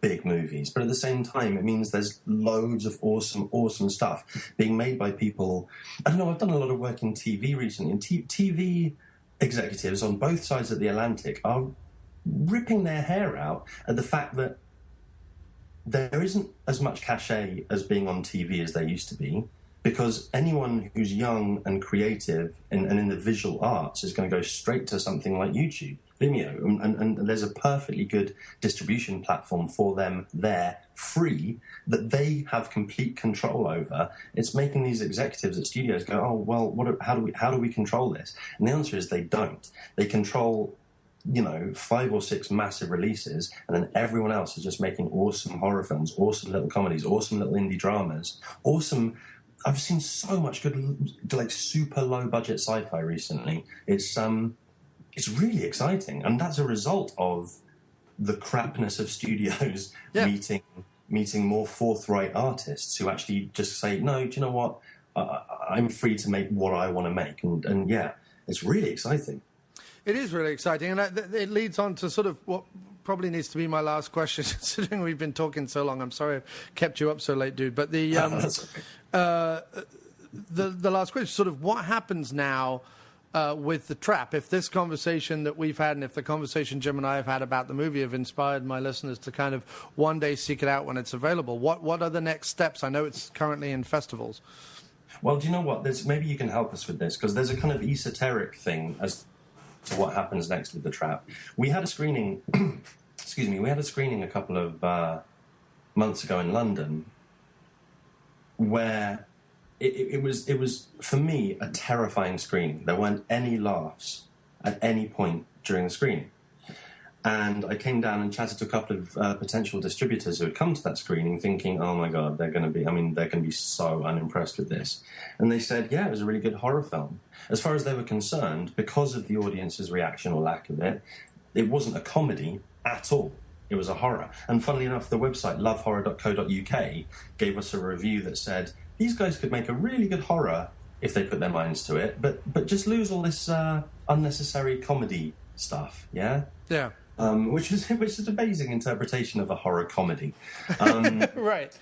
big movies, but at the same time, it means there's loads of awesome stuff being made by people. I don't know. I've done a lot of work in TV recently, and TV executives on both sides of the Atlantic are ripping their hair out at the fact that there isn't as much cachet as being on TV as there used to be, because anyone who's young and creative and in the visual arts is going to go straight to something like YouTube, Vimeo, and there's a perfectly good distribution platform for them there, free, that they have complete control over. It's making these executives at studios go, oh, well, how do we control this? And the answer is they don't. They control 5 or 6 massive releases, and then everyone else is just making awesome horror films, awesome little comedies, awesome little indie dramas, awesome. I've seen so much good, like, super low budget sci-fi recently. It's really exciting, and that's a result of the crapness of studios meeting more forthright artists who actually just say, no, do you know what? I'm free to make what I want to make, and yeah, it's really exciting. It is really exciting, and it leads on to sort of what probably needs to be my last question, considering we've been talking so long. I'm sorry I've kept you up so late, dude. But the last question, sort of what happens now with The Trap? If this conversation that we've had, and if the conversation Jim and I have had about the movie have inspired my listeners to kind of one day seek it out when it's available, what are the next steps? I know it's currently in festivals. Well, do you know what? Maybe you can help us with this, because there's a kind of esoteric thing as to what happens next with The Trap. We had a screening, we had a screening a couple of months ago in London where it was, for me, a terrifying screening. There weren't any laughs at any point during the screening. And I came down and chatted to a couple of potential distributors who had come to that screening thinking, oh my God, they're going to be so unimpressed with this. And they said, yeah, it was a really good horror film. As far as they were concerned, because of the audience's reaction or lack of it, it wasn't a comedy at all. It was a horror. And funnily enough, the website lovehorror.co.uk gave us a review that said, these guys could make a really good horror if they put their minds to it, but just lose all this unnecessary comedy stuff, yeah? Yeah. Which is an amazing interpretation of a horror comedy. Right.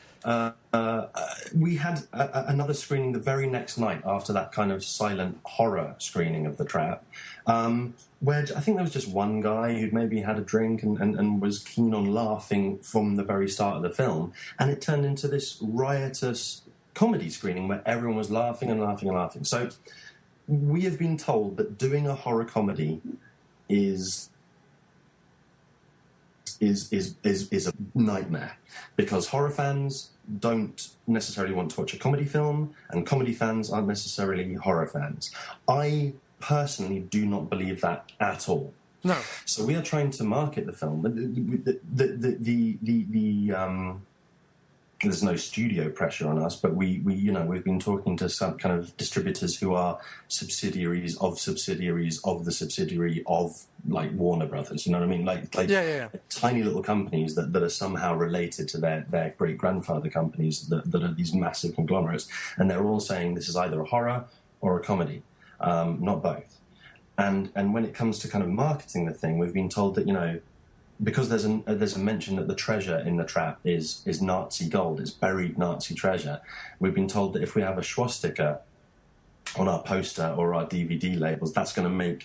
We had another screening the very next night after that kind of silent horror screening of The Trap, where I think there was just one guy who'd maybe had a drink and was keen on laughing from the very start of the film, and it turned into this riotous comedy screening where everyone was laughing and laughing and laughing. So we have been told that doing a horror comedy is a nightmare, because horror fans don't necessarily want to watch a comedy film, and comedy fans aren't necessarily horror fans. I personally do not believe that at all. No. So we are trying to market the film. There's no studio pressure on us, but we've been talking to some kind of distributors who are subsidiaries of the subsidiary of, like, Warner Brothers. You know what I mean? Like tiny little companies that are somehow related to their great grandfather companies that are these massive conglomerates, and they're all saying this is either a horror or a comedy, not both. And when it comes to kind of marketing the thing, we've been told that because there's a mention that the treasure in The Trap is Nazi gold, it's buried Nazi treasure. We've been told that if we have a swastika on our poster or our DVD labels, that's going to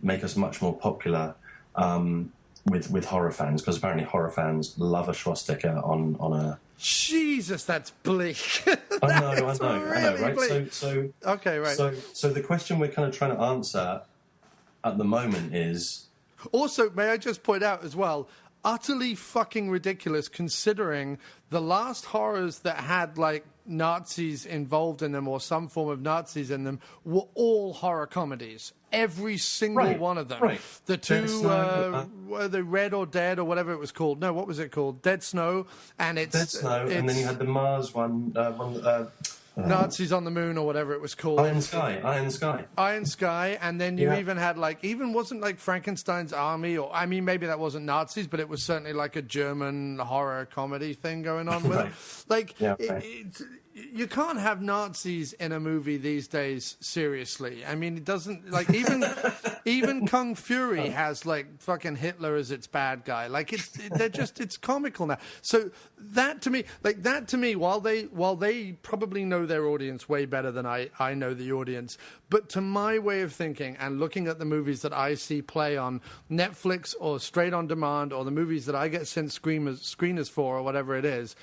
make us much more popular with horror fans, because apparently horror fans love a swastika on a. Jesus, that's bleak. I know, right? Bleak. So okay, right. So the question we're kind of trying to answer at the moment is. Also, may I just point out as well, utterly fucking ridiculous, considering the last horrors that had, like, Nazis involved in them or some form of Nazis in them were all horror comedies. Every single one of them. Right. The two, were they Red or Dead or whatever it was called? No, what was it called? Dead Snow. And it's Dead Snow, and then you had the Mars one. Nazis on the Moon or whatever it was called. Iron Sky. And then you even had, like, wasn't like Frankenstein's Army, or, I mean, maybe that wasn't Nazis, but it was certainly like a German horror comedy thing going on with it. Like, you can't have Nazis in a movie these days, seriously. I mean, it doesn't, like, even Even Kung Fury has like fucking Hitler as its bad guy. Like it's comical now. So that to me, while they probably know their audience way better than I know the audience, but to my way of thinking and looking at the movies that I see play on Netflix or straight on demand, or the movies that I get sent screeners for, or whatever it is,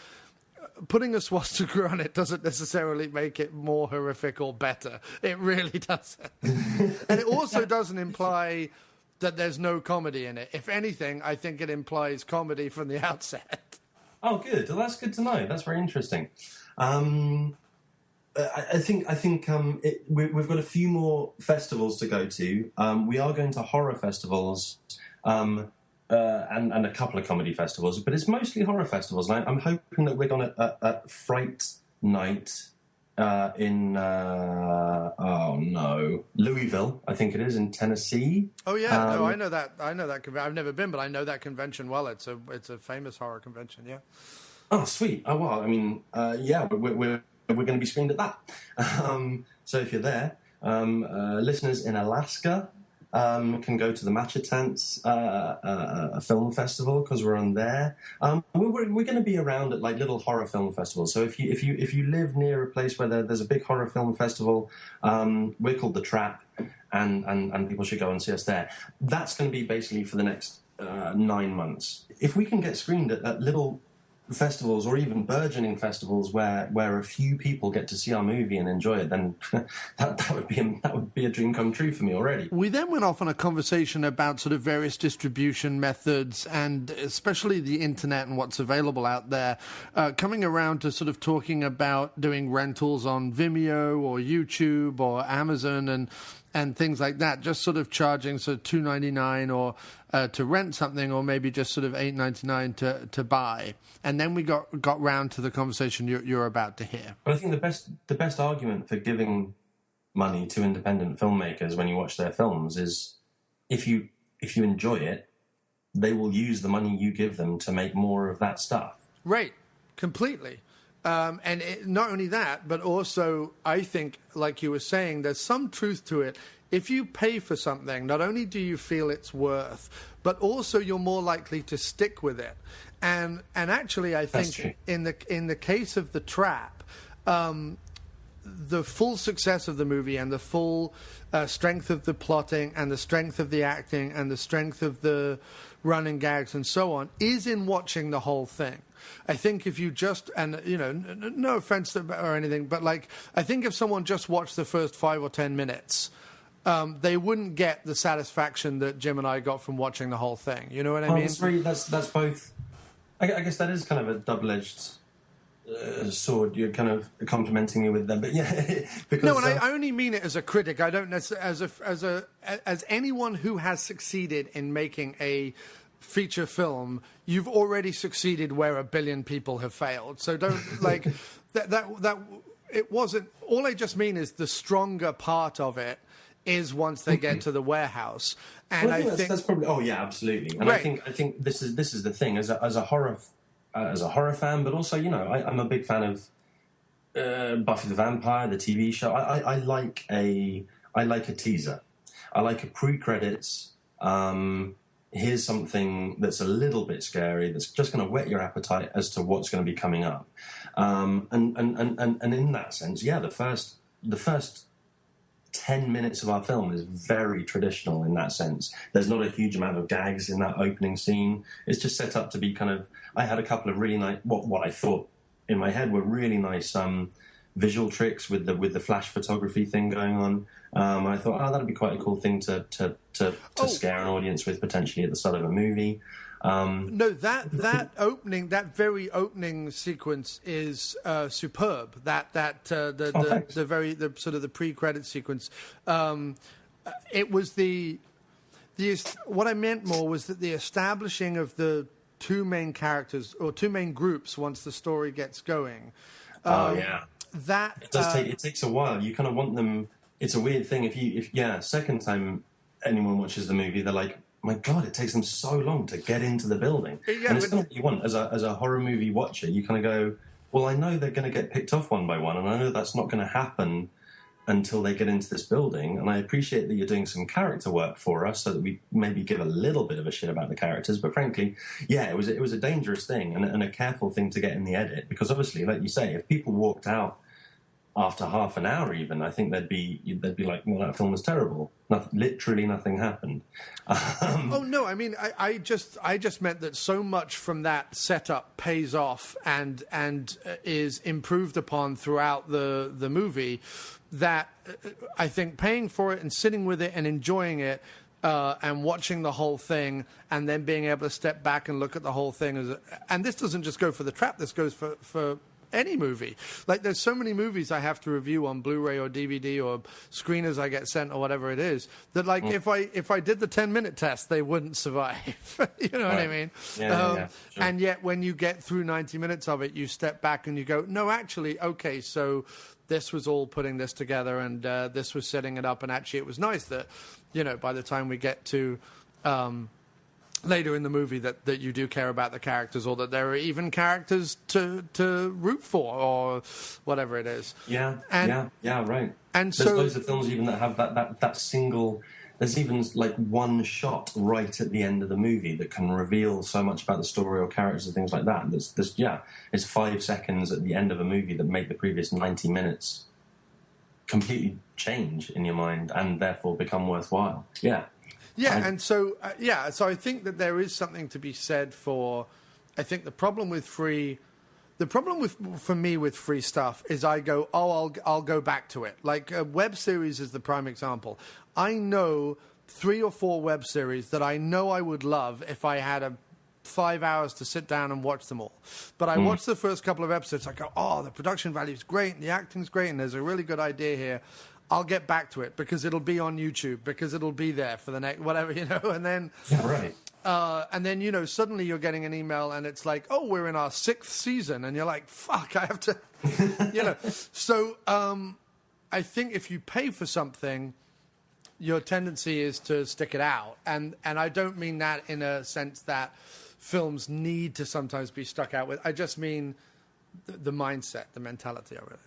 putting a swastika on it doesn't necessarily make it more horrific or better. It really doesn't. And it also doesn't imply that there's no comedy in it. If anything, I think it implies comedy from the outset. Oh, good. Well, that's good to know. That's very interesting. I think we've got a few more festivals to go to. We are going to horror festivals and a couple of comedy festivals, but it's mostly horror festivals. And I'm hoping that we're going to at Fright Night in Louisville, I think it is, in Tennessee. Oh yeah, no, I know that. I've never been, but I know that convention well. It's a famous horror convention. Yeah. Oh, sweet. Oh well, I mean, we're going to be screened at that. So if you're there, listeners in Alaska can go to the Machatants film festival, because we're on there. We're going to be around at like little horror film festivals. So if you live near a place where there's a big horror film festival, we're called The Trap, and people should go and see us there. That's going to be basically for the next 9 months. If we can get screened at little festivals, or even burgeoning festivals where a few people get to see our movie and enjoy it, then that would be a dream come true for me already. We then went off on a conversation about sort of various distribution methods, and especially the internet and what's available out there, coming around to sort of talking about doing rentals on Vimeo or YouTube or Amazon and things like that, just sort of charging sort of $2.99 or to rent something, or maybe just sort of $8.99 to buy. And then we got round to the conversation you're about to hear. But I think the best argument for giving money to independent filmmakers when you watch their films is if you enjoy it, they will use the money you give them to make more of that stuff. Right, completely. And not only that, but also I think, like you were saying, there's some truth to it. If you pay for something, not only do you feel its worth, but also you're more likely to stick with it. And actually, I think in the case of The Trap, the full success of the movie and the full strength of the plotting and the strength of the acting and the strength of the running gags and so on is in watching the whole thing. I think if you just, and you know, no offense or anything, but like, I think if someone just watched the first 5 or 10 minutes, they wouldn't get the satisfaction that Jim and I got from watching the whole thing. You know what I mean? That's both. I guess that is kind of a double-edged sword. You're kind of complimenting me with them, but yeah. Because, no, and I only mean it as a critic. I don't necessarily as anyone who has succeeded in making a feature film. You've already succeeded where 1 billion people have failed. So don't like that. It wasn't. All I just mean is the stronger part of it is once they get to the warehouse, and well, I think that's probably. Oh yeah, absolutely. And right. I think this is the thing as a horror fan, but also I'm a big fan of Buffy the Vampire, the TV show. I like a teaser. I like a pre-credits. Here's something that's a little bit scary, that's just going to whet your appetite as to what's going to be coming up. And in that sense, yeah, the first 10 minutes of our film is very traditional in that sense. There's not a huge amount of gags in that opening scene. It's just set up to be kind of, I had a couple of really nice, what I thought in my head were really nice visual tricks with the flash photography thing going on. I thought, that'd be quite a cool thing to scare an audience with potentially at the start of a movie. No, that very opening sequence is superb. The sort of the pre-credit sequence. It was what I meant more was that the establishing of the two main characters or two main groups once the story gets going. Yeah. That it takes a while. You kind of want them. It's a weird thing. If second time anyone watches the movie, they're like, my God, it takes them so long to get into the building. Yeah, and it's not what you want as a horror movie watcher. You kind of go, well, I know they're going to get picked off one by one, and I know that's not going to happen until they get into this building. And I appreciate that you're doing some character work for us so that we maybe give a little bit of a shit about the characters. But frankly, yeah, it was a dangerous thing and a careful thing to get in the edit, because obviously, like you say, if people walked out after half an hour even, I think they'd be like, well, that film was terrible. Literally nothing happened. Oh no, I mean, I just meant that so much from that setup pays off and is improved upon throughout the movie, that I think paying for it and sitting with it and enjoying it and watching the whole thing and then being able to step back and look at the whole thing and this doesn't just go for The Trap, this goes for any movie. Like, there's so many movies I have to review on Blu-ray or DVD or screeners I get sent or whatever it is, that like if I did the 10-minute test, they wouldn't survive. You know what I mean? Yeah, sure. And yet when you get through 90 minutes of it, you step back and you go, no, actually, okay, so this was all putting this together and this was setting it up, and actually it was nice that, you know, by the time we get to later in the movie that you do care about the characters, or that there are even characters to root for, or whatever it is. Yeah, right. And there's so loads of films even that have that single. There's even like one shot right at the end of the movie that can reveal so much about the story or characters and things like that. It's 5 seconds at the end of a movie that make the previous 90 minutes completely change in your mind and therefore become worthwhile. Yeah. Yeah, and so I think that there is something to be said for. I think the problem for me with free stuff is I go, I'll go back to it. Like a web series is the prime example. I know 3 or 4 web series that I know I would love if I had 5 hours to sit down and watch them all. But I watched the first couple of episodes. I go, oh, the production value is great and the acting's great and there's a really good idea here. I'll get back to it because it'll be on YouTube, because it'll be there for the next whatever, you know. And then, and then, you know, suddenly you're getting an email and it's like, oh, we're in our 6th season, and you're like, fuck, I have to, you know. So I think if you pay for something, your tendency is to stick it out, and I don't mean that in a sense that films need to sometimes be stuck out with. I just mean the mindset, the mentality. I really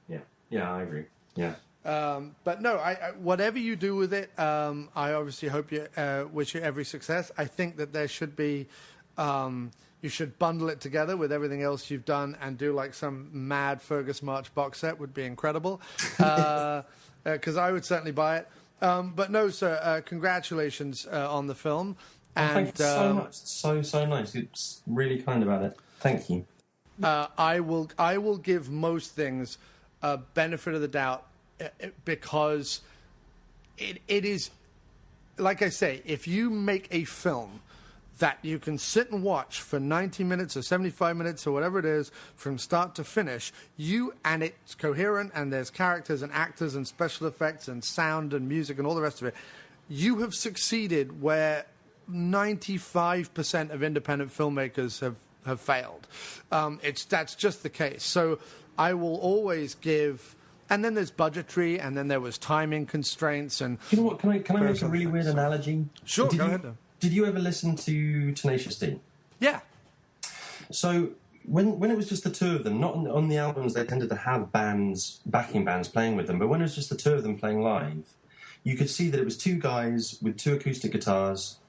think. Yeah, I agree. Yeah. But no, I whatever you do with it, I obviously hope you wish you every success. I think that there should be, you should bundle it together with everything else you've done and do like some mad Fergus March box set would be incredible. Because I would certainly buy it. But no, sir, congratulations on the film. Thank you so much. So nice. It's really kind about it. Thank you. I will give most things a benefit of the doubt. Because it is, like I say, if you make a film that you can sit and watch for 90 minutes or 75 minutes or whatever it is from start to finish, and it's coherent and there's characters and actors and special effects and sound and music and all the rest of it, you have succeeded where 95% of independent filmmakers have failed. That's just the case. So I will always give. And then there's budgetary, and then there was timing constraints, and you know what? Can I make a really weird analogy? Sure, go ahead. Did you ever listen to Tenacious D? Yeah. So when it was just the two of them, not on the albums, they tended to have backing bands playing with them, but when it was just the two of them playing live, you could see that it was 2 guys with 2 acoustic guitars,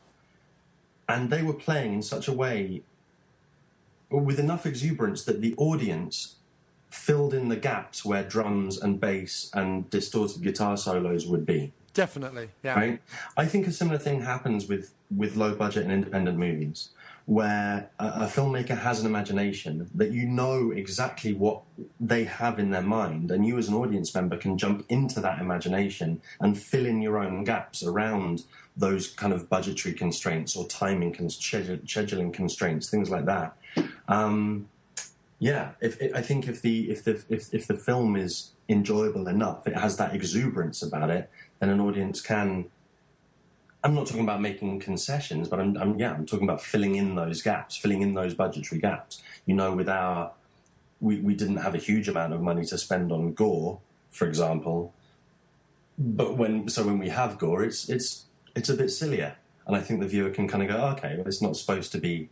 and they were playing in such a way, with enough exuberance that the audience filled in the gaps where drums and bass and distorted guitar solos would be. Definitely, yeah. Right? I think a similar thing happens with low budget and independent movies, where a filmmaker has an imagination that you know exactly what they have in their mind, and you as an audience member can jump into that imagination and fill in your own gaps around those kind of budgetary constraints or timing scheduling constraints, things like that. Yeah, I think if the film is enjoyable enough, it has that exuberance about it, then an audience can. I'm not talking about making concessions, but I'm talking about filling in those gaps, filling in those budgetary gaps. You know, we didn't have a huge amount of money to spend on gore, for example, but when we have gore, it's a bit sillier, and I think the viewer can kind of go, okay, well, it's not supposed to be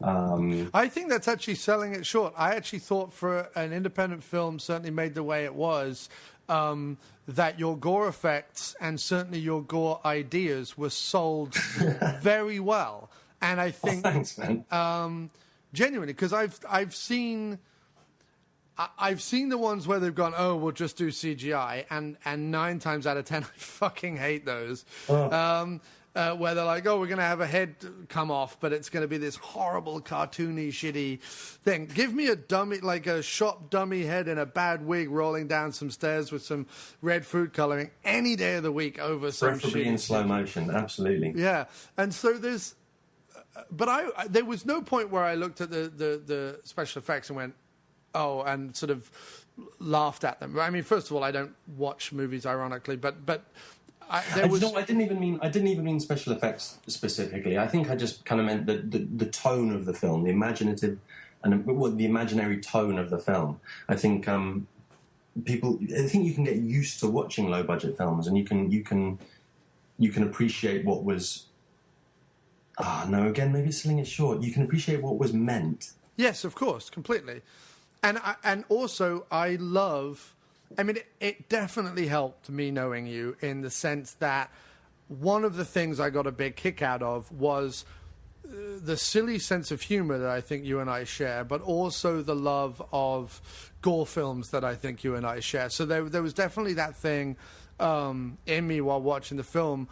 I think that's actually selling it short. I actually thought for an independent film, certainly made the way it was, that your gore effects and certainly your gore ideas were sold very well. And I think, thanks, man. Genuinely, because I've seen the ones where they've gone, oh, we'll just do CGI, and 9 times out of 10, I fucking hate those. Where they're like, oh, we're going to have a head come off, but it's going to be this horrible, cartoony, shitty thing. Give me a dummy, like a shop dummy head in a bad wig rolling down some stairs with some red food coloring any day of the week over some shit. Preferably in slow motion, absolutely. Yeah, and so there's... But there was no point where I looked at the special effects and went, oh, and sort of laughed at them. I mean, first of all, I don't watch movies ironically, but there was... I didn't even mean special effects specifically. I think I just kind of meant the tone of the film, the imaginative and the imaginary tone of the film. I think I think you can get used to watching low budget films, and you can appreciate what was. Maybe selling it short. You can appreciate what was meant. Yes, of course, completely. And also, I love... I mean, it definitely helped me knowing you in the sense that one of the things I got a big kick out of was the silly sense of humor that I think you and I share, but also the love of gore films that I think you and I share. So there was definitely that thing in me while watching the film.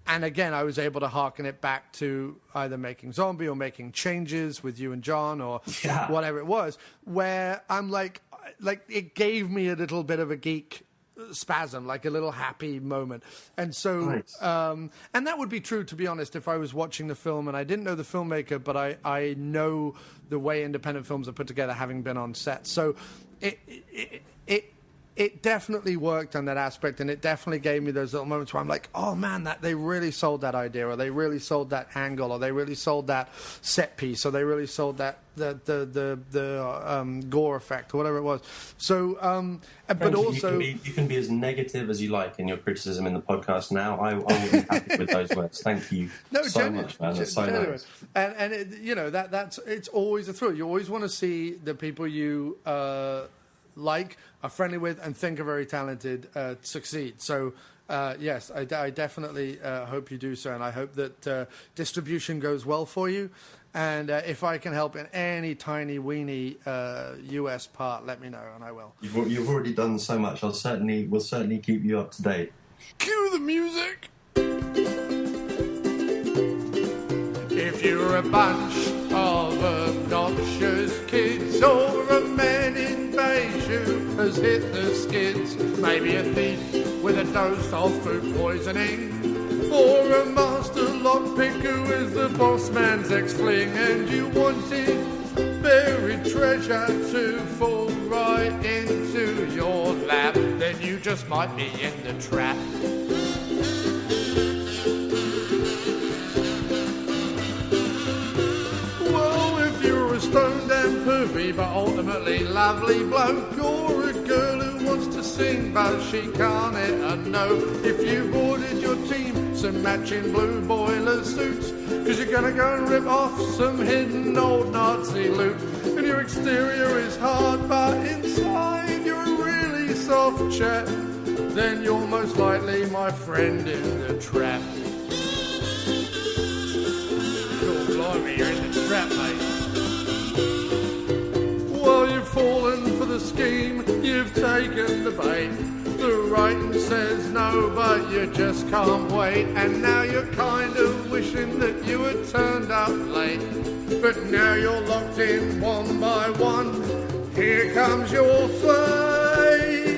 And again, I was able to hearken it back to either Making Zombie or Making Changes with you and John or whatever it was, where I'm like it gave me a little bit of a geek spasm, like a little happy moment. And so, nice. And that would be true, to be honest, if I was watching the film and I didn't know the filmmaker, but I know the way independent films are put together, having been on set. So it definitely worked on that aspect, and it definitely gave me those little moments where I'm like, oh man, that they really sold that idea, or they really sold that angle, or they really sold that set piece, or they really sold that the gore effect, or whatever it was. So, but also you can be as negative as you like in your criticism in the podcast. Now, I will be happy with those words. Thank you so much, man. That's so nice. And it, that's it's always a thrill. You always want to see the people you are friendly with, and think are very talented succeed. So, yes, I definitely hope you do so, and I hope that distribution goes well for you. And if I can help in any tiny, weeny US part, let me know, and I will. You've already done so much. We'll certainly keep you up to date. Cue the music! If you're a bunch of obnoxious kids, or a man in beige who has hit the skids, maybe a thief with a dose of food poisoning, or a master lockpick who is the boss man's ex-fling, and you wanted buried treasure to fall right into your lap, then you just might be in the trap. Stoned and pervy, but ultimately lovely bloke, or a girl who wants to sing but she can't hit a note. If you've ordered your team some matching blue boiler suits, cause you're gonna go and rip off some hidden old Nazi loot, and your exterior is hard but inside you're a really soft chap, then you're most likely my friend in the trap. Oh blimey, you're in the trap, mate. Well, you've fallen for the scheme, you've taken the bait. The writing says no, but you just can't wait. And now you're kind of wishing that you had turned up late. But now you're locked in one by one. Here comes your fate.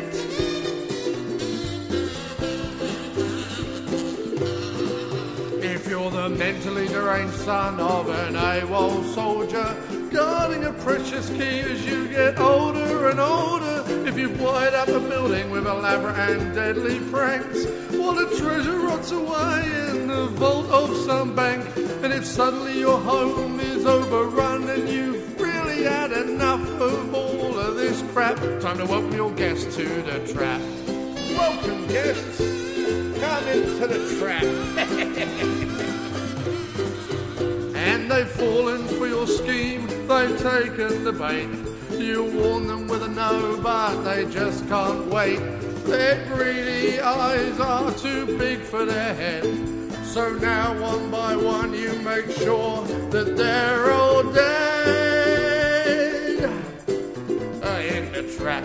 If you're the mentally deranged son of an AWOL soldier, guarding a precious key as you get older and older, if you've wired up a building with elaborate and deadly pranks, while the treasure rots away in the vault of some bank, and if suddenly your home is overrun and you've really had enough of all of this crap, time to welcome your guests to the trap. Welcome, guests. Come into the trap. And they've fallen for your scheme, they've taken the bait. You warn them with a no, but they just can't wait. Their greedy eyes are too big for their head. So now one by one you make sure that they're all dead. In the trap.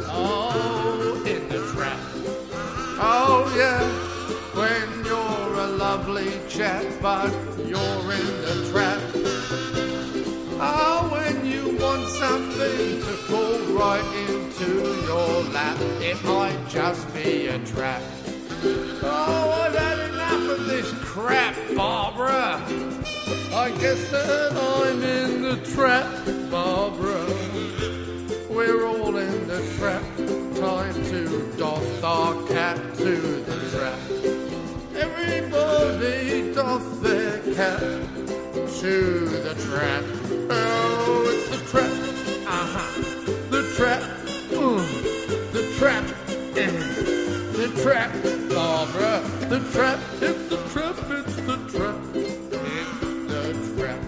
Oh, in the trap. Oh yeah, when you're a lovely chap, but you're in the trap. Oh, when you want something to fall right into your lap, it might just be a trap. Oh, I've had enough of this crap, Barbara. I guess that I'm in the trap, Barbara. We're all in the trap. Time to doff our cap to the trap. Everybody doff their cap to the trap. Oh, it's the trap. The trap. The trap. The trap, Barbara. The trap. It's the trap. It's the trap. It's the trap.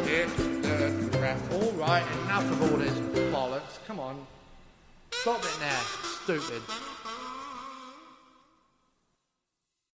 It's the trap. All right, enough of all this bollocks. Come on. Stop it now. Stupid.